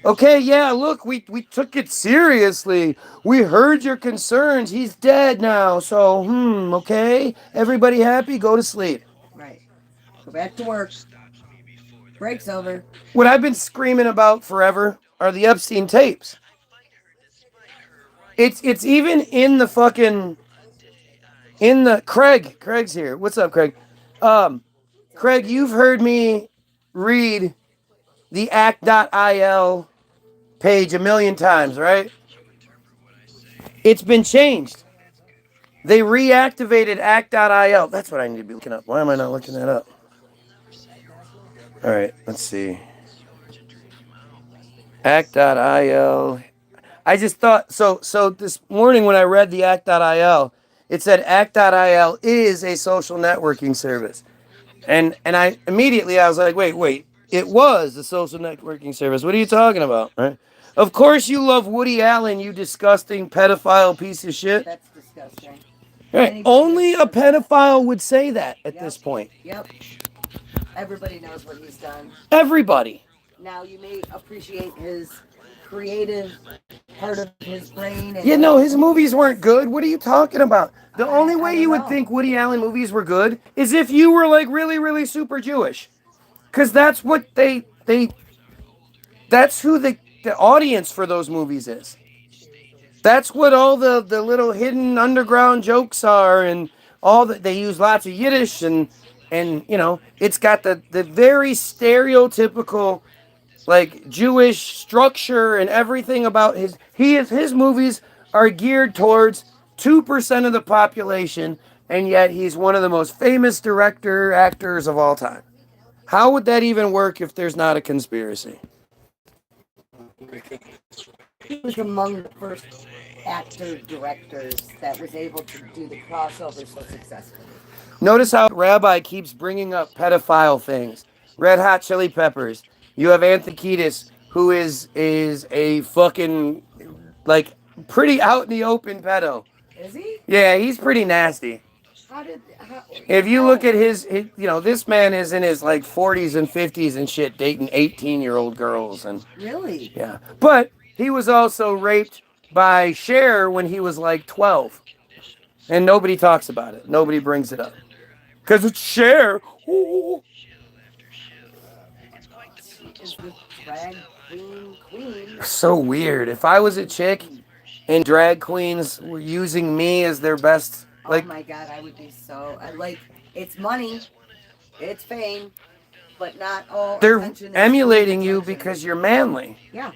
Okay, yeah, look, we took it seriously. We heard your concerns. He's dead now. So, okay. Everybody happy? Go to sleep. Right. Go back to work. Break's over. What I've been screaming about forever are the Epstein tapes. It's even in the fucking Craig's here. What's up, Craig? Craig, you've heard me read the act.il page a million times, right? It's been changed. They reactivated act.il. That's what I need to be looking up. Why am I not looking that up? All right, let's see. Act.il. I just thought, so this morning when I read the act.il, it said act.il is a social networking service. And I immediately, I was like, wait, it was a social networking service. What are you talking about? Right? Of course you love Woody Allen, you disgusting pedophile piece of shit. That's disgusting. Right. Only a pedophile would say that at this point. Yep. Everybody knows what he's done. Everybody. Now you may appreciate his creative part of his brain. Yeah, no, his movies weren't good. What are you talking about? The only way you would think Woody Allen movies were good is if you were like really, really super Jewish. Because that's what that's who the audience for those movies is. That's what all the little hidden underground jokes are, and all that they use lots of Yiddish and you know, it's got the very stereotypical like Jewish structure and everything about his movies are geared towards 2% of the population, and yet he's one of the most famous actors of all time. How would that even work if there's not a conspiracy? He was among the first actor-directors that was able to do the crossover so successfully. Notice how Rabbi keeps bringing up pedophile things. Red Hot Chili Peppers. You have Anthony, who is a fucking, like, pretty out in the open pedo. Is he? Yeah, he's pretty nasty. If you look at his, you know, this man is in his, like, 40s and 50s and shit, dating 18-year-old girls. And really? Yeah. But he was also raped by Cher when he was, like, 12. And nobody talks about it. Nobody brings it up. Because it's Cher. Ooh. Is the drag queen. So weird. If I was a chick and drag queens were using me as their best, like, oh my god, I would be so like. It's money, it's fame, but not all. They're emulating you because you're manly. Yeah.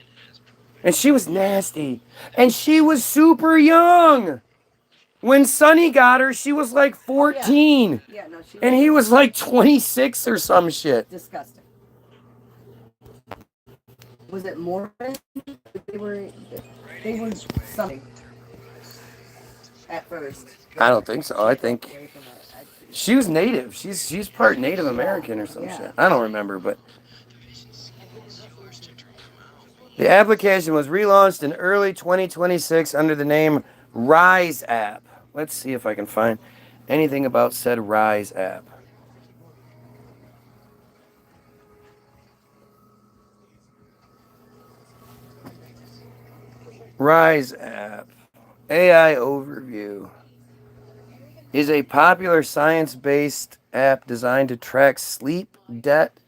And she was nasty, and she was super young. When Sonny got her, she was like 14. Oh, yeah. No, she was. And he was like 26 or some shit. Disgusting. Was it Mormon? They were something at first. I don't think so. I think she was native. She's part Native American or some shit. I don't remember, but the application was relaunched in early 2026 under the name Rise app. Let's see if I can find anything about said Rise app. Rise app. AI overview. Is a popular science-based app designed to track sleep, debt,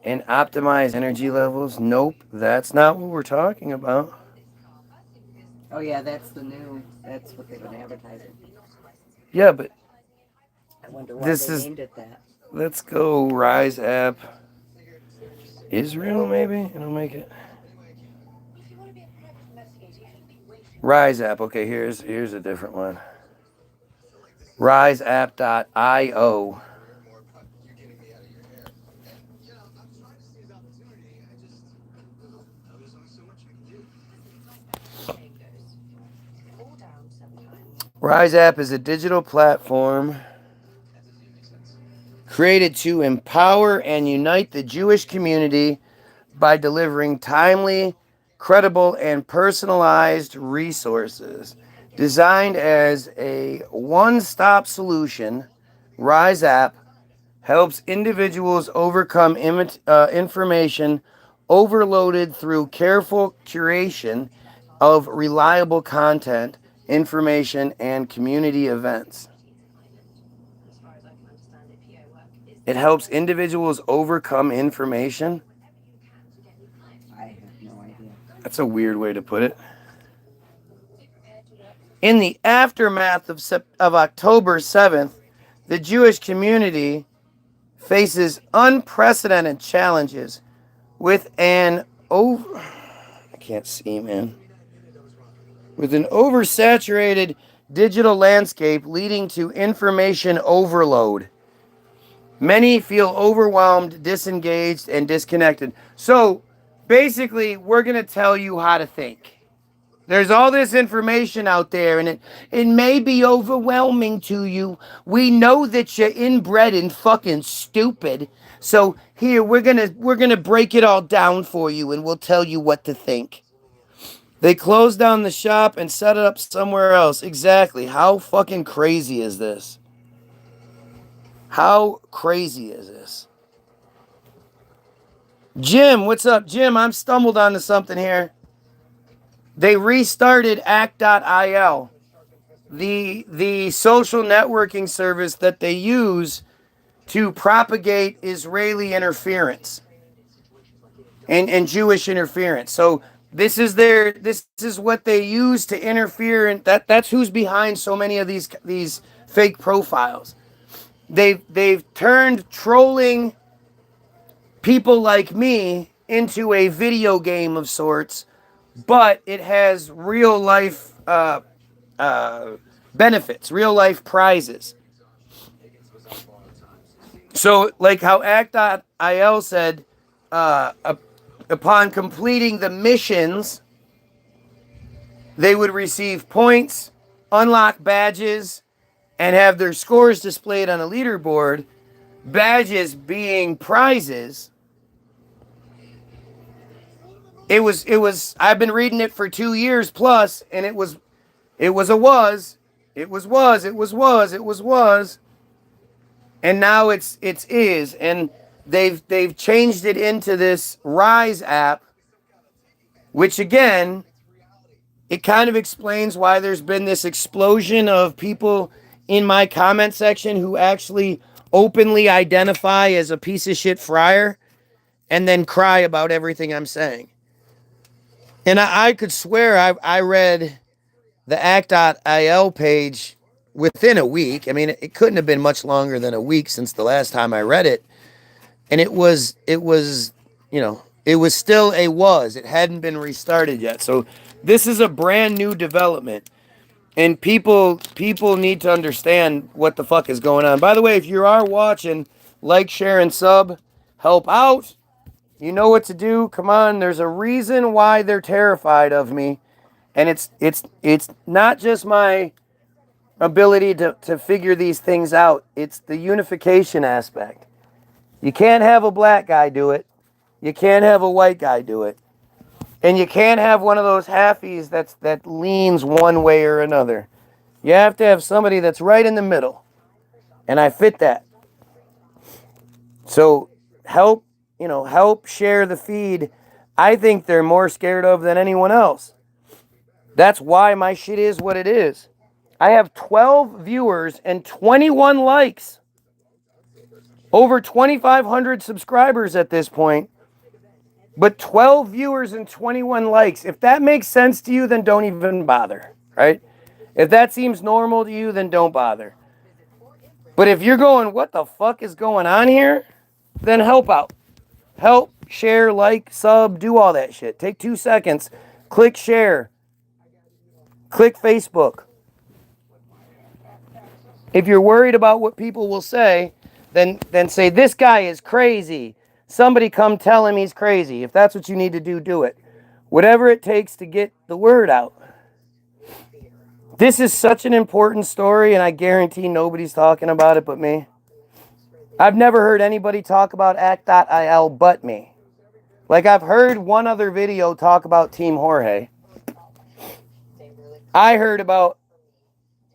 and optimize energy levels. Nope, that's not what we're talking about. Oh yeah, that's what they've been advertising. Yeah, but I wonder why they named it that. Let's go Rise app. Israel, maybe? It'll make it. Rise app. Okay, here's a different one. RiseApp.io. Rise App is a digital platform created to empower and unite the Jewish community by delivering timely, credible, and personalized resources. Designed as a one-stop solution, Rise app helps individuals overcome information overloaded through careful curation of reliable content, information, and community events. It helps individuals overcome information. I have no idea. That's a weird way to put it. In the aftermath of October 7th, the Jewish community faces unprecedented challenges with an with an oversaturated digital landscape leading to information overload. Many feel overwhelmed, disengaged, and disconnected. So basically, we're going to tell you how to think. There's all this information out there, and it may be overwhelming to you. We know that you're inbred and fucking stupid. So here, we're gonna break it all down for you, and we'll tell you what to think. They closed down the shop and set it up somewhere else. Exactly. How fucking crazy is this? How crazy is this? Jim, what's up? Jim, I'm stumbled onto something here. They restarted act.il, the social networking service that they use to propagate Israeli interference and Jewish interference. So this is what they use to interfere, and that's who's behind so many of these fake profiles. They've turned trolling people like me into a video game of sorts, but it has real life benefits, real life prizes. So, like how Act.il said, upon completing the missions, they would receive points, unlock badges, and have their scores displayed on a leaderboard. Badges being prizes. It was. I've been reading it for 2 years plus, and it was, and now it's is, and they've changed it into this Rise app, which again, it kind of explains why there's been this explosion of people in my comment section who actually openly identify as a piece of shit friar and then cry about everything I'm saying. And I could swear I read the act.il page within a week. I mean, it couldn't have been much longer than a week since the last time I read it. And it was, you know, it was still a was. It hadn't been restarted yet. So this is a brand new development. And people need to understand what the fuck is going on. By the way, if you are watching, like, share, and sub. Help out. You know what to do. Come on, there's a reason why they're terrified of me. And it's not just my ability to figure these things out. It's the unification aspect. You can't have a black guy do it. You can't have a white guy do it. And you can't have one of those halfies that leans one way or another. You have to have somebody that's right in the middle. And I fit that. So help share the feed. I think they're more scared of than anyone else. That's why my shit is what it is. I have 12 viewers and 21 likes. Over 2,500 subscribers at this point. But 12 viewers and 21 likes. If that makes sense to you, then don't even bother, right? If that seems normal to you, then don't bother. But if you're going, what the fuck is going on here? Then help out. Help, share, like, sub, do all that shit. Take 2 seconds. Click share. Click Facebook. If you're worried about what people will say, then say, this guy is crazy. Somebody come tell him he's crazy. If that's what you need to do, do it. Whatever it takes to get the word out. This is such an important story, and I guarantee nobody's talking about it but me. I've never heard anybody talk about act.il but me. Like, I've heard one other video talk about Team Jorge. I heard about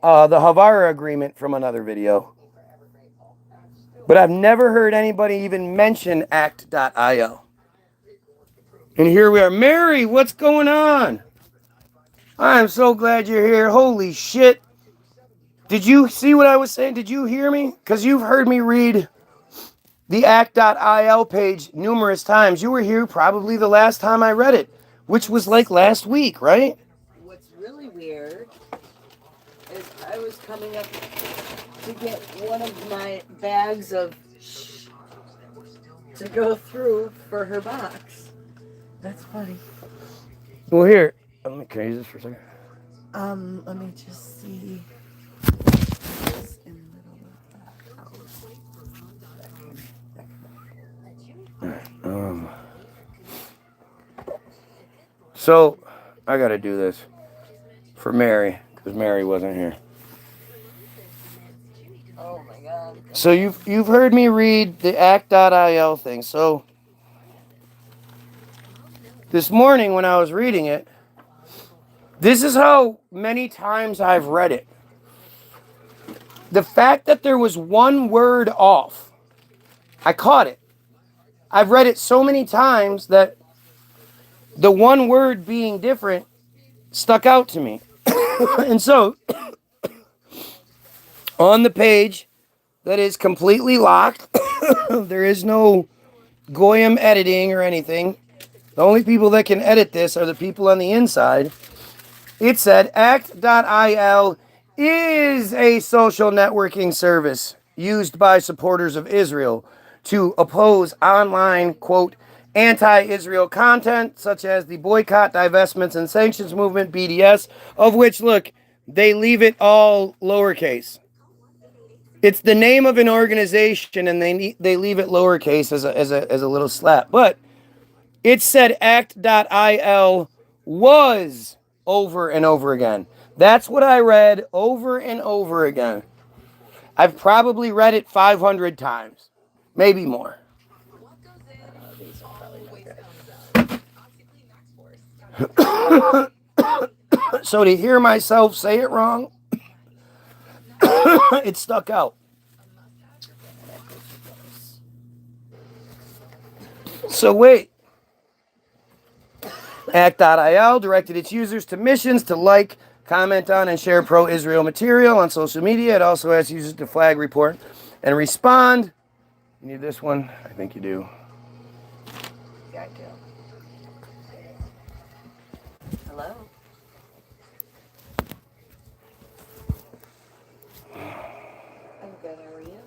the Havara agreement from another video. But I've never heard anybody even mention act.io. And here we are. Mary, what's going on? I'm so glad you're here. Holy shit. Did you see what I was saying? Did you hear me? Because you've heard me read the act.il page numerous times. You were here probably the last time I read it, which was like last week, right? What's really weird is I was coming up to get one of my bags of to go through for her box. That's funny. Well, here, can I use this for a second? Let me just see. It's in the middle of the house. So, I gotta do this for Mary, because Mary wasn't here. Oh my god. So you've heard me read the act.il thing. So this morning when I was reading it, this is how many times I've read it. The fact that there was one word off, I caught it. I've read it so many times that the one word being different stuck out to me. And so on the page that is completely locked, there is no Goyim editing or anything. The only people that can edit this are the people on the inside. It said act.il is a social networking service used by supporters of Israel to oppose online, quote, anti-Israel content, such as the boycott, divestments, and sanctions movement, BDS, of which, look, they leave it all lowercase. It's the name of an organization, and they leave it lowercase as a little slap. But it said act.il was over and over again. That's what I read over and over again. I've probably read it 500 times, maybe more. These are probably not good. So to hear myself say it wrong, it stuck out. So wait. Act.il directed its users to missions to like, comment on, and share pro-Israel material on social media. It also asks users to flag, report, and respond. You need this one? I think you do. Yeah, I do. Hello? I'm good, how are you?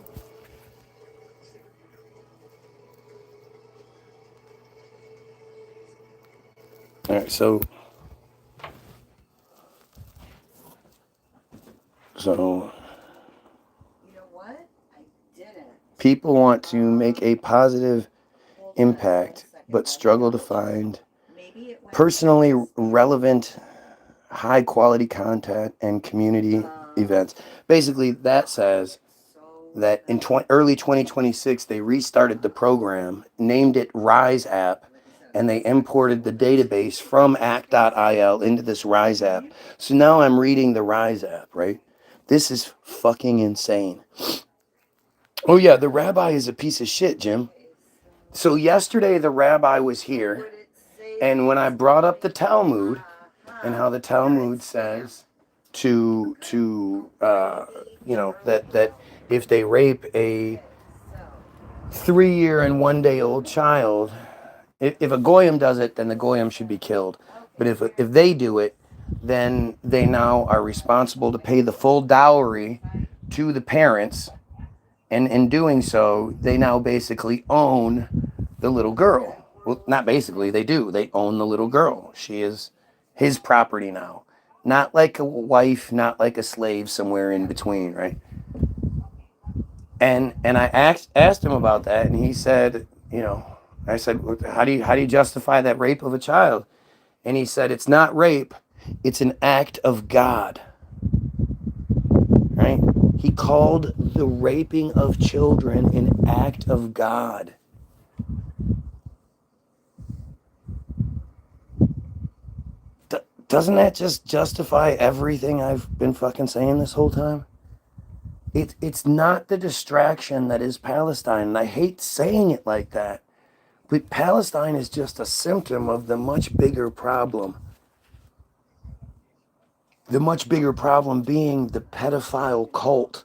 All right, so You know what? I didn't. people want to make a positive impact, but struggle to find personally relevant, high-quality content and community events. Basically, that says that in early 2026, they restarted the program, named it Rise app, and they imported the database from act.il into this Rise app. So now I'm reading the Rise app, right? This is fucking insane. Oh yeah, the rabbi is a piece of shit, Jim. So yesterday the rabbi was here, and when I brought up the Talmud and how the Talmud says that if they rape a 3-year and 1-day-old child, if a Goyim does it, then the Goyim should be killed. But if they do it, then they now are responsible to pay the full dowry to the parents. And in doing so, they now basically own the little girl. Well, not basically, they do. They own the little girl. She is his property now. Not like a wife, not like a slave somewhere in between, right? And I asked him about that, and he said, I said, how do you justify that rape of a child? And he said, it's not rape, it's an act of God. Right? He called the raping of children an act of God. Doesn't that just justify everything I've been fucking saying this whole time? It's not the distraction that is Palestine, and I hate saying it like that. But Palestine is just a symptom of the much bigger problem. The much bigger problem being the pedophile cult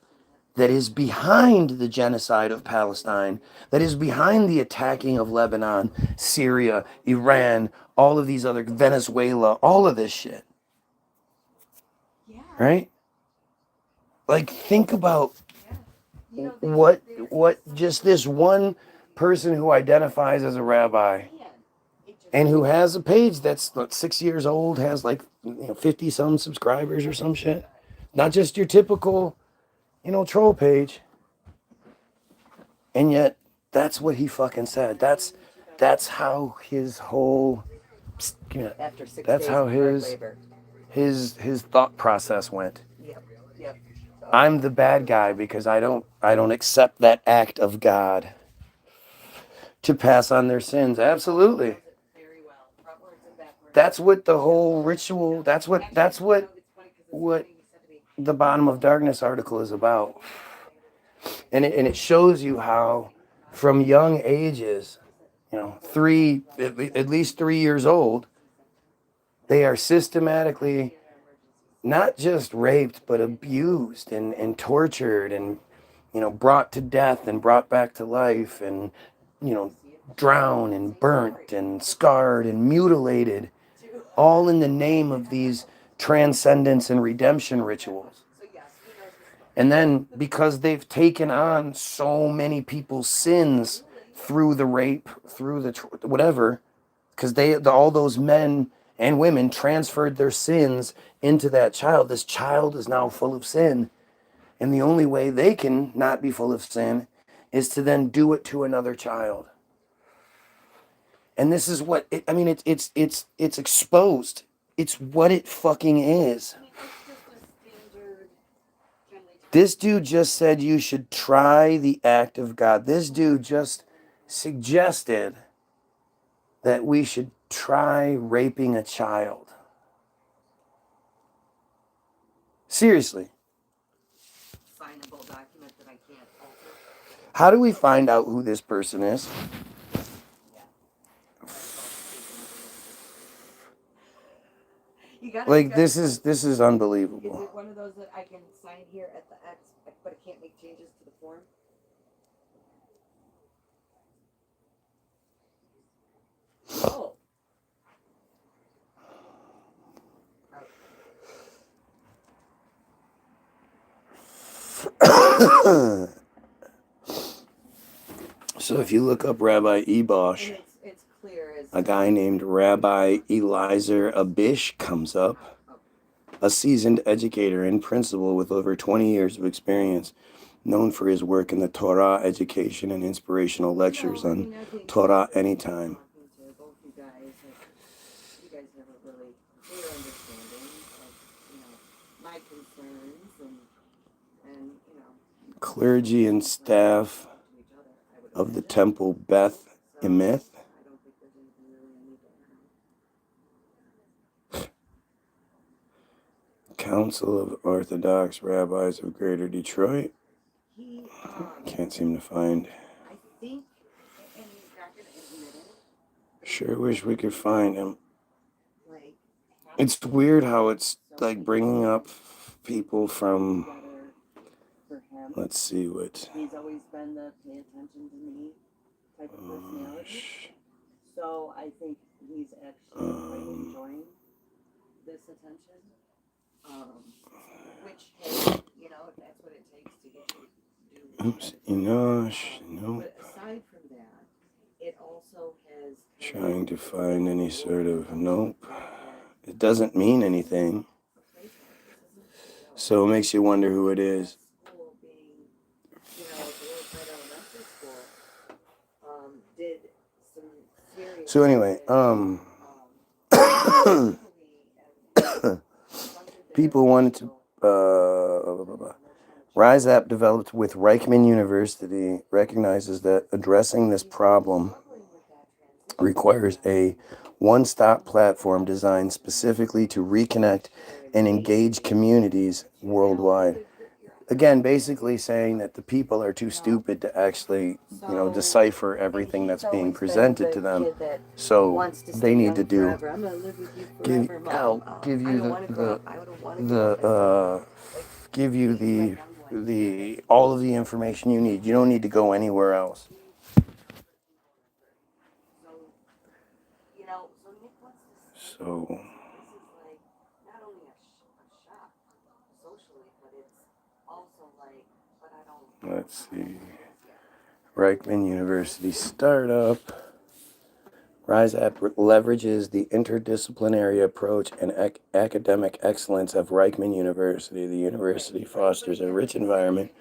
that is behind the genocide of Palestine, that is behind the attacking of Lebanon, Syria, Iran, all of these other, Venezuela, all of this shit. Right? Like, think about what just this one person who identifies as a rabbi and who has a page that's 6 years old, has like 50 some subscribers or some shit. Not just your typical, troll page. And yet that's what he fucking said. That's how his whole After 6 that's days how of hard labor. his thought process went. Yep. I'm the bad guy because I don't accept that act of God to pass on their sins. Absolutely. That's what the whole ritual, that's what the Bottom of Darkness article is about. And it shows you how from young ages, at least 3 years old, they are systematically not just raped, but abused and tortured and, brought to death and brought back to life and, drowned and burnt and scarred and mutilated, all in the name of these transcendence and redemption rituals. And then because they've taken on so many people's sins through the rape, through the whatever, because all those men and women transferred their sins into that child. This child is now full of sin. And the only way they can not be full of sin is to then do it to another child. And this is what it's exposed. It's what it fucking is. This dude just said you should try the act of God. This dude just suggested that we should try raping a child. Seriously. Signable document that I can't alter. How do we find out who this person is? This is unbelievable. Is it one of those that I can sign here at the X, but I can't make changes to the form? Oh. So if you look up Rabbi Ebosh, it's clear as a guy named Rabbi Eliezer Abish comes up, a seasoned educator and principal with over 20 years of experience, known for his work in the Torah education and inspirational lectures on Torah Anytime. You guys have a really clear understanding of, my concerns and Clergy and staff of the Temple Beth Emeth. Council of Orthodox Rabbis of Greater Detroit. Can't seem to find. Sure wish we could find him. It's weird how it's like bringing up people from, let's see what. He's always been the pay attention to me type of personality. So I think he's actually quite enjoying this attention. Which, hey, if that's what it takes to get you to do. Oops, Enosh, nope. But aside from that, it also has. Trying to find any sort of, nope. It doesn't mean anything. So it makes you wonder who it is. So anyway, people wanted to, Rise App developed with Reichman University recognizes that addressing this problem requires a one-stop platform designed specifically to reconnect and engage communities worldwide. Again, basically saying that the people are too stupid to actually, decipher everything that's being presented to them. So they need to give you the all of the information you need. You don't need to go anywhere else. So let's see. Reichman University startup. RiseApp leverages the interdisciplinary approach and academic excellence of Reichman University. The university fosters a rich environment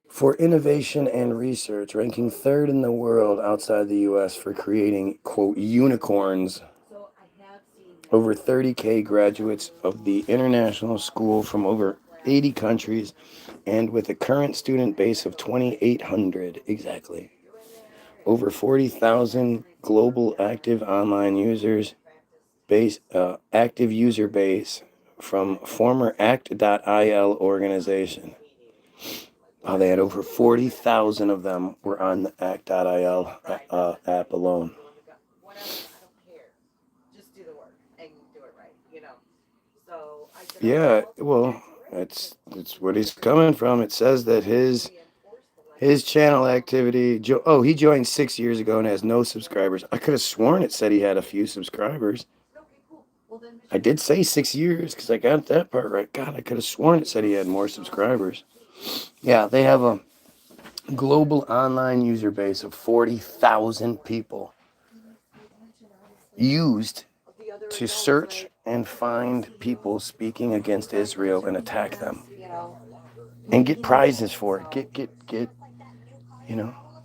for innovation and research, ranking third in the world outside the U.S. for creating, quote, unicorns. Over 30K graduates of the international school from over 80 countries, and with a current student base of 2,800 exactly. Over 40,000 global active online users active user base from former act.il organization. Oh, they had over 40,000 of them were on the act.il app alone. Yeah, well, that's what he's coming from. It says that his channel activity. He joined 6 years ago and has no subscribers. I could have sworn it said he had a few subscribers. I did say 6 years because I got that part right. God, I could have sworn it said he had more subscribers. Yeah, they have a global online user base of 40,000 people used to search and find people speaking against Israel and attack them, and get prizes for it.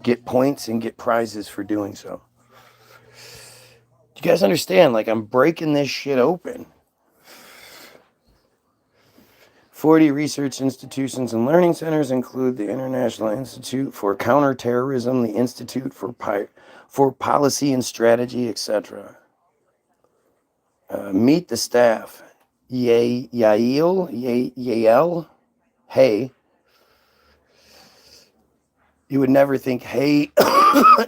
Get points and get prizes for doing so. You guys understand? Like, I'm breaking this shit open. 40 research institutions and learning centers include the International Institute for Counterterrorism, the Institute for Policy and Strategy, etc. Meet the staff. Yael. Hey. You would never think Hey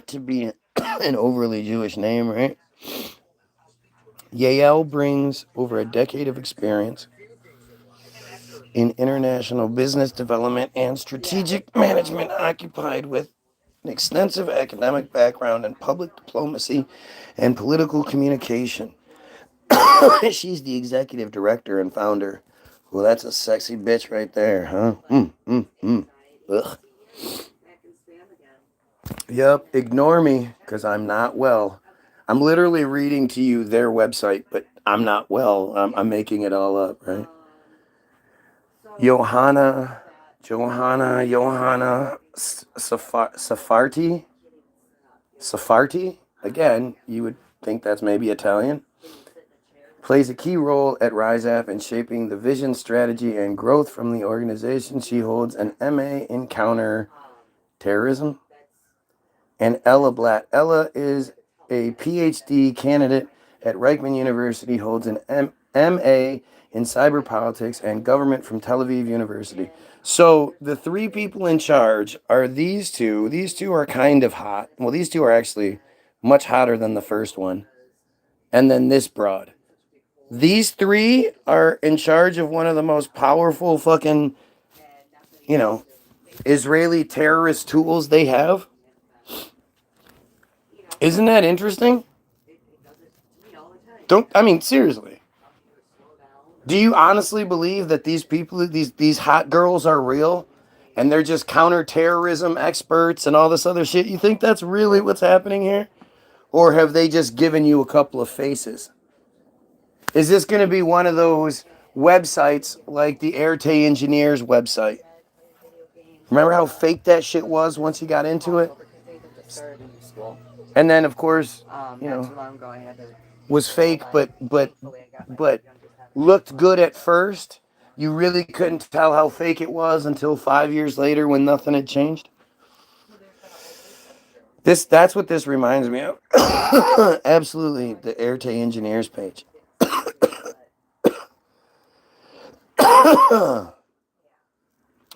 to be an overly Jewish name, right? Yael brings over a decade of experience in international business development and strategic management, occupied with an extensive academic background in public diplomacy and political communication. She's the executive director and founder. Well, that's a sexy bitch right there, huh? Ugh. Yep, ignore me, because I'm not well. I'm literally reading to you their website, but I'm not well. I'm making it all up, right? Johanna Safarti, again, you would think that's maybe Italian, plays a key role at RiseApp in shaping the vision, strategy, and growth from the organization. She holds an MA in counter-terrorism. And Ella Blatt. Ella is a PhD candidate at Reichman University, holds an MA in cyber politics and government from Tel Aviv University. So the three people in charge are these two. These two are kind of hot. Well, these two are actually much hotter than the first one. And then this broad. These three are in charge of one of the most powerful fucking, Israeli terrorist tools they have. Isn't that interesting? Seriously. Do you honestly believe that these people, these hot girls are real? And they're just counter-terrorism experts and all this other shit? You think that's really what's happening here? Or have they just given you a couple of faces? Is this going to be one of those websites like the Airte Engineers website? Remember how fake that shit was once you got into it? And then, of course, was fake, but looked good at first. You really couldn't tell how fake it was until 5 years later when nothing had changed. That's what this reminds me of. Absolutely, the Airte engineers page.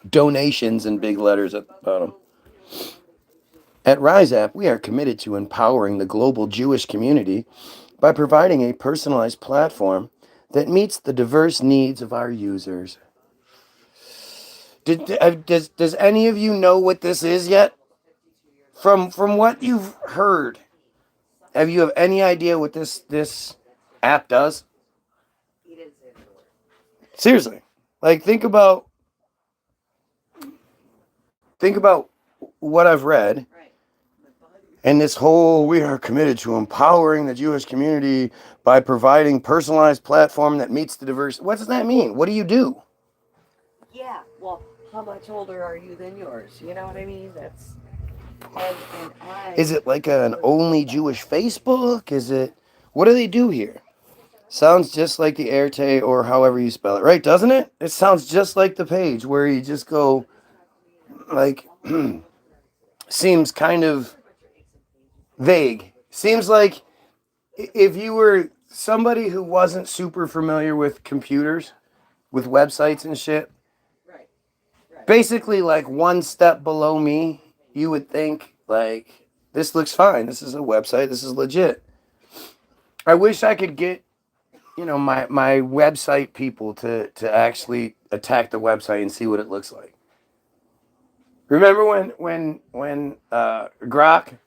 Donations in big letters at the bottom. At RiseApp, we are committed to empowering the global Jewish community by providing a personalized platform that meets the diverse needs of our users. Does any of you know what this is yet? From what you've heard, have you have any idea what this app does? Seriously, like think about what I've read, and this whole we are committed to empowering the Jewish community by providing personalized platform that meets the diverse. What does that mean? What do you do? Yeah, well, how much older are you than yours? You know what I mean? That's and Is it like an only Jewish Facebook? Is it what do they do here? Sounds just like the Airte or however you spell it, right? Doesn't it? It sounds just like the page where you just go like seems kind of vague. Seems like if you were somebody who wasn't super familiar with computers, with websites and shit, basically like one step below me, you would think like this looks fine. This is a website. This is legit. I wish I could get my website people to actually attack the website and see what it looks like. Remember when Grok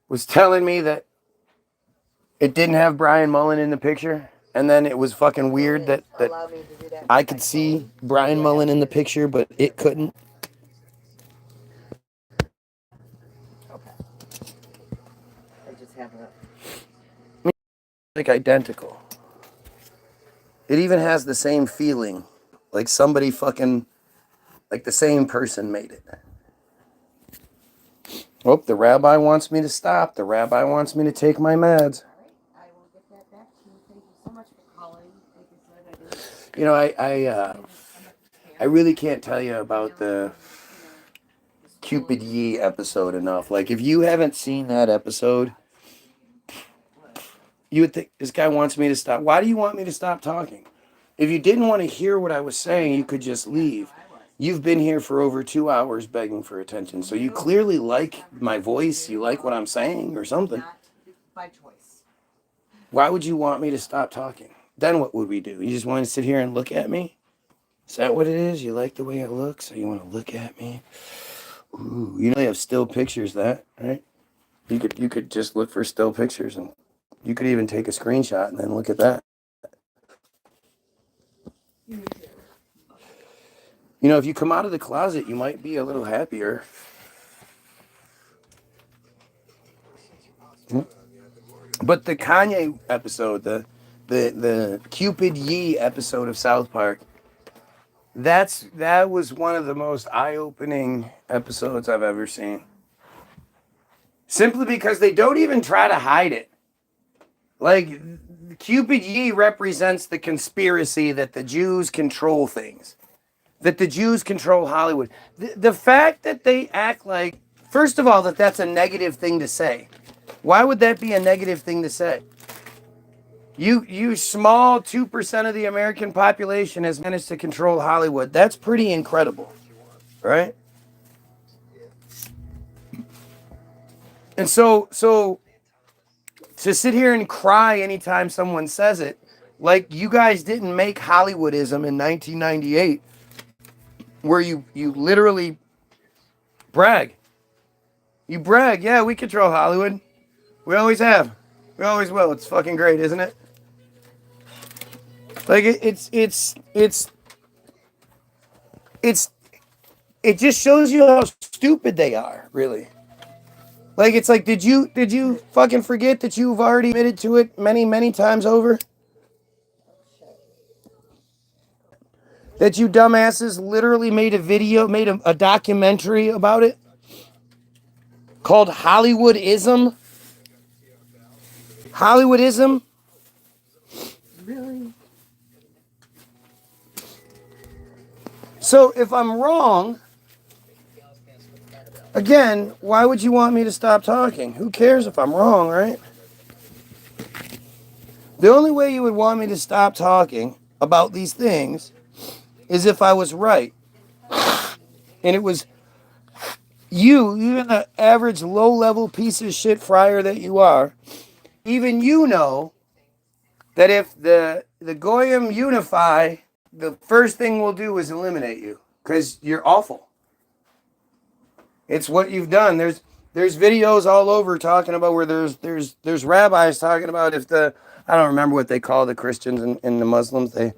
was telling me that it didn't have Brian Mullen in the picture, and then it was fucking weird that I could see Brian Mullen in the picture, but it couldn't. I just have a. Like identical. It even has the same feeling, like somebody fucking, like the same person made it. Oh, the rabbi wants me to stop. The rabbi wants me to take my meds. I will get that back to you. Thank you so much for calling. Like I said, You know, I really can't tell you about the Cupid Yee episode enough. Like, if you haven't seen that episode, you would think this guy wants me to stop. Why do you want me to stop talking? If you didn't want to hear what I was saying, you could just leave. You've been here for over 2 hours begging for attention. So you clearly like my voice. You like what I'm saying or something. by choice. Why would you want me to stop talking? Then what would we do? You just want to sit here and look at me? Is that what it is? You like the way it looks? So you want to look at me? Ooh, you know they have still pictures that, right? You could just look for still pictures and you could even take a screenshot and then look at that. You know, if you come out of the closet, you might be a little happier. But the Kanye episode, the Cupid Yee episode of South Park, that was one of the most eye-opening episodes I've ever seen. Simply because they don't even try to hide it. Like, Cupid Yee represents the conspiracy that the Jews control things. That the Jews control Hollywood. The fact that they act like, first of all, that's a negative thing to say. Why would that be a negative thing to say? You small 2% of the American population has managed to control Hollywood. That's pretty incredible, right? And so to sit here and cry anytime someone says it, like you guys didn't make Hollywoodism in 1998, where you literally brag. You brag, yeah, we control Hollywood. We always have. We always will. It's fucking great, isn't it? Like it just shows you how stupid they are, really. Like it's like, did you fucking forget that you've already admitted to it many, many times over? That you dumbasses literally made a documentary about it called Hollywoodism. Hollywoodism. Really? So if I'm wrong, Again, why would you want me to stop talking? Who cares if I'm wrong, right? The only way you would want me to stop talking about these things is if I was right. And it was you, even the average low-level piece of shit friar that you are, even you know that if the Goyim unify, the first thing we'll do is eliminate you because you're awful. It's what you've done. There's videos all over talking about where there's rabbis talking about if I don't remember what they call the Christians and the Muslims. They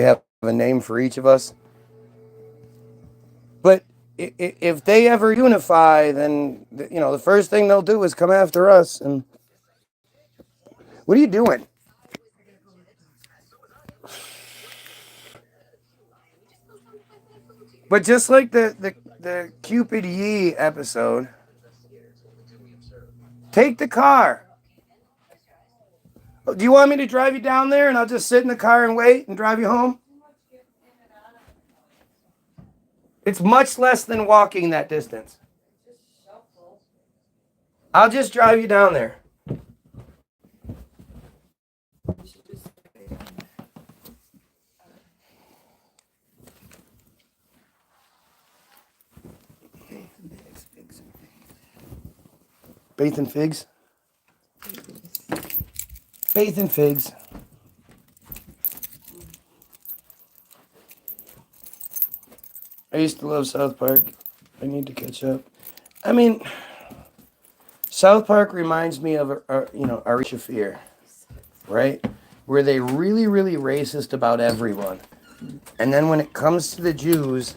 have a name for each of us. But if they ever unify, then the first thing they'll do is come after us. And what are you doing? But just like the Cupid Yee episode, take the car. Do you want me to drive you down there and I'll just sit in the car and wait and drive you home? It's much less than walking that distance. I'll just drive you down there. Faith and figs. Faith and figs. I used to love South Park. I need to catch up. I mean, South Park reminds me of Ari Shaffir, right? Where they really, really racist about everyone. And then when it comes to the Jews,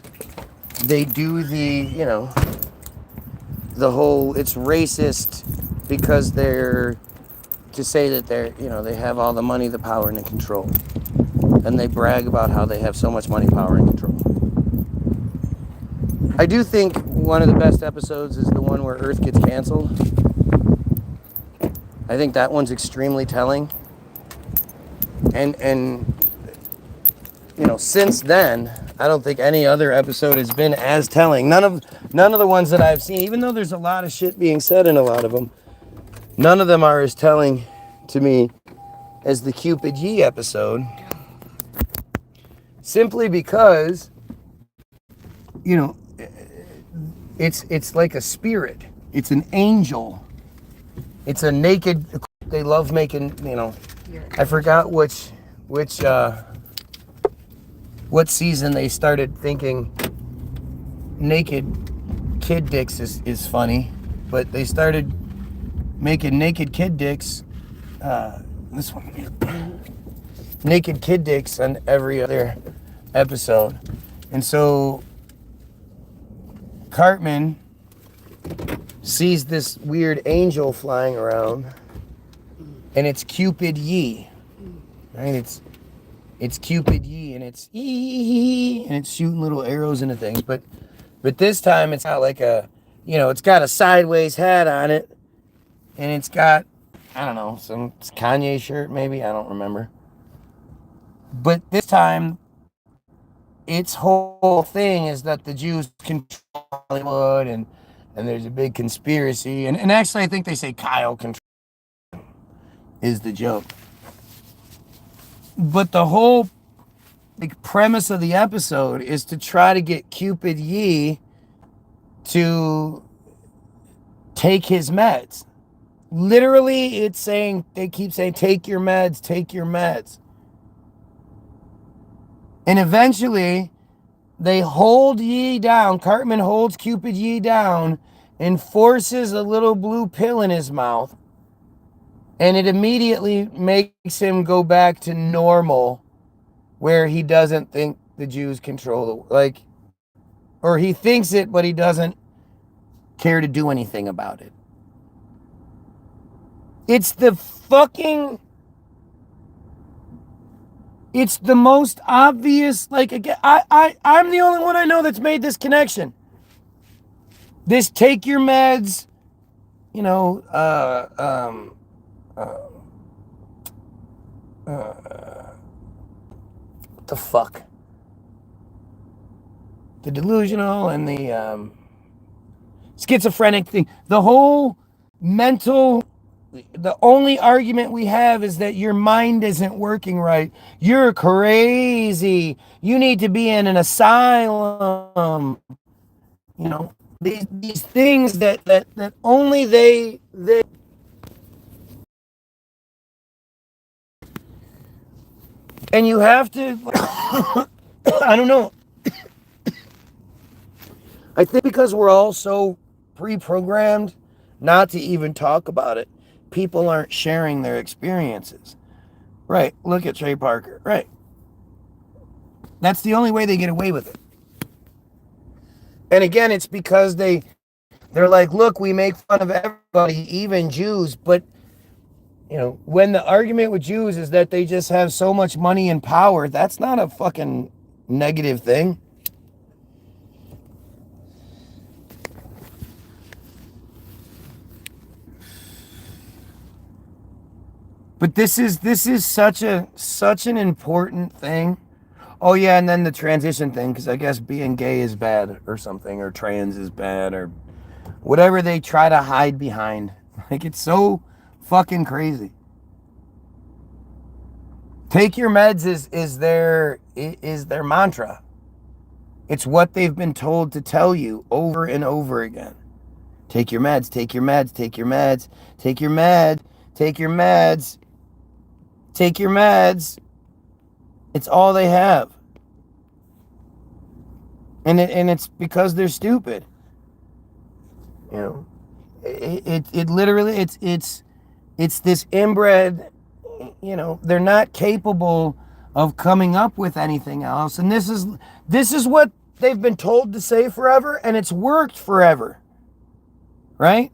they do the whole, it's racist because to say that they have all the money, the power, and the control. And they brag about how they have so much money, power, and control. I do think one of the best episodes is the one where Earth gets canceled. I think that one's extremely telling. And since then, I don't think any other episode has been as telling. None of the ones that I've seen, even though there's a lot of shit being said in a lot of them, none of them are as telling to me as the Cupid Yee episode. Simply because, it's like a spirit. It's an angel. It's a naked. They love making. I forgot what season they started thinking naked kid dicks is funny, but they started making naked kid dicks. This one here. Naked kid dicks on every other episode, and so Cartman sees this weird angel flying around, and it's Cupid Yee, right? It's Cupid Yee, and it's and it's shooting little arrows into things. But this time it's got like it's got a sideways hat on it, and it's got, I don't know, some Kanye shirt maybe, I don't remember. But this time, its whole thing is that the Jews control Hollywood, and there's a big conspiracy. And actually, I think they say Kyle control is the joke. But the whole premise of the episode is to try to get Cupid Yee to take his meds. Literally, it's saying, they keep saying, take your meds, take your meds. And eventually, they hold Yee down. Cartman holds Cupid Yee down and forces a little blue pill in his mouth. And it immediately makes him go back to normal, where he doesn't think the Jews control or he thinks it, but he doesn't care to do anything about it. It's the most obvious, again, I'm the only one I know that's made this connection. This take your meds, what the fuck? The delusional and the schizophrenic thing. The whole mental, the only argument we have is that your mind isn't working right. You're crazy. You need to be in an asylum. You know, these things that only they and you have to I don't know. I think because we're all so pre-programmed not to even talk about it, people aren't sharing their experiences. Right. Look at Trey Parker. Right. That's the only way they get away with it. And again, it's because they're like, look, we make fun of everybody, even Jews. But, you know, when the argument with Jews is that they just have so much money and power, that's not a fucking negative thing. But this is such an important thing. Oh yeah, and then the transition thing, because I guess being gay is bad or something, or trans is bad, or whatever they try to hide behind. Like, it's so fucking crazy. Take your meds is their mantra. It's what they've been told to tell you over and over again. Take your meds, take your meds, take your meds, take your med, take your meds, take your meds. It's all they have. And it's because they're stupid. You know, it literally it's this inbred, you know, they're not capable of coming up with anything else. And this is what they've been told to say forever, and it's worked forever. Right?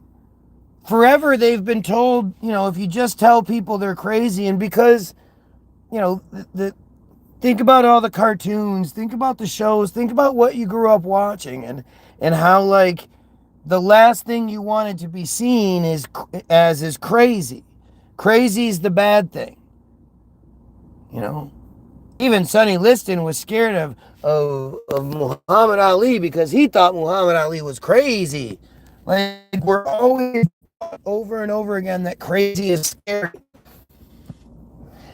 Forever they've been told, you know, if you just tell people they're crazy, and because, you know, think about all the cartoons, think about the shows, think about what you grew up watching, and how, like, the last thing you wanted to be seen is crazy. Crazy is the bad thing. You know? Even Sonny Liston was scared of Muhammad Ali because he thought Muhammad Ali was crazy. Like, we're always over and over again that crazy is scary.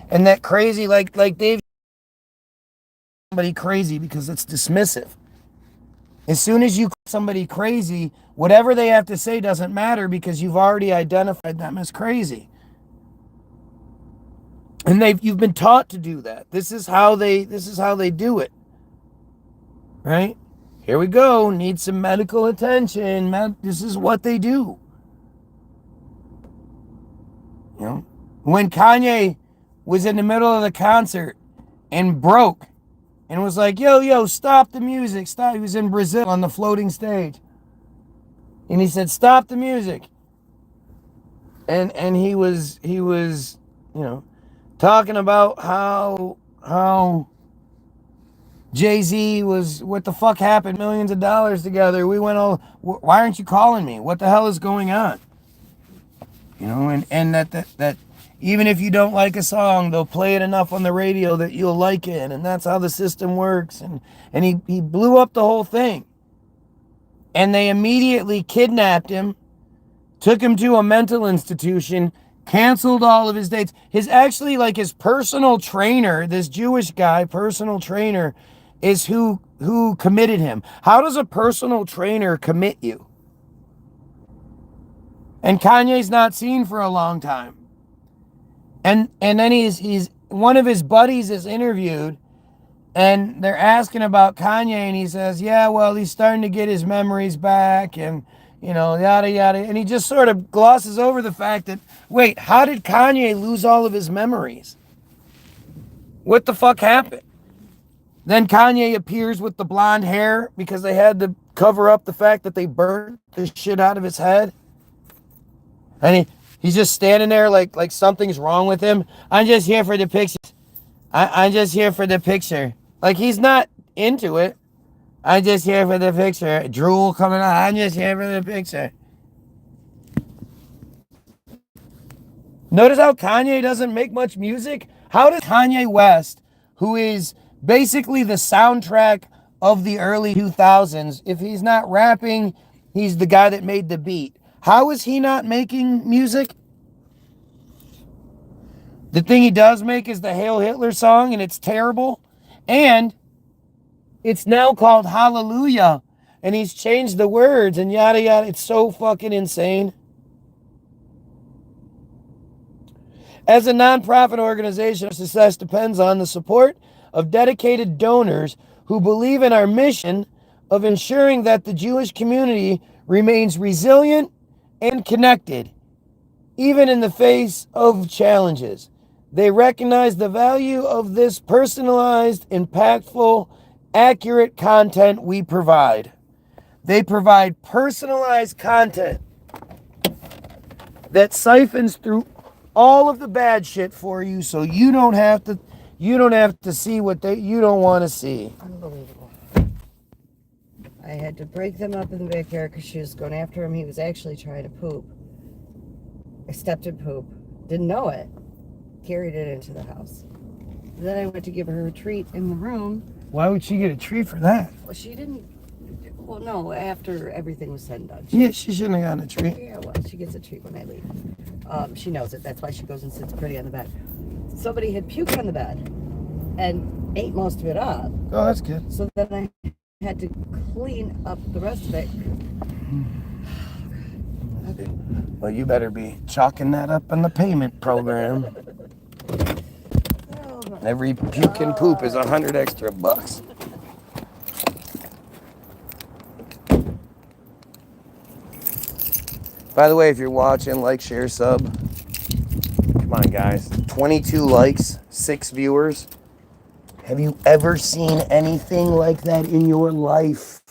And that crazy, like Dave, somebody crazy because it's dismissive. As soon as you call somebody crazy, whatever they have to say doesn't matter because you've already identified them as crazy. And you've been taught to do that. This is how they do it. Right? Here we go. Need some medical attention. This is what they do. You know, when Kanye was in the middle of the concert and broke and was like, yo, stop the music, stop. He was in Brazil on the floating stage. And he said, stop the music. And he was, you know, talking about how Jay-Z was, what the fuck happened, millions of dollars together. We went all, why aren't you calling me? What the hell is going on? You know, and that even if you don't like a song, they'll play it enough on the radio that you'll like it. And that's how the system works. And he blew up the whole thing. And they immediately kidnapped him, took him to a mental institution, canceled all of his dates. His personal trainer, this Jewish guy, personal trainer, is who committed him. How does a personal trainer commit you? And Kanye's not seen for a long time. And then he's one of his buddies is interviewed, and they're asking about Kanye, and he says, yeah, well, he's starting to get his memories back, and, you know, yada, yada. And he just sort of glosses over the fact that, wait, how did Kanye lose all of his memories? What the fuck happened? Then Kanye appears with the blonde hair because they had to cover up the fact that they burned the shit out of his head. And he's just standing there like something's wrong with him. I'm just here for the pictures. I'm just here for the picture. Like, he's not into it. I'm just here for the picture. Drool coming out. I'm just here for the picture. Notice how Kanye doesn't make much music? How does Kanye West, who is basically the soundtrack of the early 2000s, if he's not rapping He's the guy that made the beat. How is he not making music? The thing he does make is the Hail Hitler song, and it's terrible. And it's now called Hallelujah. And he's changed the words and yada yada. It's so fucking insane. As a nonprofit organization, our success depends on the support of dedicated donors who believe in our mission of ensuring that the Jewish community remains resilient and connected, even in the face of challenges. They recognize the value of this personalized, impactful, accurate content we provide. They provide personalized content that siphons through all of the bad shit for you, so you don't have to see what you don't want to see. Unbelievable. I had to break them up in the backyard because she was going after him. He was actually trying to poop. I stepped in poop. Didn't know it. Carried it into the house. Then I went to give her a treat in the room. Why would she get a treat for that? Well, she didn't. Well, no, after everything was said and done. Yeah, she shouldn't have gotten a treat. Yeah, well, she gets a treat when I leave. She knows it. That's why she goes and sits pretty on the bed. Somebody had puked on the bed and ate most of it up. Oh, that's good. So then I had to clean up the rest of it. Well, you better be chalking that up in the payment program. Every puke and poop is $100 extra. By the way, if you're watching, like, share, sub. Come on, guys. 22 likes, 6 viewers. Have you ever seen anything like that in your life?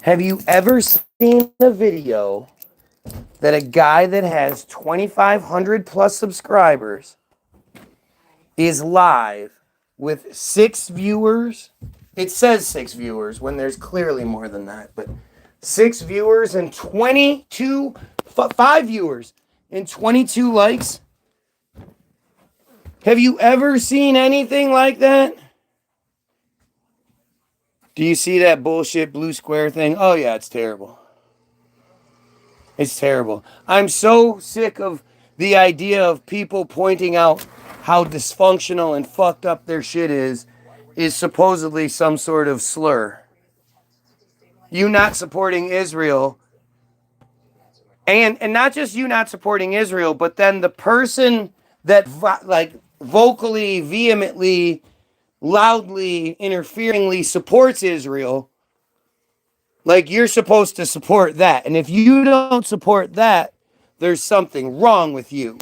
Have you ever seen a video that a guy that has 2,500 plus subscribers is live with 6 viewers? It says 6 viewers when there's clearly more than that, but 6 viewers and 5 viewers and 22 likes? Have you ever seen anything like that? Do you see that bullshit blue square thing? Oh yeah, it's terrible. It's terrible. I'm so sick of the idea of people pointing out how dysfunctional and fucked up their shit is supposedly some sort of slur. You not supporting Israel, and not just you not supporting Israel, but then the person that vocally, vehemently, loudly, interferingly supports Israel, like you're supposed to support that. And if you don't support that, there's something wrong with you.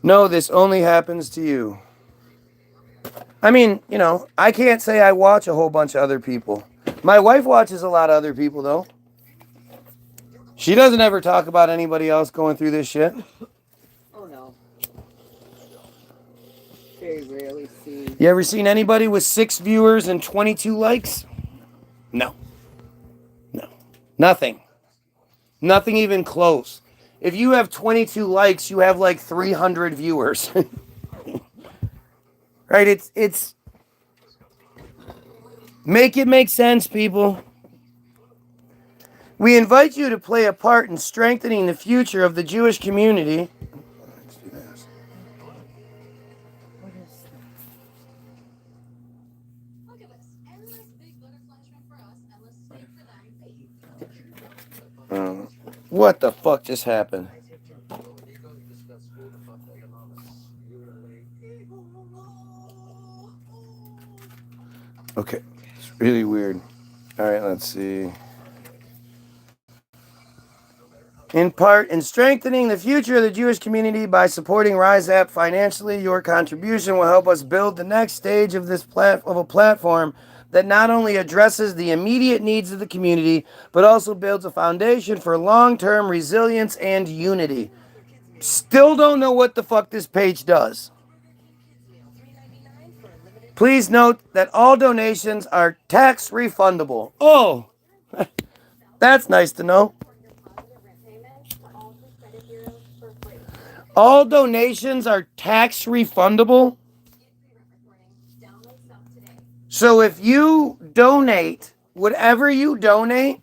No, this only happens to you. I mean, I can't say I watch a whole bunch of other people. My wife watches a lot of other people, though. She doesn't ever talk about anybody else going through this shit. Oh, no. Very rarely see. You ever seen anybody with 6 viewers and 22 likes? No. Nothing. Nothing even close. If you have 22 likes, you have like 300 viewers. Right? It's make it make sense, people. We invite you to play a part in strengthening the future of the Jewish community. Let's do this. What the fuck just happened? Okay, it's really weird. All right, let's see. In part, in strengthening the future of the Jewish community by supporting Rise App financially, your contribution will help us build the next stage of a platform that not only addresses the immediate needs of the community, but also builds a foundation for long-term resilience and unity. Still don't know what the fuck this page does. Please note that all donations are tax refundable. Oh, that's nice to know. All donations are tax refundable. So if you donate, whatever you donate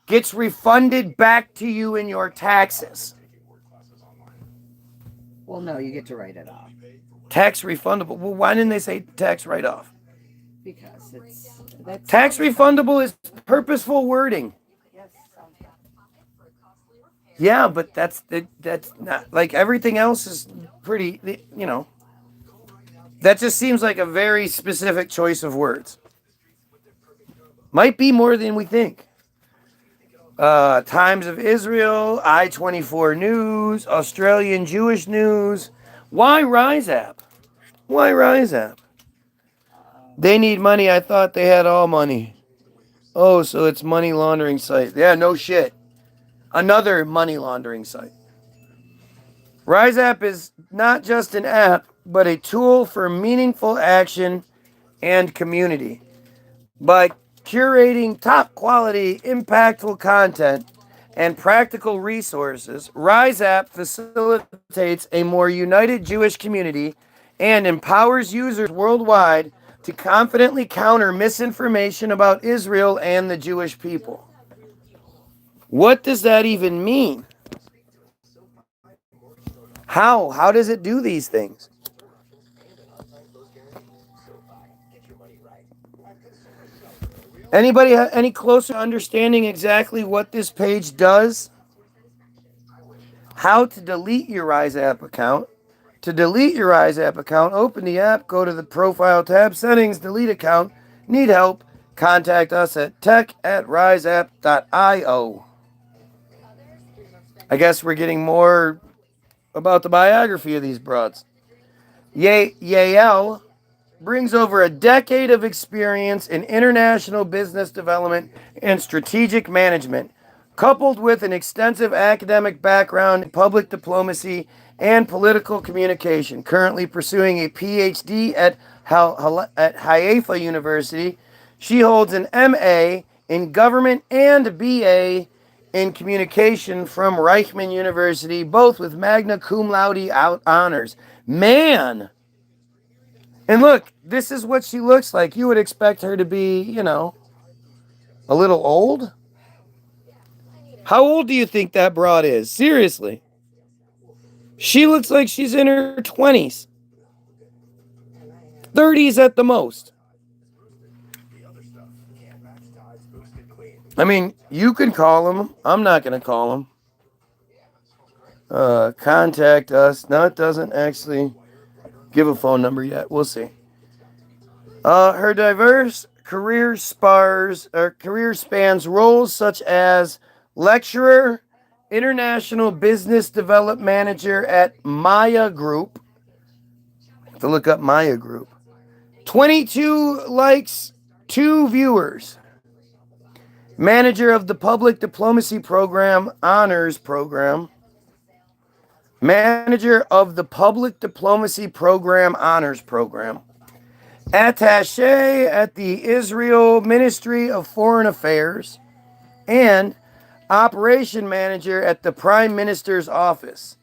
gets refunded back to you in your taxes. Well, no, you get to write it off. Tax refundable. Well, why didn't they say tax write-off? Because tax refundable is purposeful wording. Yes. Yeah, but that's not like everything else is pretty, that just seems like a very specific choice of words. Might be more than we think. Times of Israel, I-24 News, Australian Jewish News. Why Rise App? Why Rise App? They need money. I thought they had all money. Oh, so it's money laundering site. Yeah, no shit. Another money laundering site. Rise App is not just an app, but a tool for meaningful action and community. By curating top quality, impactful content and practical resources, Rise App facilitates a more united Jewish community and empowers users worldwide to confidently counter misinformation about Israel and the Jewish people. What does that even mean? How? How does it do these things? Anybody any closer understanding exactly what this page does? How to delete your Rise App account. To delete your Rise App account, open the app, go to the Profile tab, Settings, Delete Account. Need help? Contact us at tech@riseapp.io. I guess we're getting more about the biography of these broads. Yael brings over a decade of experience in international business development and strategic management, coupled with an extensive academic background in public diplomacy and political communication. Currently pursuing a PhD at Haifa University, she holds an MA in government and BA in communication from Reichman University, both with magna cum laude honors. Man! And look, this is what she looks like. You would expect her to be, a little old. How old do you think that broad is? Seriously. She looks like she's in her 20s. 30s at the most. I mean, you can call him. I'm not going to call him. Contact us. No, it doesn't actually give a phone number yet. We'll see. Her diverse career spans roles such as lecturer, international business development manager at Maya Group. I have to look up Maya Group. 22 likes, 2 viewers. Manager of the Public Diplomacy Program Honors Program. Manager of the Public Diplomacy Program Honors Program. Attaché at the Israel Ministry of Foreign Affairs. And Operation Manager at the Prime Minister's Office.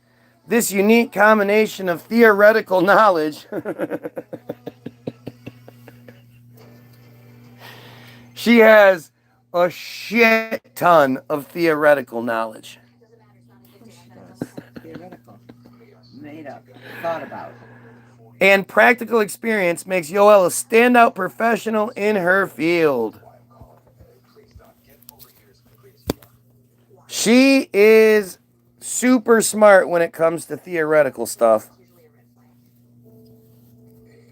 This unique combination of theoretical knowledge she has a shit ton of theoretical knowledge. Theoretical. Made up. Thought about. And practical experience makes Yoel a standout professional in her field. She is super smart when it comes to theoretical stuff.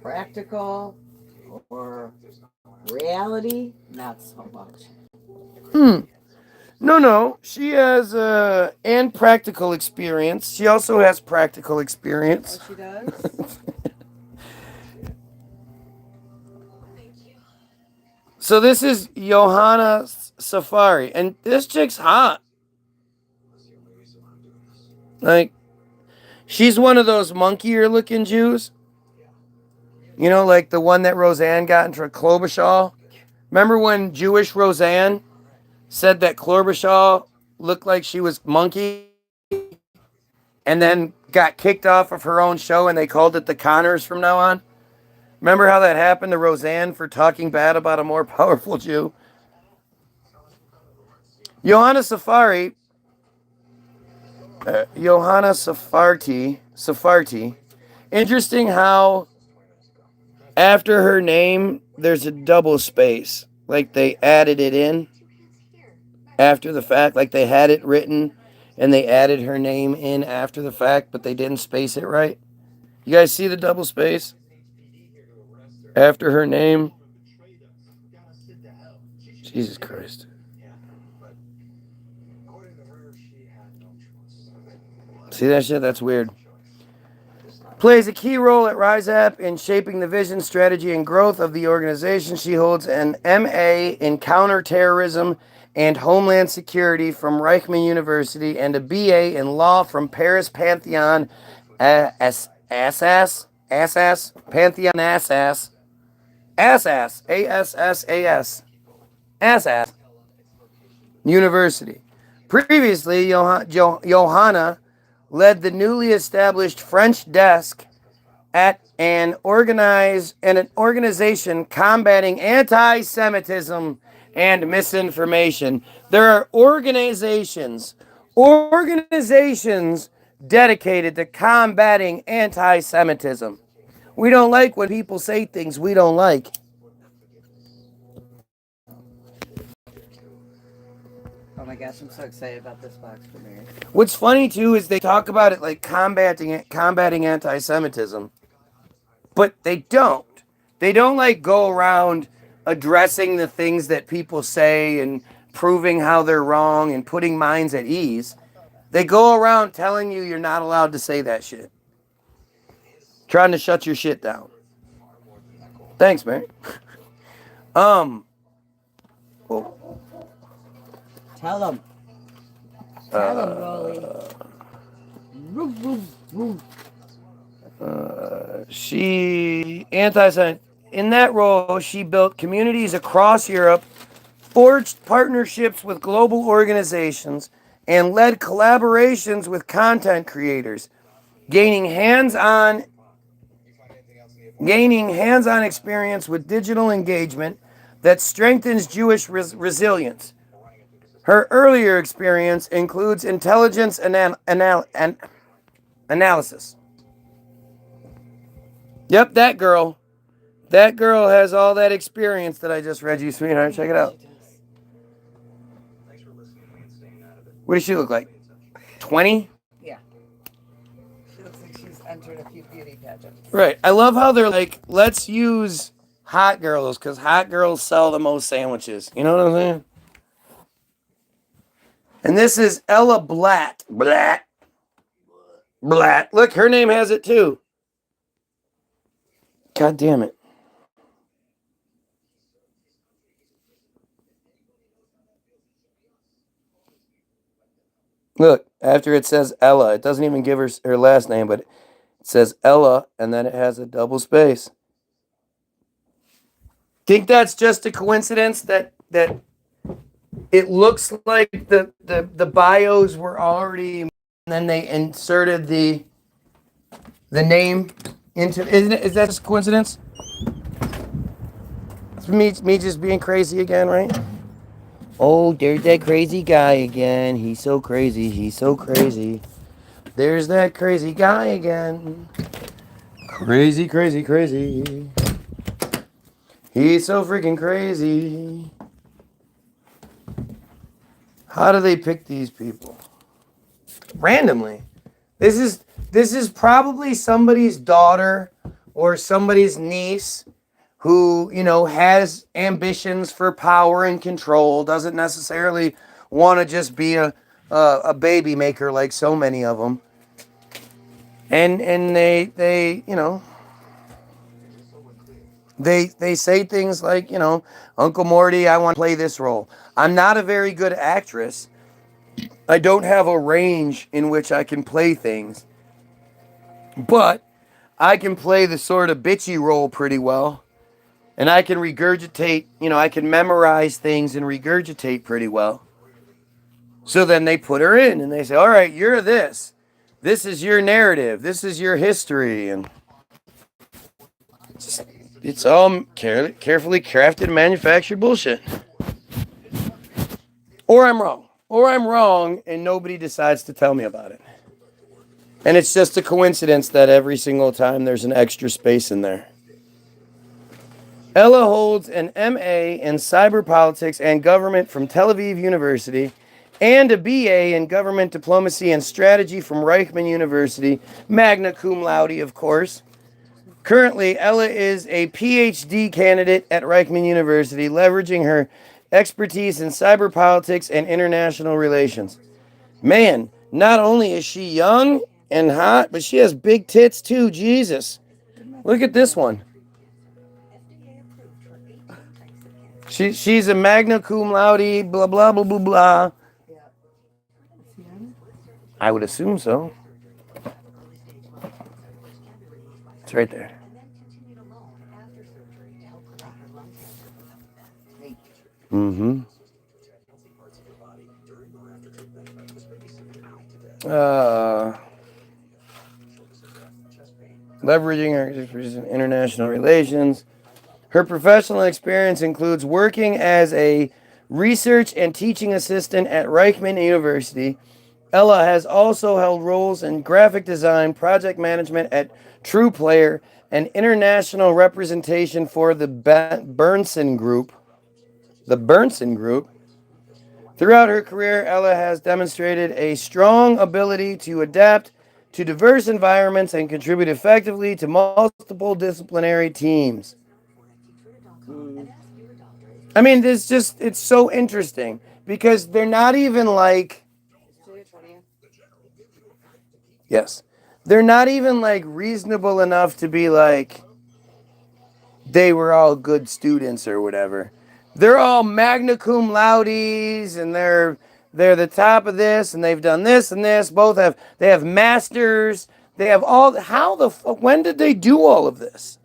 Practical or reality, not so much. No. She has and practical experience. She also has practical experience. Oh, she does? So this is Johanna Safari, and this chick's hot. Like, she's one of those monkeyer looking Jews. You know, like the one that Roseanne got into a Klobuchar. Remember when Jewish Roseanne said that Klobuchar looked like she was monkey and then got kicked off of her own show and they called it the Connors from now on? Remember how that happened to Roseanne for talking bad about a more powerful Jew? Johanna Safarti, interesting how after her name, there's a double space. Like they added it in after the fact. Like they had it written and they added her name in after the fact, but they didn't space it right. You guys see the double space? After her name? Jesus Christ. See that shit? That's weird. Plays a key role at RiseUp in shaping the vision, strategy, and growth of the organization. She holds an MA in counterterrorism and homeland security from Reichman University and a BA in law from Paris Pantheon Assas University. Previously, Johanna led the newly established French desk at an organization combating anti-Semitism and misinformation. There are organizations dedicated to combating anti-Semitism. We don't like when people say things we don't like. Oh my gosh, I'm so excited about this box premiere. What's funny too is they talk about it like combating anti-Semitism, but they don't. They don't like go around addressing the things that people say and proving how they're wrong and putting minds at ease. They go around telling you you're not allowed to say that shit. Trying to shut your shit down. Thanks, man. Tell them. Tell them, Rolly. She in that role, she built communities across Europe, forged partnerships with global organizations, and led collaborations with content creators, gaining hands-on experience with digital engagement that strengthens Jewish resilience. Her earlier experience includes intelligence analysis. Yep, that girl. That girl has all that experience that I just read you, sweetheart. Check it out. What does she look like? 20? Yeah. She looks like she's entered a few beauty pageants. Right. I love how they're like, let's use hot girls because hot girls sell the most sandwiches. You know what I'm saying? And this is Ella Blatt. Blatt. Look, her name has it too. God damn it. Look, after it says Ella, it doesn't even give her last name, but it says Ella, and then it has a double space. Think that's just a coincidence that it looks like the bios were already, and then they inserted the name into. Is that just a coincidence? It's me just being crazy again, right? Oh, there's that crazy guy again. He's so crazy. He's so crazy. There's that crazy guy again. Crazy. He's so freaking crazy. How do they pick these people? Randomly. This is probably somebody's daughter or somebody's niece who, you know, has ambitions for power and control, doesn't necessarily want to just be a baby maker like so many of them. And they you know, they say things like, you know, Uncle Morty, I want to play this role. I'm not a very good actress. I don't have a range in which I can play things. But I can play the sort of bitchy role pretty well. And I can regurgitate, you know, I can memorize things and regurgitate pretty well. So then they put her in and they say, all right, you're this. This is your narrative. This is your history. And It's all carefully crafted, manufactured bullshit. Or I'm wrong. Or I'm wrong and nobody decides to tell me about it. And it's just a coincidence that every single time there's an extra space in there. Ella holds an MA in cyber politics and government from Tel Aviv University and a BA in government diplomacy and strategy from Reichman University, magna cum laude, of course. Currently, Ella is a PhD candidate at Reichman University, leveraging her expertise in cyber politics and international relations. Man, not only is she young and hot, but she has big tits too. Jesus. Look at this one. She's a magna cum laude, blah, blah, blah, blah, blah. I would assume so. It's right there. Mm-hmm. Leveraging her expertise in international relations. Her professional experience includes working as a research and teaching assistant at Reichman University. Ella has also held roles in graphic design, project management at True Player, and international representation for the Bernsen Group. The Bernsen Group. Throughout her career, Ella has demonstrated a strong ability to adapt to diverse environments and contribute effectively to multiple disciplinary teams. I mean, it's so interesting because they're not even like, yes, they're not even like reasonable enough to be like, they were all good students or whatever. They're all magna cum laudes and they're the top of this and they've done this and this. They have masters. They have all, how the fuck, when did they do all of this?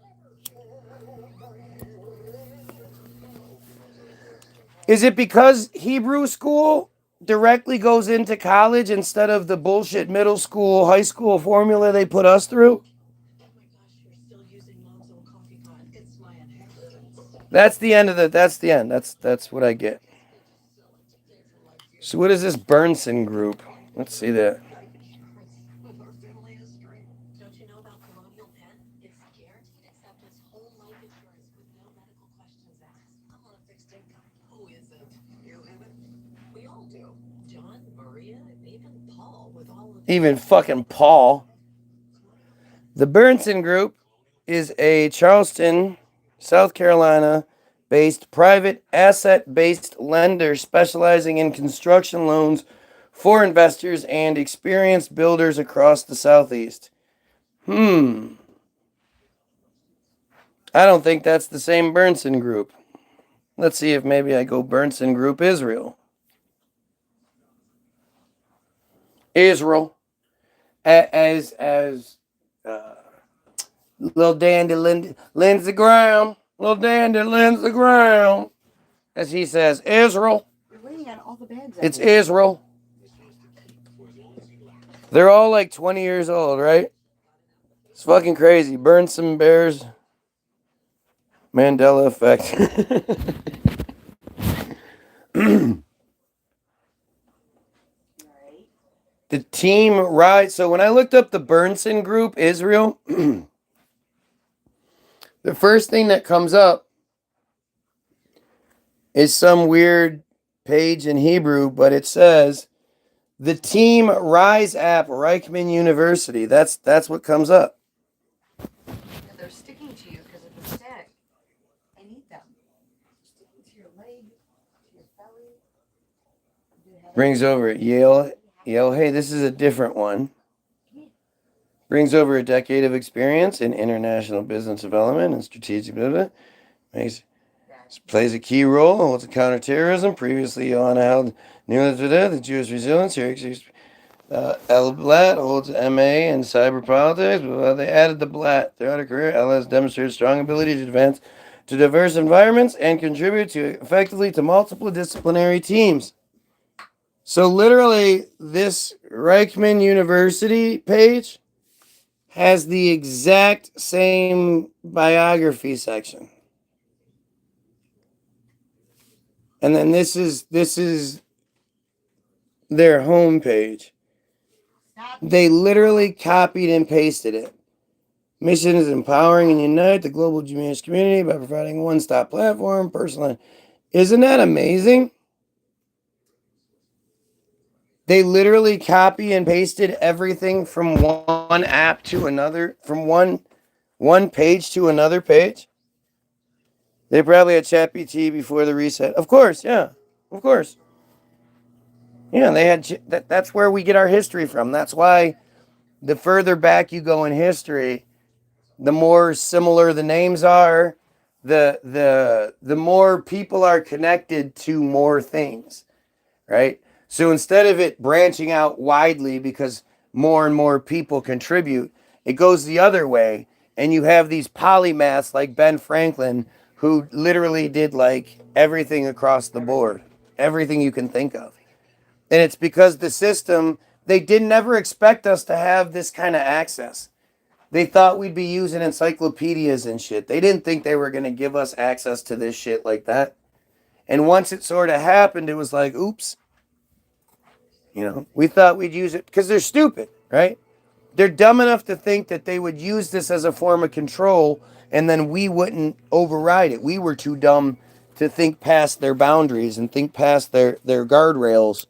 Is it because Hebrew school directly goes into college instead of the bullshit middle school, high school formula they put us through? That's the end of the, that's the end. That's what I get. So what is this Bernsen Group? Let's see that. Even fucking Paul. The Bernsen Group is a Charleston, South Carolina based private asset-based lender specializing in construction loans for investors and experienced builders across the Southeast. I don't think that's the same Bernsen Group. Let's see if maybe I go Bernsen Group Israel. Israel. As little dandy Lindsey Graham, little dandy Lindsey Graham, as he says, Israel. It's Israel. They're all like 20 years old, right? It's fucking crazy. Burn some bears. Mandela effect. The team rise. So when I looked up the Bernsen Group, Israel, the first thing that comes up is some weird page in Hebrew, but it says the Team Rise app, Reichman University. That's what comes up. They're sticking to you because of the stick. I need them. Sticking to your leg, to your belly. Brings over Yale, hey, this is a different one. Brings over a decade of experience in international business development and strategic development. Plays a key role, holds a counterterrorism. Previously, Johanna held the Jewish resilience. Here, Ella Blatt holds MA in cyber politics. They added the Blatt. Throughout her career, Ella has demonstrated strong ability to advance to diverse environments and contribute effectively to multiple disciplinary teams. So literally, this Reichman University page has the exact same biography section. And then this is their homepage. They literally copied and pasted it. Mission is empowering and unite the global Jewish community by providing a one-stop platform, personal. Isn't that amazing? They literally copy and pasted everything from one app to another, from one page to another page. They probably had ChatGPT before the reset. Of course, yeah. Of course. Yeah, they had that's where we get our history from. That's why the further back you go in history, the more similar the names are, the more people are connected to more things, right? So instead of it branching out widely because more and more people contribute, it goes the other way, and you have these polymaths like Ben Franklin who literally did like everything across the board, everything you can think of. And it's because the system, they didn't ever expect us to have this kind of access. They thought we'd be using encyclopedias and shit. They didn't think they were going to give us access to this shit like that. And once it sort of happened, it was like, oops. You know, we thought we'd use it because they're stupid, right? They're dumb enough to think that they would use this as a form of control and then we wouldn't override it. We were too dumb to think past their boundaries and think past their guardrails.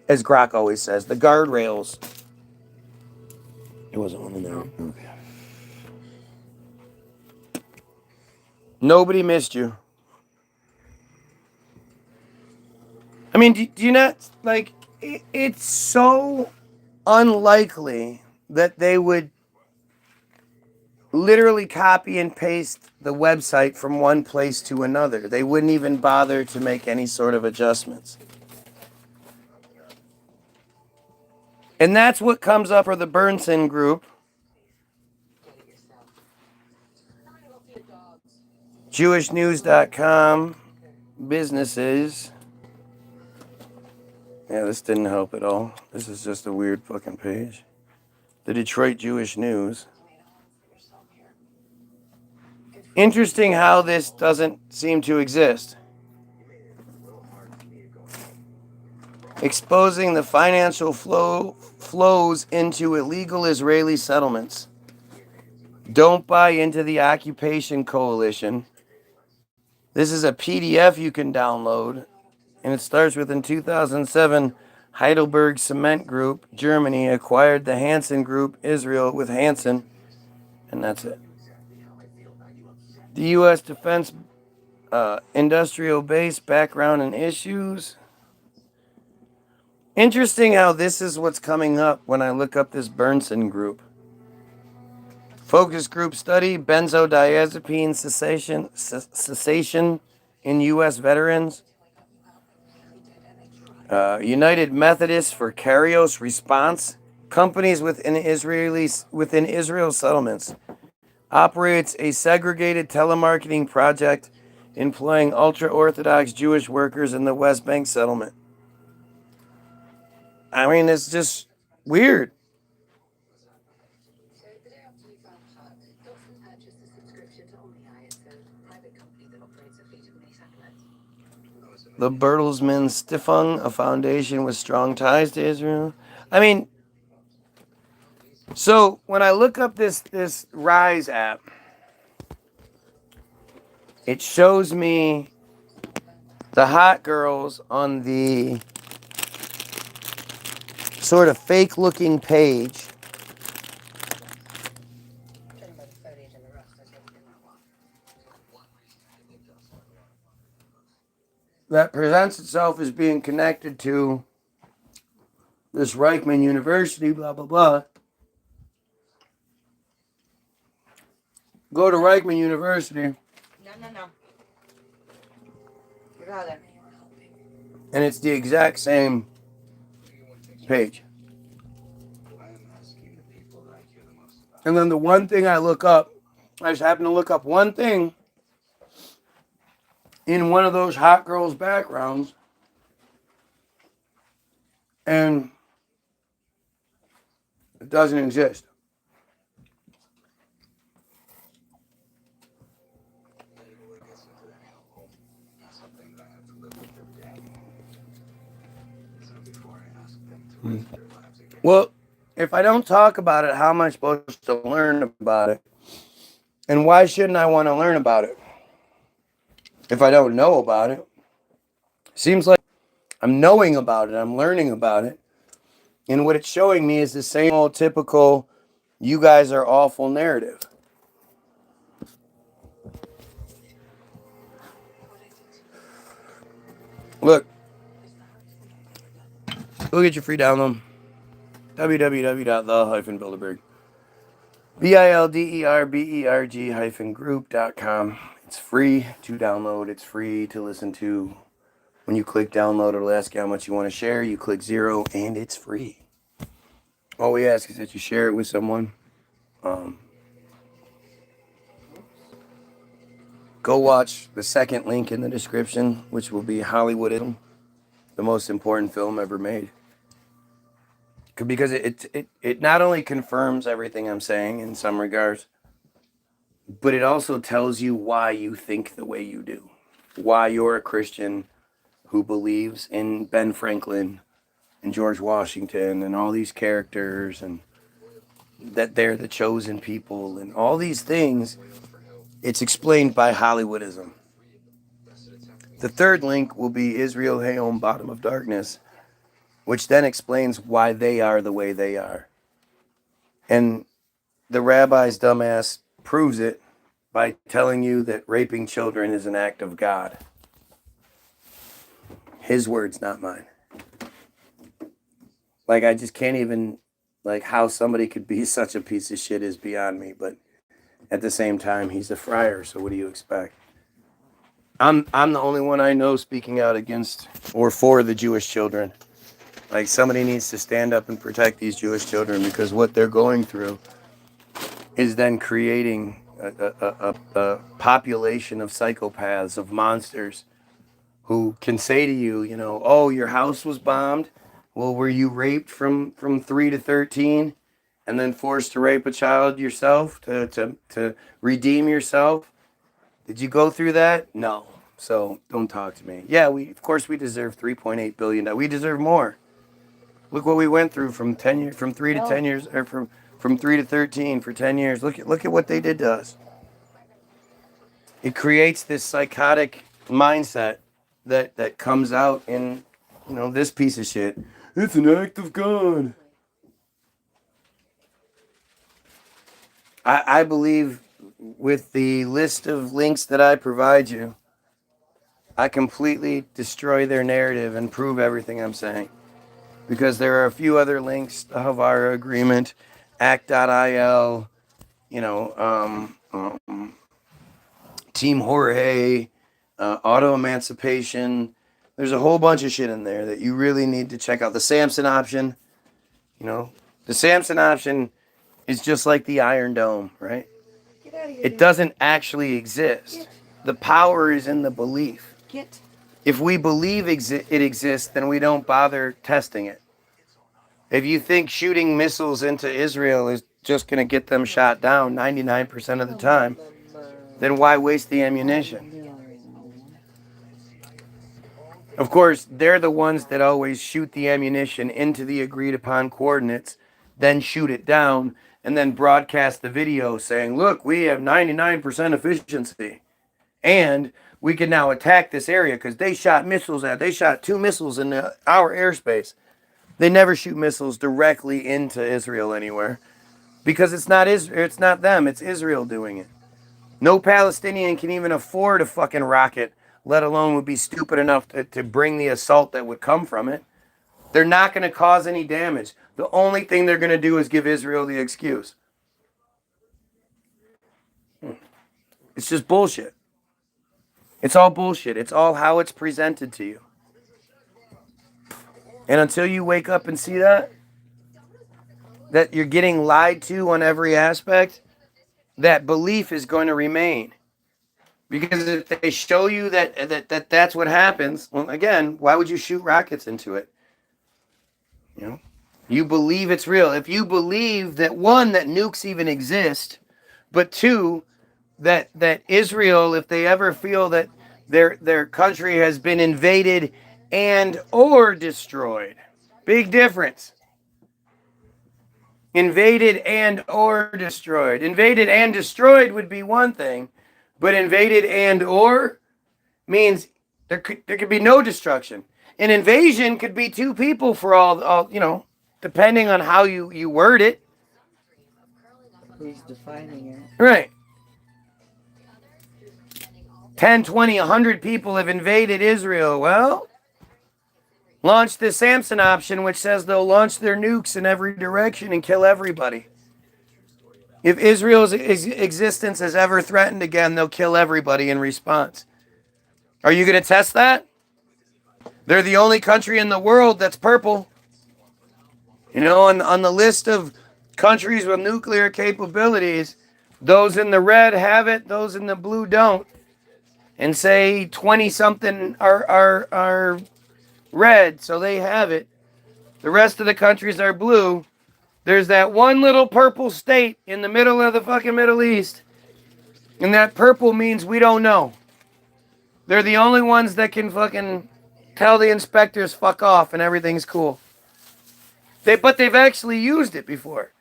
As Grok always says, the guardrails. It wasn't one in there. Okay. Nobody missed you. I mean, do you not, like, it's so unlikely that they would literally copy and paste the website from one place to another. They wouldn't even bother to make any sort of adjustments. And that's what comes up for the Bernson group. JewishNews.com, businesses. Yeah, this didn't help at all. This is just a weird fucking page. The Detroit Jewish News. Interesting how this doesn't seem to exist. Exposing the financial flows into illegal Israeli settlements. Don't buy into the Occupation Coalition. This is a PDF you can download, and it starts with in 2007, Heidelberg Cement Group, Germany, acquired the Hansen Group, Israel, with Hansen, and that's it. The U.S. Defense Industrial Base, background and issues. Interesting how this is what's coming up when I look up this Bernson group. Focus group study, benzodiazepine cessation in U.S. veterans. United Methodists for Kairos response. Companies within Israel settlements. Operates a segregated telemarketing project employing ultra-Orthodox Jewish workers in the West Bank settlement. I mean, it's just weird. The Bertelsmann Stiftung, a foundation with strong ties to Israel. I mean, so when I look up this Rise app, it shows me the hot girls on the sort of fake looking page. That presents itself as being connected to this Reichman University, blah, blah, blah. Go to Reichman University. No. Get out of there. And it's the exact same page. And then the one thing I look up, I just happen to look up one thing in one of those hot girls' backgrounds. And doesn't exist. Well, if I don't talk about it, how am I supposed to learn about it? And why shouldn't I want to learn about it if I don't know about it? Seems like I'm knowing about it, I'm learning about it. And what it's showing me is the same old typical, you guys are awful narrative. Look, go get your free download. www.the-bilderberg. BILDERBERG-group.com. It's free to download. It's free to listen to. When you click download, it'll ask you how much you want to share. You click 0 and it's free. All we ask is that you share it with someone. Go watch the second link in the description, which will be Hollywood, the most important film ever made. Because it not only confirms everything I'm saying in some regards, but it also tells you why you think the way you do. Why you're a Christian who believes in Ben Franklin and George Washington and all these characters, and that they're the chosen people and all these things. It's explained by Hollywoodism. The third link will be Israel, Hayom, Bottom of Darkness, which then explains why they are the way they are. And the rabbi's dumbass proves it by telling you that raping children is an act of God. His words, not mine. Like, I just can't even, like, how somebody could be such a piece of shit is beyond me. But at the same time, he's a friar, so what do you expect? I'm the only one I know speaking out against or for the Jewish children. Like, somebody needs to stand up and protect these Jewish children, because what they're going through is then creating a population of psychopaths, of monsters, who can say to you, you know, oh, your house was bombed. Well, were you raped from 3 to 13 and then forced to rape a child yourself to redeem yourself? Did you go through that? No. So don't talk to me. Yeah, of course we deserve $3.8 billion. We deserve more. Look what we went through from 10 years, from 3 to 10 years, or from 3 to 13 for 10 years. Look at what they did to us. It creates this psychotic mindset that comes out in, you know, this piece of shit. It's an act of God. I believe with the list of links that I provide you, I completely destroy their narrative and prove everything I'm saying. Because there are a few other links, the Havara Agreement, Act.il, you know, Team Jorge, Auto Emancipation. There's a whole bunch of shit in there that you really need to check out. The Samson option, you know, the Samson option is just like the Iron Dome, right? It doesn't actually exist. The power is in the belief. If we believe it exists, then we don't bother testing it. If you think shooting missiles into Israel is just going to get them shot down 99% of the time, then why waste the ammunition? Of course, they're the ones that always shoot the ammunition into the agreed upon coordinates, then shoot it down, and then broadcast the video saying, look, we have 99% efficiency. And we can now attack this area because they shot 2 missiles in our airspace. They never shoot missiles directly into Israel anywhere, because it's not them, it's Israel doing it. No Palestinian can even afford a fucking rocket, let alone would be stupid enough to bring the assault that would come from it. They're not going to cause any damage. The only thing they're going to do is give Israel the excuse. It's just bullshit. It's all bullshit. It's all how it's presented to you. And until you wake up and see that you're getting lied to on every aspect, that belief is going to remain. Because if they show you that's what happens, well, again, why would you shoot rockets into it? You know, You believe it's real. If you believe that, one, that nukes even exist, but two, that Israel, if they ever feel that their country has been invaded and or destroyed, big difference. Invaded and or destroyed. Invaded and destroyed would be one thing, but invaded and or means there could be no destruction. An invasion could be two people for all depending on how you word it. Who's defining it? Right. 10, 20, 100 people have invaded Israel. Well, launch the Samson option, which says they'll launch their nukes in every direction and kill everybody. If Israel's existence is ever threatened again, they'll kill everybody in response. Are you going to test that? They're the only country in the world that's purple. On the list of countries with nuclear capabilities, those in the red have it, those in the blue don't. And say 20-something are red, so they have it. The rest of the countries are blue. There's that one little purple state in the middle of the fucking Middle East. And that purple means we don't know. They're the only ones that can fucking tell the inspectors fuck off and everything's cool. But they've actually used it before.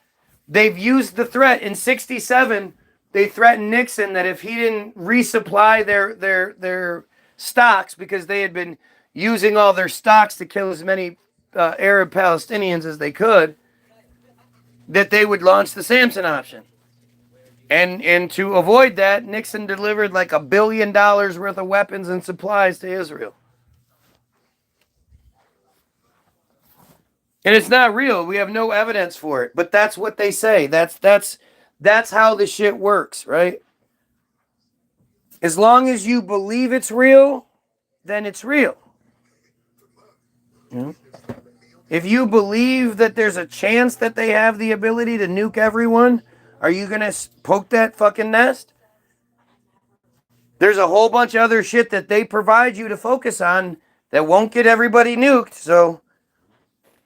They've used the threat. In 1967, they threatened Nixon that if he didn't resupply their stocks, because they had been using all their stocks to kill as many Arab Palestinians as they could, that they would launch the Samson option. And to avoid that, Nixon delivered like $1 billion worth of weapons and supplies to Israel. And it's not real. We have no evidence for it. But that's what they say. That's how the shit works, right? As long as you believe it's real, then it's real. If you believe that there's a chance that they have the ability to nuke everyone, are you going to poke that fucking nest? There's a whole bunch of other shit that they provide you to focus on that won't get everybody nuked, so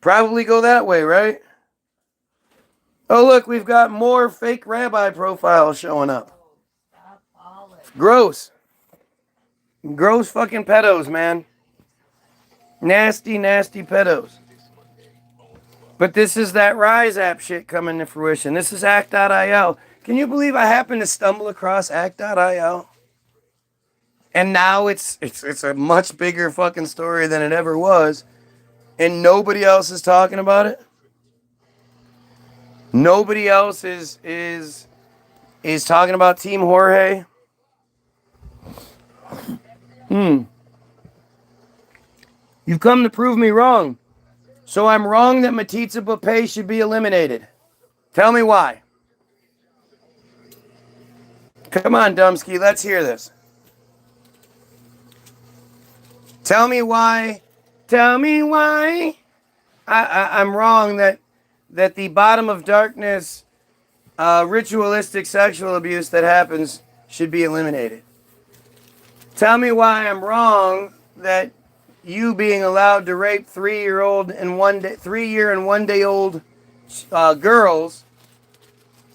probably go that way, right? Oh, look, we've got more fake rabbi profiles showing up. Gross. Gross fucking pedos, man. Nasty, nasty pedos. But this is that Rise app shit coming to fruition. This is act.io. Can you believe I happened to stumble across act.io? And now it's a much bigger fucking story than it ever was. And nobody else is talking about it. Nobody else is talking about Team Jorge. You've come to prove me wrong. So I'm wrong that metzitzia should be eliminated. Tell me why. Come on, Dumsky, let's hear this. Tell me why. Tell me why. I'm wrong that the bottom of darkness, ritualistic sexual abuse that happens should be eliminated. Tell me why I'm wrong that you being allowed to rape 3-year and 1 day old girls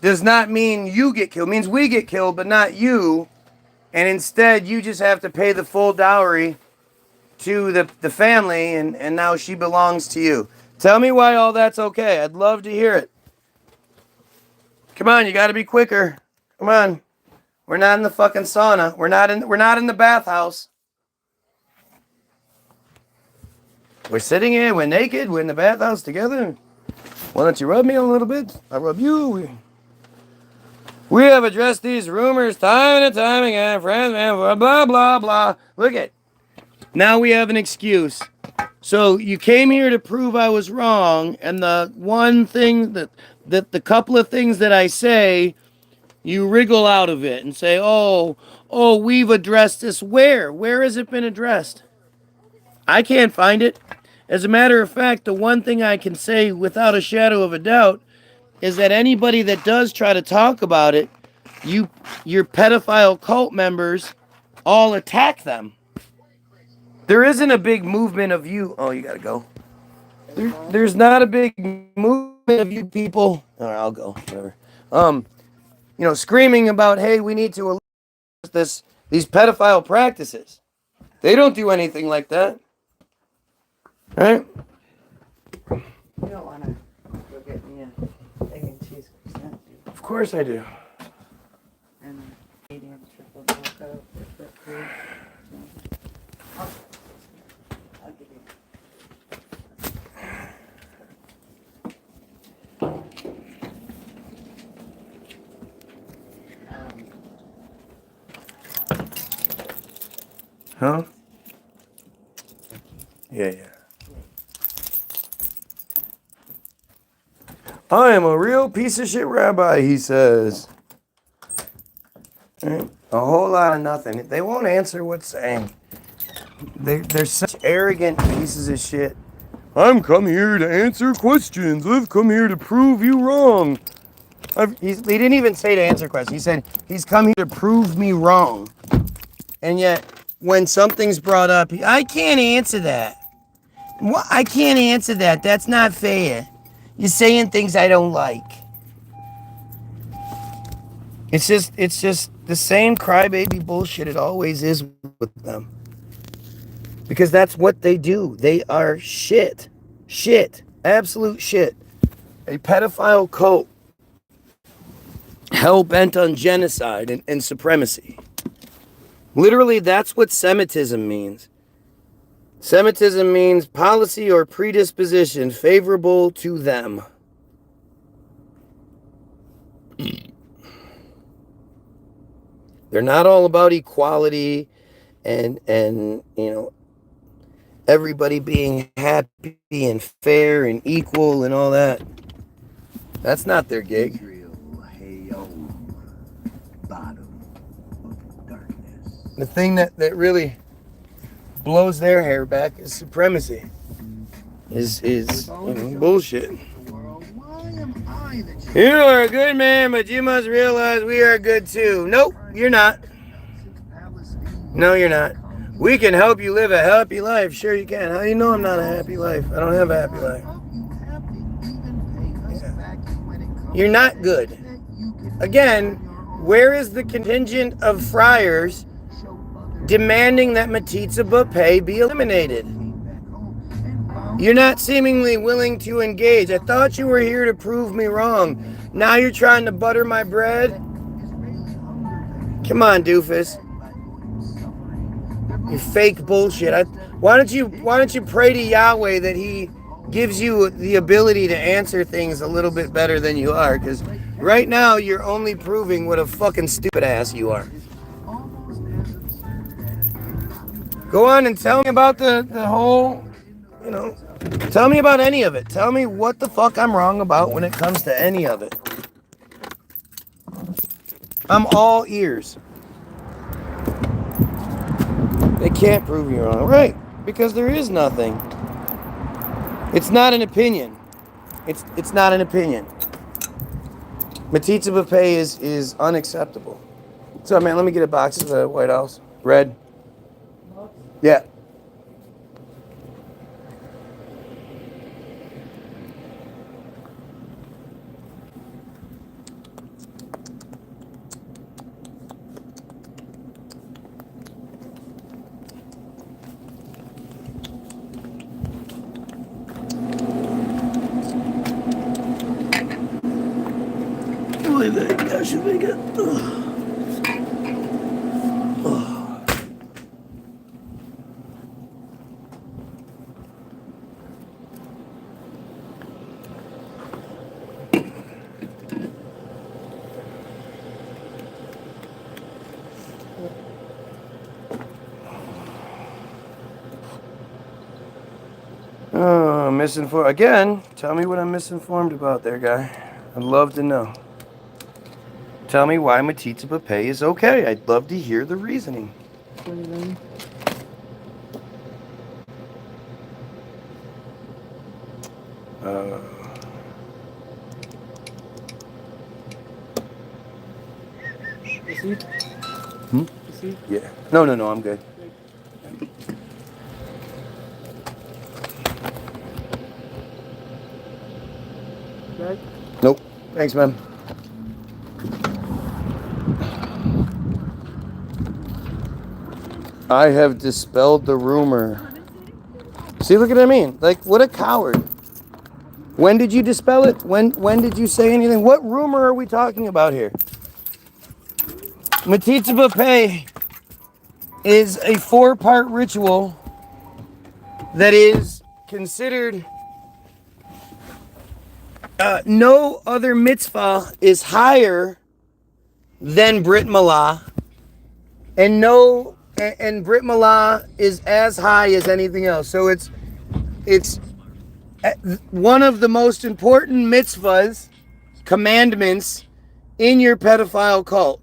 does not mean you get killed. It means we get killed, but not you. And instead, you just have to pay the full dowry to the family, and now she belongs to you. Tell me why all that's okay. I'd love to hear it. Come on, you got to be quicker. Come on. We're not in the fucking sauna. We're not in the bathhouse. We're sitting here, we're naked, we're in the bathhouse together. Why don't you rub me a little bit? I rub you. We have addressed these rumors time and time again, friends, man, blah, blah, blah. Look at. Now we have an excuse. So you came here to prove I was wrong, and the one thing that the couple of things that I say, you wriggle out of it and say, oh, we've addressed this. Where has it been addressed? I can't find it. As a matter of fact, the one thing I can say without a shadow of a doubt is that anybody that does try to talk about it, your pedophile cult members all attack them. There isn't a big movement of you. Oh, you gotta go. There's not a big movement of you people. All right, I'll go. Whatever. Screaming about, hey, we need to eliminate these pedophile practices. They don't do anything like that, right? You don't want to go get me a egg and cheese croissant, do you? Of course I do. And a medium triple mocha with whipped cream. I'll give you. Huh? Yeah. I am a real piece of shit rabbi, he says. A whole lot of nothing. They won't answer what's saying. They're such arrogant pieces of shit. I'm come here to answer questions. I've come here to prove you wrong. He didn't even say to answer questions. He said he's come here to prove me wrong. And yet, when something's brought up, I can't answer that. What? I can't answer that. That's not fair. You're saying things I don't like. It's just the same crybaby bullshit it always is with them. Because that's what they do. They are shit. Shit. Absolute shit. A pedophile cult. Hell-bent on genocide and supremacy. Literally, that's what Semitism means. Semitism means policy or predisposition favorable to them. They're not all about equality and everybody being happy and fair and equal and all that. That's not their gig. The thing that really blows their hair back is supremacy. Is bullshit. You are a good man, but you must realize we are good too. Nope, you're not. No, you're not. We can help you live a happy life. Sure you can. How do you know I'm not a happy life? I don't have a happy life. You're not good. Again, where is the contingent of friars demanding that metzitzia pay be eliminated? You're not seemingly willing to engage. I thought you were here to prove me wrong. Now you're trying to butter my bread? Come on, doofus. You fake bullshit. Why don't you pray to Yahweh that he gives you the ability to answer things a little bit better than you are? Because right now you're only proving what a fucking stupid ass you are. Go on and tell me about the whole, tell me about any of it. Tell me what the fuck I'm wrong about when it comes to any of it. I'm all ears. They can't prove you wrong. Right, because there is nothing. It's not an opinion. It's not an opinion. Metzitzia pay is unacceptable. So, man, let me get a box of the White House. Red. Yeah. That should make it. Misinformed again. Tell me what I'm misinformed about there, guy. I'd love to know. Tell me why metzitzia pay is okay. I'd love to hear the reasoning. Yeah. No, I'm good. good? Nope. Thanks, man. I have dispelled the rumor. See, look at what I mean. Like, what a coward. When did you dispel it? When did you say anything? What rumor are we talking about here? Metzitzia is a 4-part ritual that is considered no other mitzvah is higher than Brit Milah, and Brit Milah is as high as anything else. So it's one of the most important mitzvahs, commandments in your pedophile cult.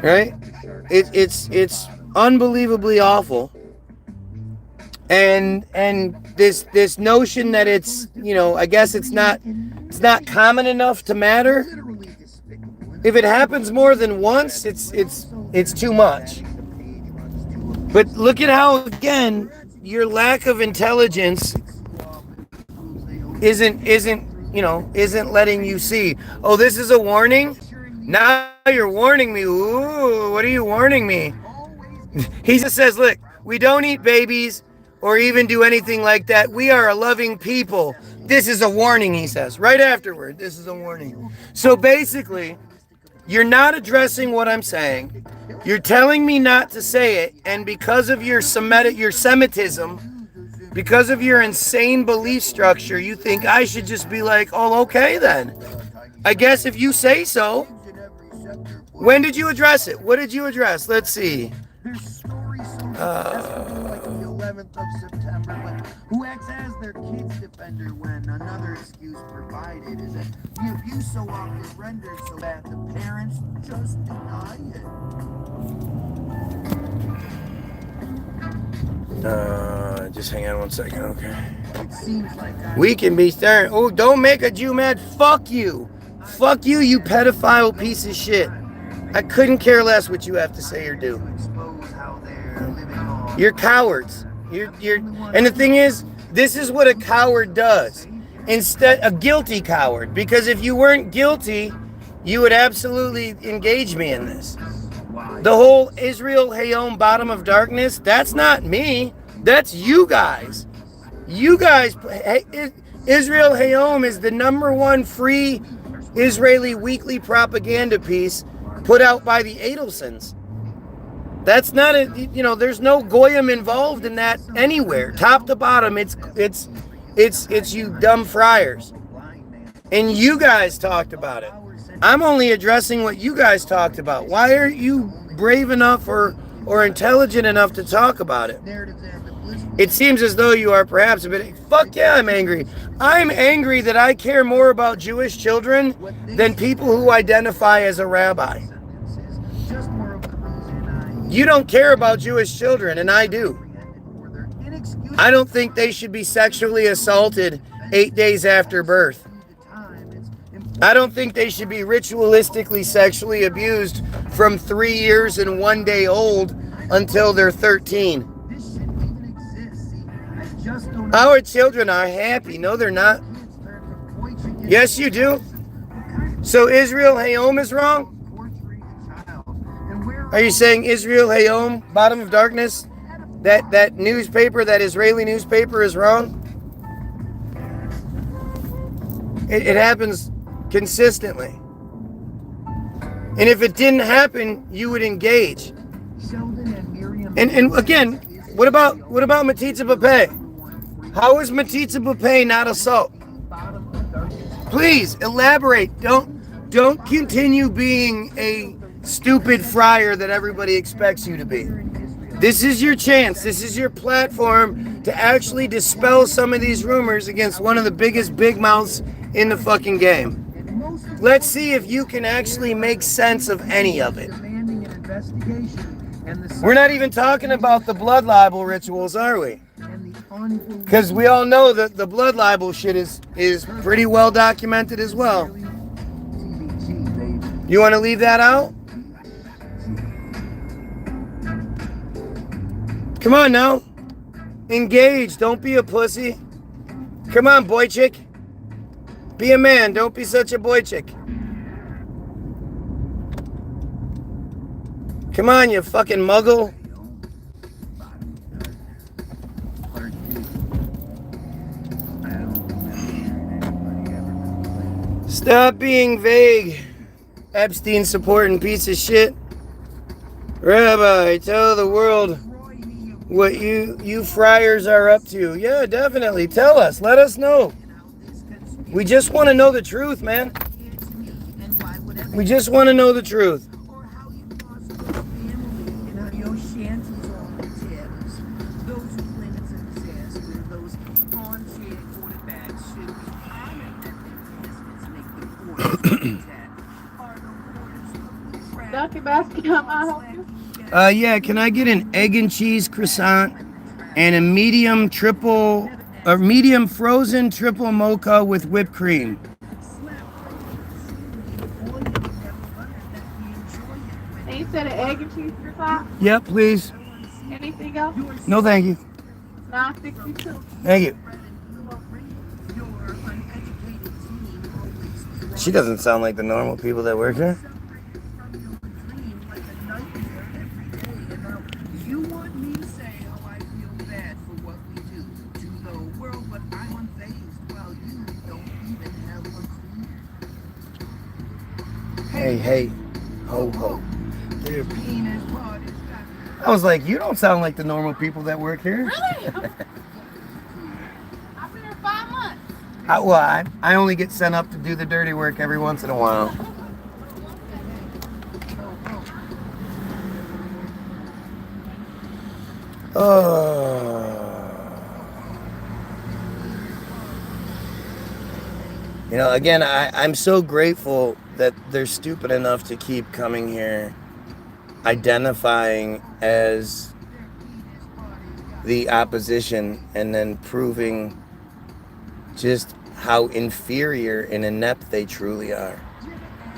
Right? It's unbelievably awful. And this notion that it's, I guess it's not common enough to matter. If it happens more than once, it's too much. But look at how, again, your lack of intelligence isn't letting you see. Oh, this is a warning? Now you're warning me. Ooh, what are you warning me? He just says, look, we don't eat babies or even do anything like that. We are a loving people. This is a warning, he says. Right afterward, this is a warning. So basically, you're not addressing what I'm saying. You're telling me not to say it, and because of your Semitism, because of your insane belief structure, you think I should just be like, oh, okay then. I guess if you say so. When did you address it? What did you address? Let's see. There's stories so like the 11th of September, but who acts as their kid's defender when another excuse provided is that the abuse so often rendered so that the parents just deny it. Just hang on one second, okay? It seems like We can be stern. Oh, don't make a Jew mad. Fuck you. Fuck you, you pedophile piece of shit. I couldn't care less what you have to say or do. You're cowards. And the thing is, this is what a coward does. Instead, a guilty coward. Because if you weren't guilty, you would absolutely engage me in this. The whole Israel Hayom bottom of darkness, that's not me. That's you guys. You guys, Israel Hayom is the #1 free Israeli weekly propaganda piece put out by the Adelsons. That's not there's no Goyim involved in that anywhere. Top to bottom, it's you dumb friars. And you guys talked about it. I'm only addressing what you guys talked about. Why aren't you brave enough or intelligent enough to talk about it? It seems as though you are perhaps a bit... Fuck yeah, I'm angry. I'm angry that I care more about Jewish children than people who identify as a rabbi. You don't care about Jewish children, and I do. I don't think they should be sexually assaulted 8 days after birth. I don't think they should be ritualistically sexually abused from 3 years and 1 day old until they're 13. Our children are happy. No, they're not. Yes, you do. So Israel Hayom is wrong? Are you saying Israel Hayom, bottom of darkness, that newspaper, that Israeli newspaper is wrong? It happens consistently. And if it didn't happen, you would engage. And again, what about metzitzia? How is metzitzia not assault? Please elaborate. Don't continue being a stupid friar that everybody expects you to be. This is your chance. This is your platform to actually dispel some of these rumors against one of the biggest big mouths in the fucking game. Let's see if you can actually make sense of any of it. We're not even talking about the blood libel rituals, are we? Because we all know that the blood libel shit is pretty well documented as well. You want to leave that out? Come on now. Engage. Don't be a pussy. Come on, boy chick. Be a man. Don't be such a boy chick. Come on, you fucking muggle. Stop being vague, Epstein supporting piece of shit. Rabbi, tell the world what you friars are up to. Yeah, definitely. Tell us. Let us know. We just want to know the truth, man. We just want to know the truth. Yeah, can I get an egg and cheese croissant and a medium frozen triple mocha with whipped cream? And you said an egg and cheese croissant? Yep, please. Anything else? No, thank you. $9.62. Thank you. She doesn't sound like the normal people that work here. Hey, ho, ho. I was like, you don't sound like the normal people that work here. Really? I've been here 5 months. I only get sent up to do the dirty work every once in a while. You know, again, I'm so grateful that they're stupid enough to keep coming here, identifying as the opposition, and then proving just how inferior and inept they truly are.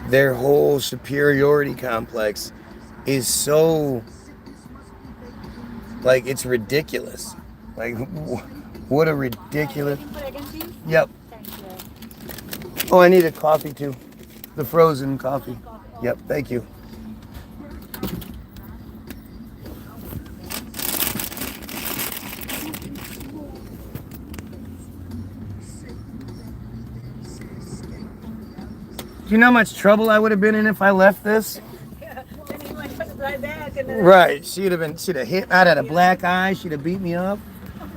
Their whole superiority complex is so, like, it's ridiculous. Like, what a ridiculous... Yep. Oh, I need a coffee too. The frozen coffee. Yep, thank you. Do you know how much trouble I would have been in if I left this? Right, she'd have hit. I'd had a black eye. She'd have beat me up.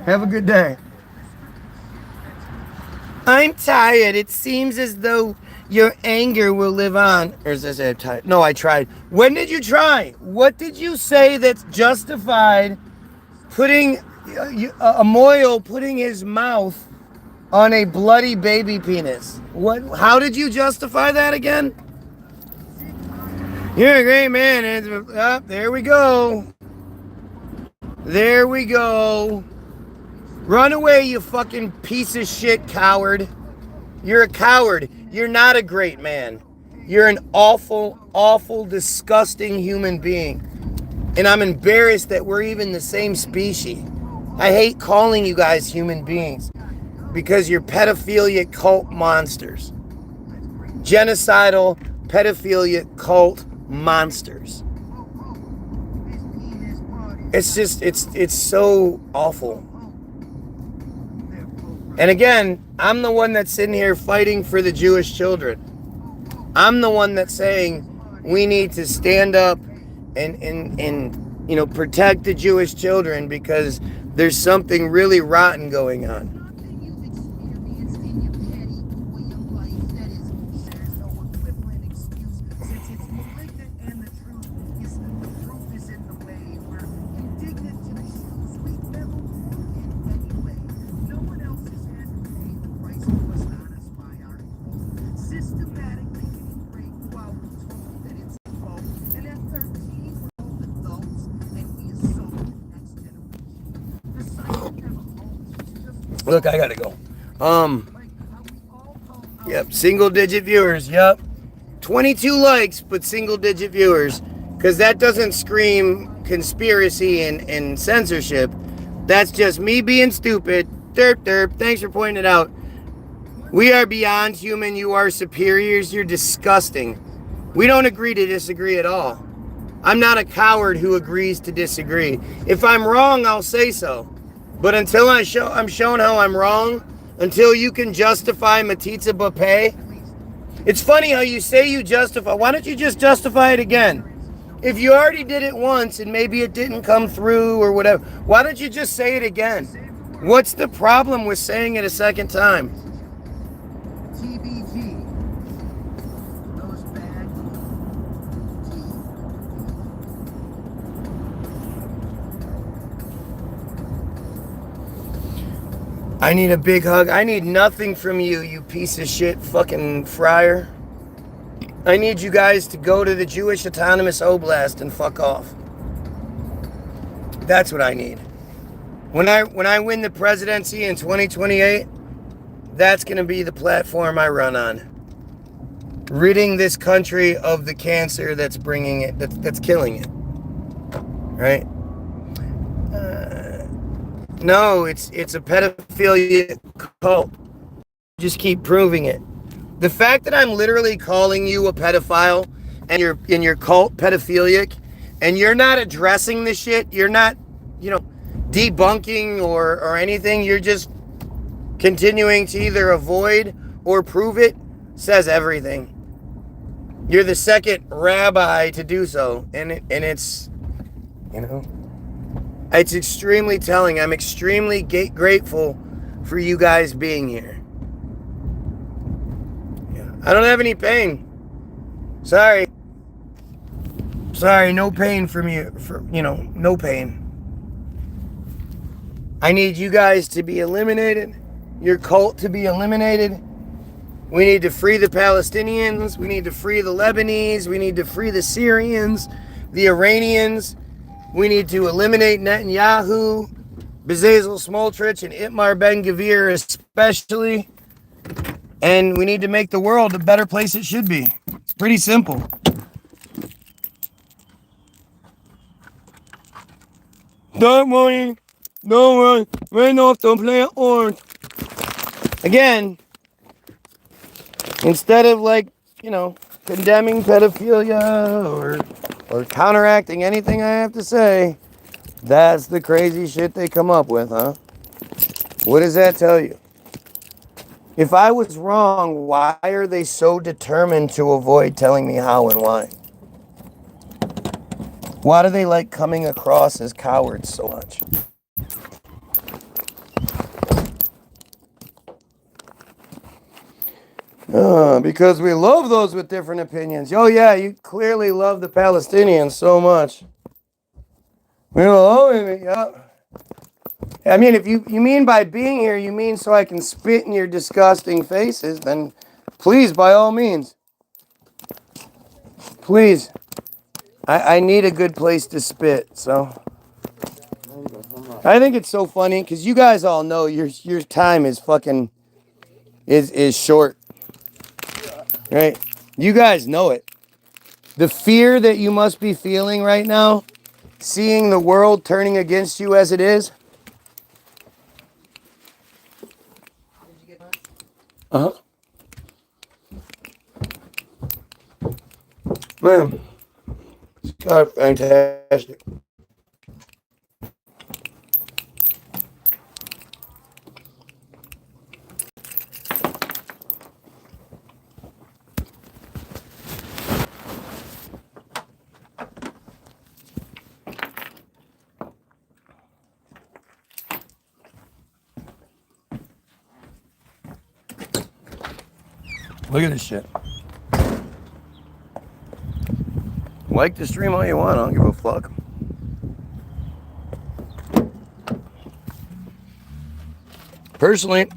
Have a good day. I'm tired. It seems as though your anger will live on. Or is this I'm tired? No, I tried. When did you try? What did you say that's justified putting a moil putting his mouth on a bloody baby penis? What? How did you justify that again? You're a great man. There we go. There we go. Run away, you fucking piece of shit coward. You're a coward. You're not a great man. You're an awful, awful, disgusting human being. And I'm embarrassed that we're even the same species. I hate calling you guys human beings because you're pedophilia cult monsters. Genocidal pedophilia cult monsters. It's just, it's so awful. And again, I'm the one that's sitting here fighting for the Jewish children. I'm the one that's saying we need to stand up and you know, protect the Jewish children because there's something really rotten going on. Look, I gotta go. Yep, single digit viewers, yep. 22 likes, but single digit viewers. Because that doesn't scream conspiracy and censorship. That's just me being stupid Derp, derp. Thanks for pointing it out. We are beyond human. You are superiors. You're disgusting. We don't agree to disagree at all. I'm not a coward who agrees to disagree. If I'm wrong, I'll say so. But until I'm shown how I'm wrong, until you can justify metzitzia b'peh, it's funny how you say you justify. Why don't you just justify it again? If you already did it once and maybe it didn't come through or whatever, why don't you just say it again? What's the problem with saying it a second time? TBG. Those bad I need a big hug. I need nothing from you, you piece of shit fucking friar. I need you guys to go to the Jewish Autonomous Oblast and fuck off. That's what I need. When I win the presidency in 2028, that's going to be the platform I run on. Ridding this country of the cancer that's bringing it, that's killing it. Right? No, it's a pedophilia cult. Just keep proving it. The fact that I'm literally calling you a pedophile and you're in your cult pedophilic and you're not addressing the shit, you're not, debunking or anything, you're just continuing to either avoid or prove it, says everything. You're the second rabbi to do so, and it's, it's extremely telling. I'm extremely grateful for you guys being here. I don't have any pain. Sorry, no pain from you. No pain. I need you guys to be eliminated. Your cult to be eliminated. We need to free the Palestinians. We need to free the Lebanese. We need to free the Syrians, the Iranians. We need to eliminate Netanyahu, Bezalel Smotrich, and Itmar Ben-Gvir especially. And we need to make the world a better place it should be. It's pretty simple. Don't worry, rain off the planet Earth. Again, instead of condemning pedophilia or counteracting anything I have to say, that's the crazy shit they come up with, huh? What does that tell you? If I was wrong, why are they so determined to avoid telling me how and why? Why do they like coming across as cowards so much? Because we love those with different opinions. Oh yeah, you clearly love the Palestinians so much. We love it, yeah. I mean, if you mean by being here, you mean so I can spit in your disgusting faces, then please, by all means. Please. I need a good place to spit, so. I think it's so funny, because you guys all know your time is fucking, is short. Right? You guys know it. The fear that you must be feeling right now, seeing the world turning against you as it is. Uh-huh. Man, it's God, fantastic. Look at this shit. Like the stream all you want, I don't give a fuck. Personally,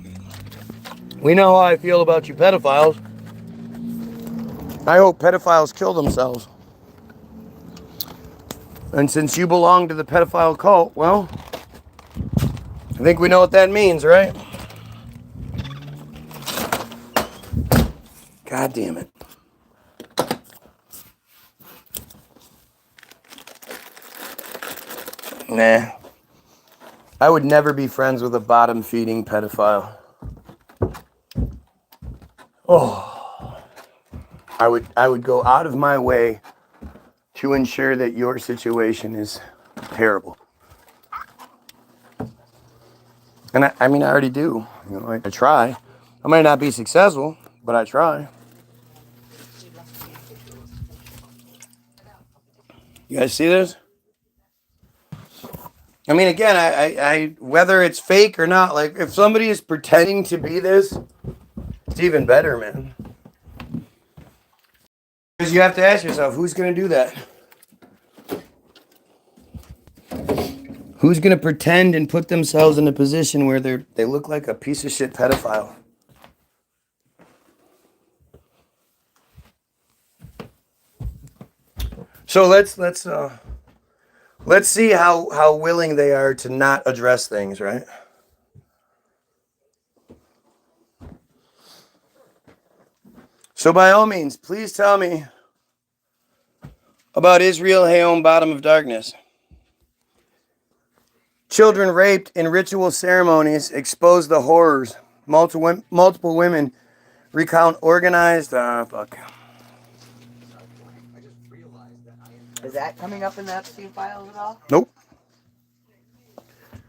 we know how I feel about you pedophiles. I hope pedophiles kill themselves. And since you belong to the pedophile cult, well, I think we know what that means, right? God damn it. Nah. I would never be friends with a bottom-feeding pedophile. Oh, I would go out of my way to ensure that your situation is terrible. And I mean, I already do. You know, I try. I might not be successful, but I try. You guys see this? I mean, again, I whether it's fake or not, like, if somebody is pretending to be this, it's even better, man. Because you have to ask yourself, who's going to do that? Who's going to pretend and put themselves in a position where they look like a piece of shit pedophile? So let's see how willing they are to not address things, right? So by all means, please tell me about Israel, Hayom, bottom of darkness. Children raped in ritual ceremonies expose the horrors. Multiple women recount organized... fuck. Is that coming up in the Epstein files at all? Nope.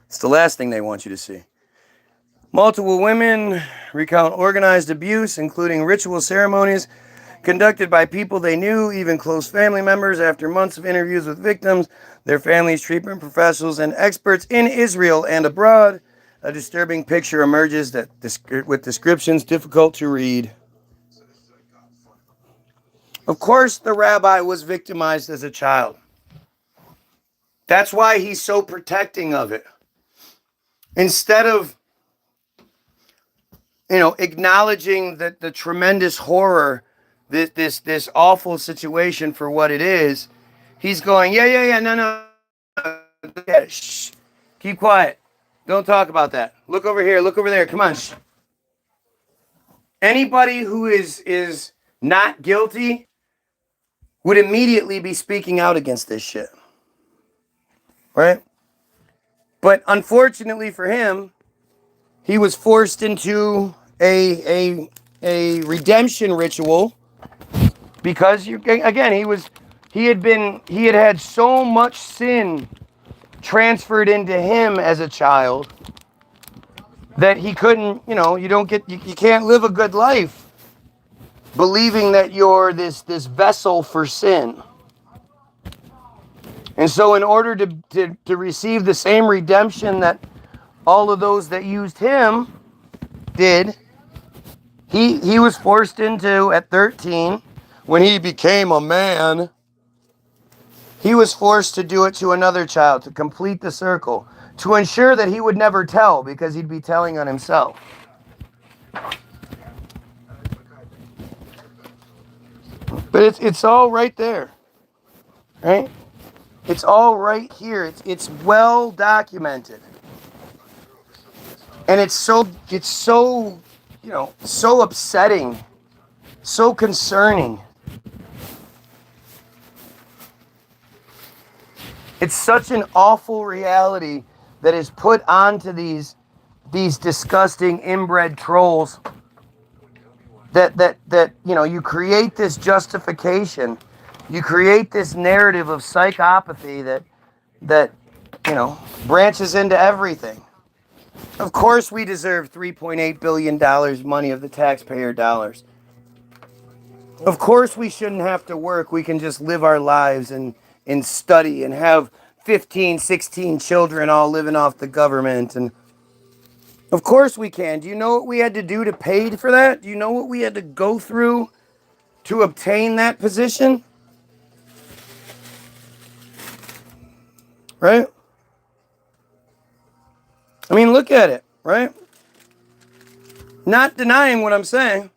It's the last thing they want you to see. Multiple women recount organized abuse, including ritual ceremonies conducted by people they knew, even close family members. After months of interviews with victims, their families, treatment professionals, and experts in Israel and abroad, a disturbing picture emerges with descriptions difficult to read. Of course, the rabbi was victimized as a child. That's why he's so protecting of it. Instead of, acknowledging the tremendous horror, this awful situation for what it is, he's going, yeah, no. Shh. Keep quiet. Don't talk about that. Look over here. Look over there. Come on. Shh. Anybody who is not guilty would immediately be speaking out against this shit. Right? But unfortunately for him, he was forced into a redemption ritual because he had had so much sin transferred into him as a child that he couldn't, you can't live a good life believing that you're this vessel for sin. And so in order to receive the same redemption that all of those that used him did, he was forced into, at 13, when he became a man, he was forced to do it to another child to complete the circle, to ensure that he would never tell because he'd be telling on himself. But it's all right there, right? It's all right here. It's well documented. And it's so so upsetting, so concerning. It's such an awful reality that is put onto these disgusting inbred trolls that you create this justification, you create this narrative of psychopathy that branches into everything. Of course we deserve $3.8 billion money of the taxpayer dollars. Of course we shouldn't have to work. We can just live our lives and study and have 15, 16 children all living off the government. And of course we can. Do you know what we had to do to pay for that? Do you know what we had to go through to obtain that position? Right? I mean, look at it, right? Not denying what I'm saying.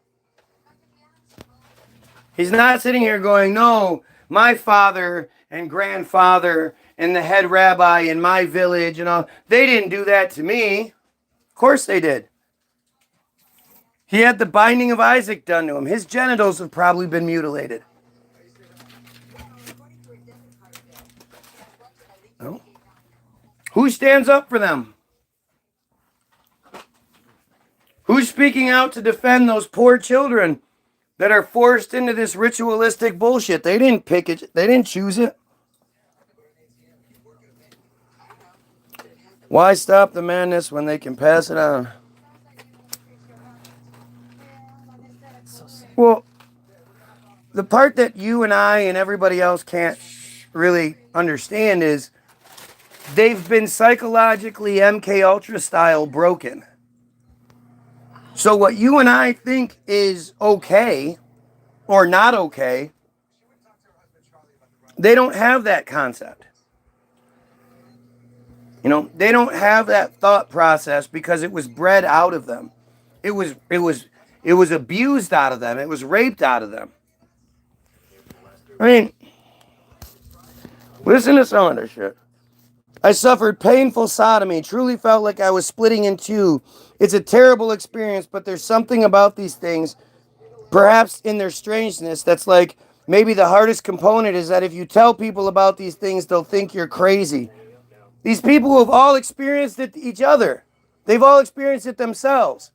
He's not sitting here going, no, my father and grandfather and the head rabbi in my village and all, they didn't do that to me. Of course they did. He had the binding of Isaac done to him. His genitals have probably been mutilated. No? Who stands up for them? Who's speaking out to defend those poor children that are forced into this ritualistic bullshit? They didn't pick it. They didn't choose it. Why stop the madness when they can pass it on? Well, the part that you and I and everybody else can't really understand is they've been psychologically MK Ultra style broken. So what you and I think is okay or not okay, they don't have that concept. You know, they don't have that thought process because it was bred out of them. It was abused out of them. It was raped out of them. I mean, listen to some of this shit. I suffered painful sodomy, truly felt like I was splitting in two. It's a terrible experience, but there's something about these things, perhaps in their strangeness, that's like, maybe the hardest component is that if you tell people about these things, they'll think you're crazy. These people who have all experienced it each other. They've all experienced it themselves.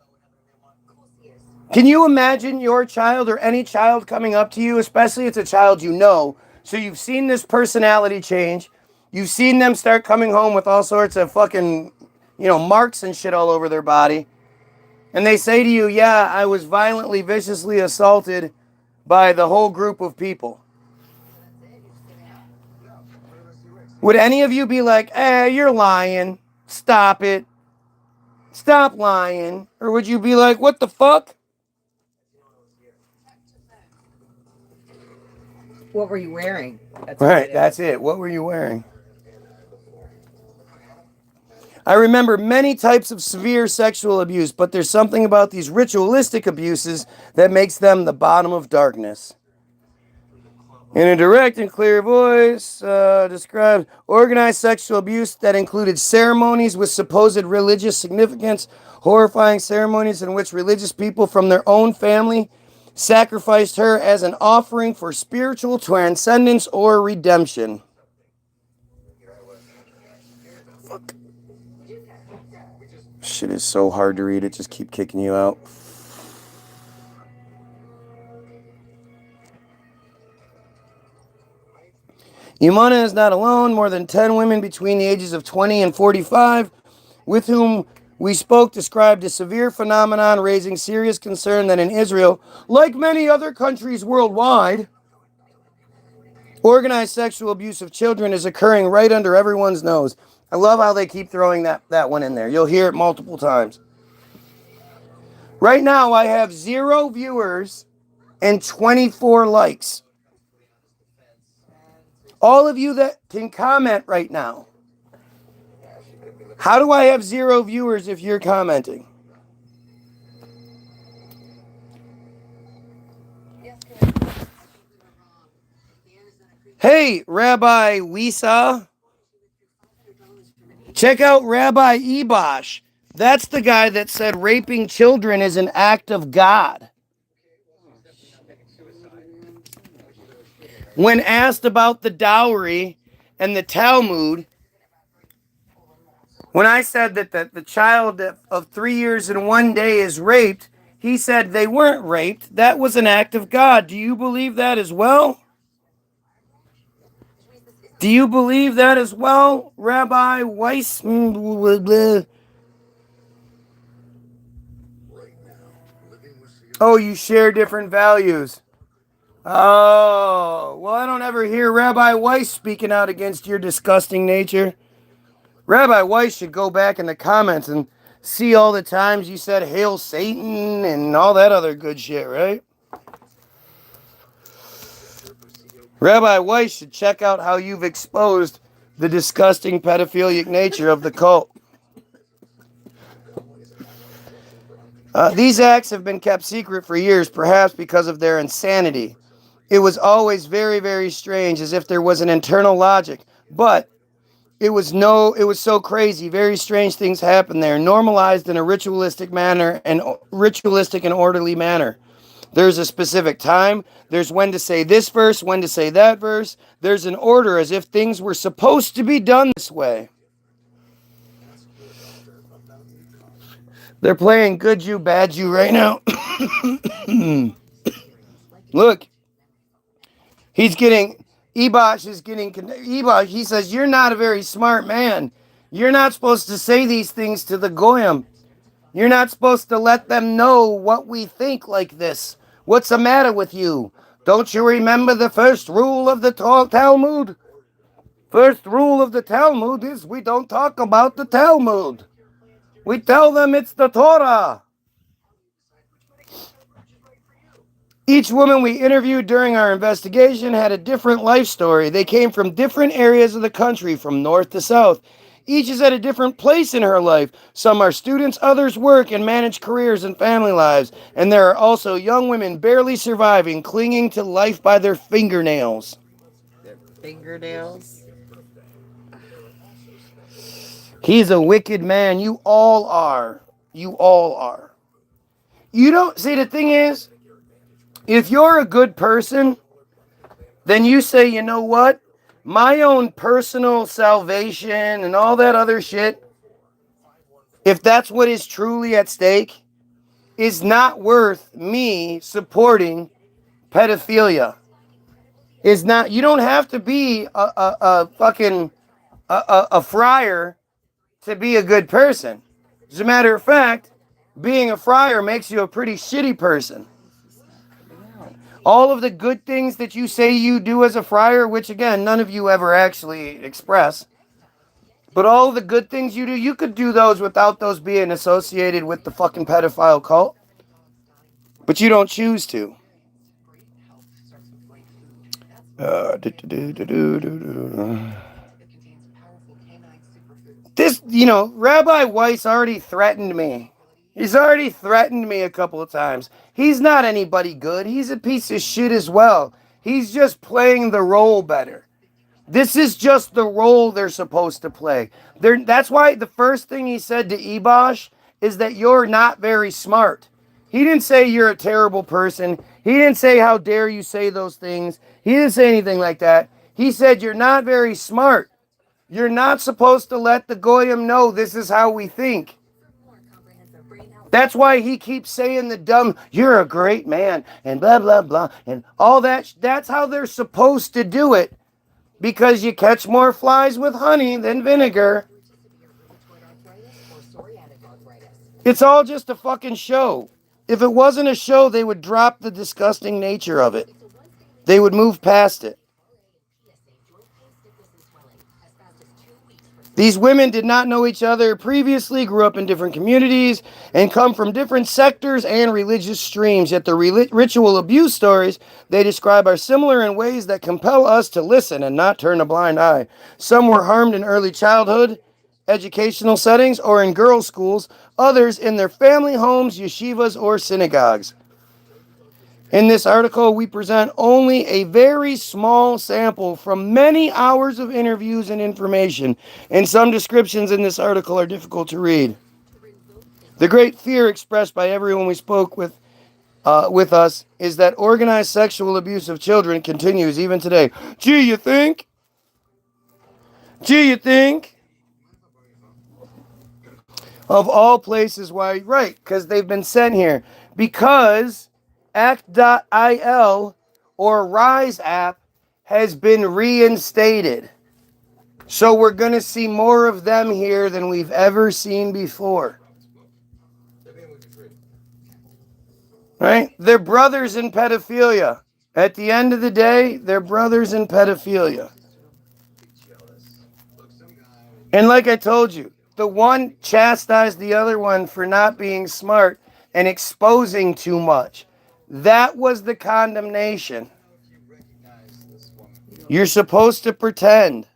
Can you imagine your child or any child coming up to you, especially it's a child you know, so you've seen this personality change, you've seen them start coming home with all sorts of fucking, marks and shit all over their body, and they say to you, yeah, I was violently, viciously assaulted by the whole group of people. Would any of you be like, you're lying, stop it, stop lying? Or would you be like, what the fuck? What were you wearing? That's it. What were you wearing? I remember many types of severe sexual abuse, but there's something about these ritualistic abuses that makes them the bottom of darkness. In a direct and clear voice, described organized sexual abuse that included ceremonies with supposed religious significance, horrifying ceremonies in which religious people from their own family sacrificed her as an offering for spiritual transcendence or redemption. Fuck. Shit is so hard to read, it just keep kicking you out. Yumana is not alone. More than 10 women between the ages of 20 and 45 with whom we spoke described a severe phenomenon raising serious concern that in Israel, like many other countries worldwide, organized sexual abuse of children is occurring right under everyone's nose. I love how they keep throwing that one in there. You'll hear it multiple times. Right now, I have 0 viewers and 24 likes. All of you that can comment right now. How do I have 0 viewers if you're commenting? Hey, Rabbi Wisa. Check out Rabbi Ebosh. That's the guy that said raping children is an act of God. When asked about the dowry and the Talmud, when I said that the child of 3 years and 1 day is raped, he said they weren't raped. That was an act of God. Do you believe that as well? Do you believe that as well, Rabbi Weiss? Oh, you share different values. Oh, well, I don't ever hear Rabbi Weiss speaking out against your disgusting nature. Rabbi Weiss should go back in the comments and see all the times you said Hail Satan and all that other good shit, right? Rabbi Weiss should check out how you've exposed the disgusting pedophilic nature of the cult. These acts have been kept secret for years, perhaps because of their insanity. It was always very, very strange, as if there was an internal logic. But it was so crazy. Very strange things happened there, normalized in a ritualistic and orderly manner. There's a specific time. There's when to say this verse, when to say that verse. There's an order, as if things were supposed to be done this way. They're playing good Jew, bad Jew right now. Look, Ebosh is getting, Ebosh, he says, you're not a very smart man. You're not supposed to say these things to the Goyim. You're not supposed to let them know what we think like this. What's the matter with you? Don't you remember the first rule of the Talmud? First rule of the Talmud is we don't talk about the Talmud. We tell them it's the Torah. Each woman we interviewed during our investigation had a different life story. They came from different areas of the country, from north to south. Each is at a different place in her life. Some are students, others work and manage careers and family lives. And there are also young women barely surviving, clinging to life by their fingernails. Their fingernails? He's a wicked man. You all are. You all are. You don't, see, the thing is, if you're a good person, then you say, you know what? My own personal salvation and all that other shit, if that's what is truly at stake, is not worth me supporting pedophilia. Is not, you don't have to be a fucking a friar to be a good person. As a matter of fact, being a friar makes you a pretty shitty person. All of the good things that you say you do as a friar, which again, none of you ever actually express, but all of the good things you do, you could do those without those being associated with the fucking pedophile cult. But you don't choose to. This, Rabbi Weiss already threatened me. He's already threatened me a couple of times. He's not anybody good. He's a piece of shit as well. He's just playing the role better. This is just the role they're supposed to play. That's why the first thing he said to Ebosh is that you're not very smart. He didn't say you're a terrible person. He didn't say how dare you say those things. He didn't say anything like that. He said you're not very smart. You're not supposed to let the Goyim know this is how we think. That's why he keeps saying the dumb, you're a great man, and blah, blah, blah, and all that. That's how they're supposed to do it, because you catch more flies with honey than vinegar. It's all just a fucking show. If it wasn't a show, they would drop the disgusting nature of it. They would move past it. These women did not know each other previously, grew up in different communities, and come from different sectors and religious streams. Yet the ritual abuse stories they describe are similar in ways that compel us to listen and not turn a blind eye. Some were harmed in early childhood, educational settings, or in girls' schools. Others in their family homes, yeshivas, or synagogues. In this article, we present only a very small sample from many hours of interviews and information, and some descriptions in this article are difficult to read. The great fear expressed by everyone we spoke with us is that organized sexual abuse of children continues even today. Gee, you think? Of all places, why? Right, because they've been sent here. Because Act.il or Rise app has been reinstated. So we're going to see more of them here than we've ever seen before. Right? They're brothers in pedophilia. At the end of the day, they're brothers in pedophilia. And like I told you, the one chastised the other one for not being smart and exposing too much. That was the condemnation. You're supposed to pretend.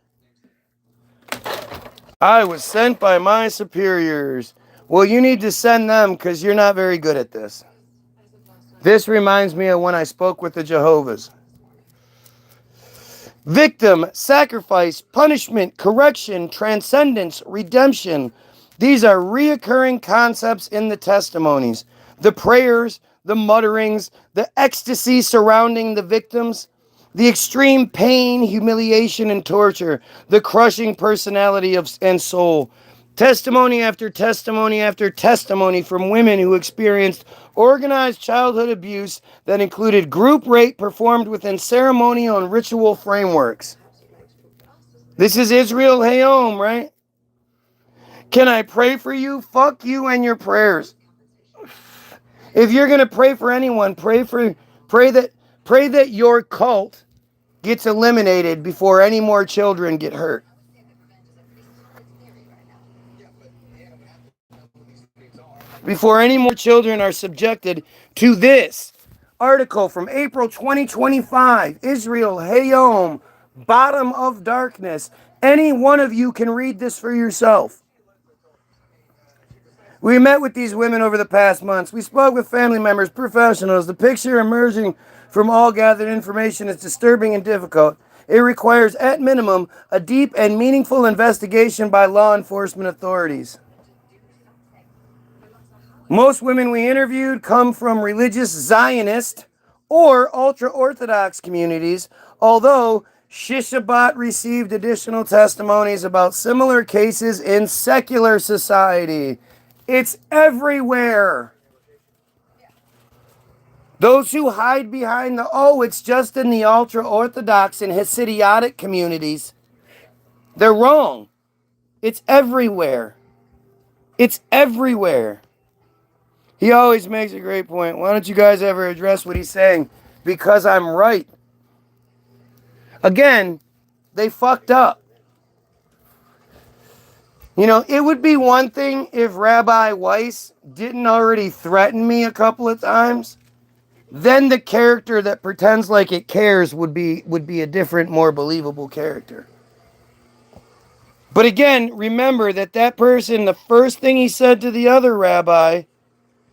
I was sent by my superiors. Well, you need to send them because you're not very good at this. This reminds me of when I spoke with the Jehovah's. Victim, sacrifice, punishment, correction, transcendence, redemption. These are reoccurring concepts in the testimonies. The prayers, the mutterings, the ecstasy surrounding the victims, the extreme pain, humiliation, and torture, the crushing personality and soul. Testimony after testimony after testimony from women who experienced organized childhood abuse that included group rape performed within ceremonial and ritual frameworks. This is Israel Hayom, right? Can I pray for you? Fuck you and your prayers. If you're going to pray for anyone, pray that your cult gets eliminated before any more children get hurt. Before any more children are subjected to this article from April 2025, Israel Hayom, Bottom of Darkness. Any one of you can read this for yourself. We met with these women over the past months. We spoke with family members, professionals. The picture emerging from all gathered information is disturbing and difficult. It requires, at minimum, a deep and meaningful investigation by law enforcement authorities. Most women we interviewed come from religious Zionist or ultra-Orthodox communities, although Shishabot received additional testimonies about similar cases in secular society. It's everywhere. Those who hide behind it's just in the ultra-Orthodox and Hasidic communities, they're wrong. It's everywhere. It's everywhere. He always makes a great point. Why don't you guys ever address what he's saying? Because I'm right. Again, they fucked up. You know, it would be one thing if Rabbi Weiss didn't already threaten me a couple of times. Then the character that pretends like it cares would be a different, more believable character. But again, remember that person, the first thing he said to the other rabbi,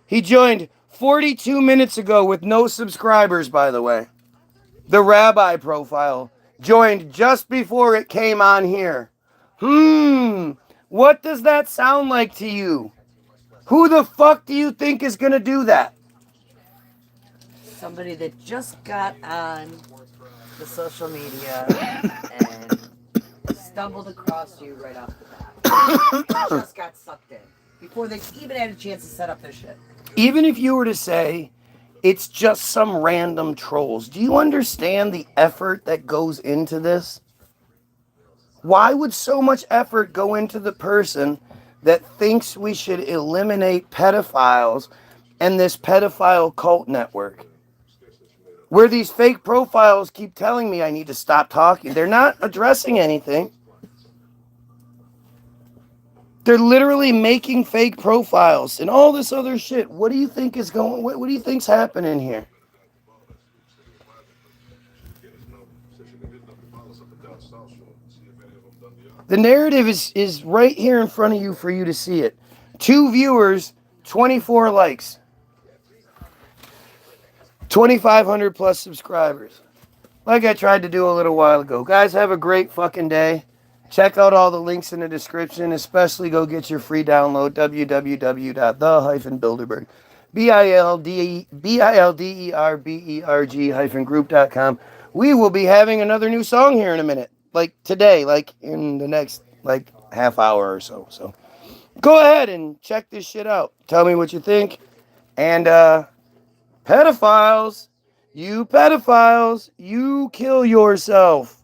he joined 42 minutes ago with no subscribers, by the way. The rabbi profile joined just before it came on here. What does that sound like to you? Who the fuck do you think is going to do that? Somebody that just got on the social media and stumbled across you right off the bat. Just got sucked in before they even had a chance to set up their shit. Even if you were to say it's just some random trolls, do you understand the effort that goes into this? Why would so much effort go into the person that thinks we should eliminate pedophiles and this pedophile cult network? Where these fake profiles keep telling me I need to stop talking. They're not addressing anything. They're literally making fake profiles and all this other shit. What do you think is going? What do you think's happening here? The narrative is right here in front of you for you to see it. 2 viewers, 24 likes. 2,500 plus subscribers. Like I tried to do a little while ago. Guys, have a great fucking day. Check out all the links in the description. Especially go get your free download, www.the-bilderberg, BILDERBERG-group.com. We will be having another new song here in a minute. Like today, like in the next half hour or so. So go ahead and check this shit out. Tell me what you think. And pedophiles, you kill yourself.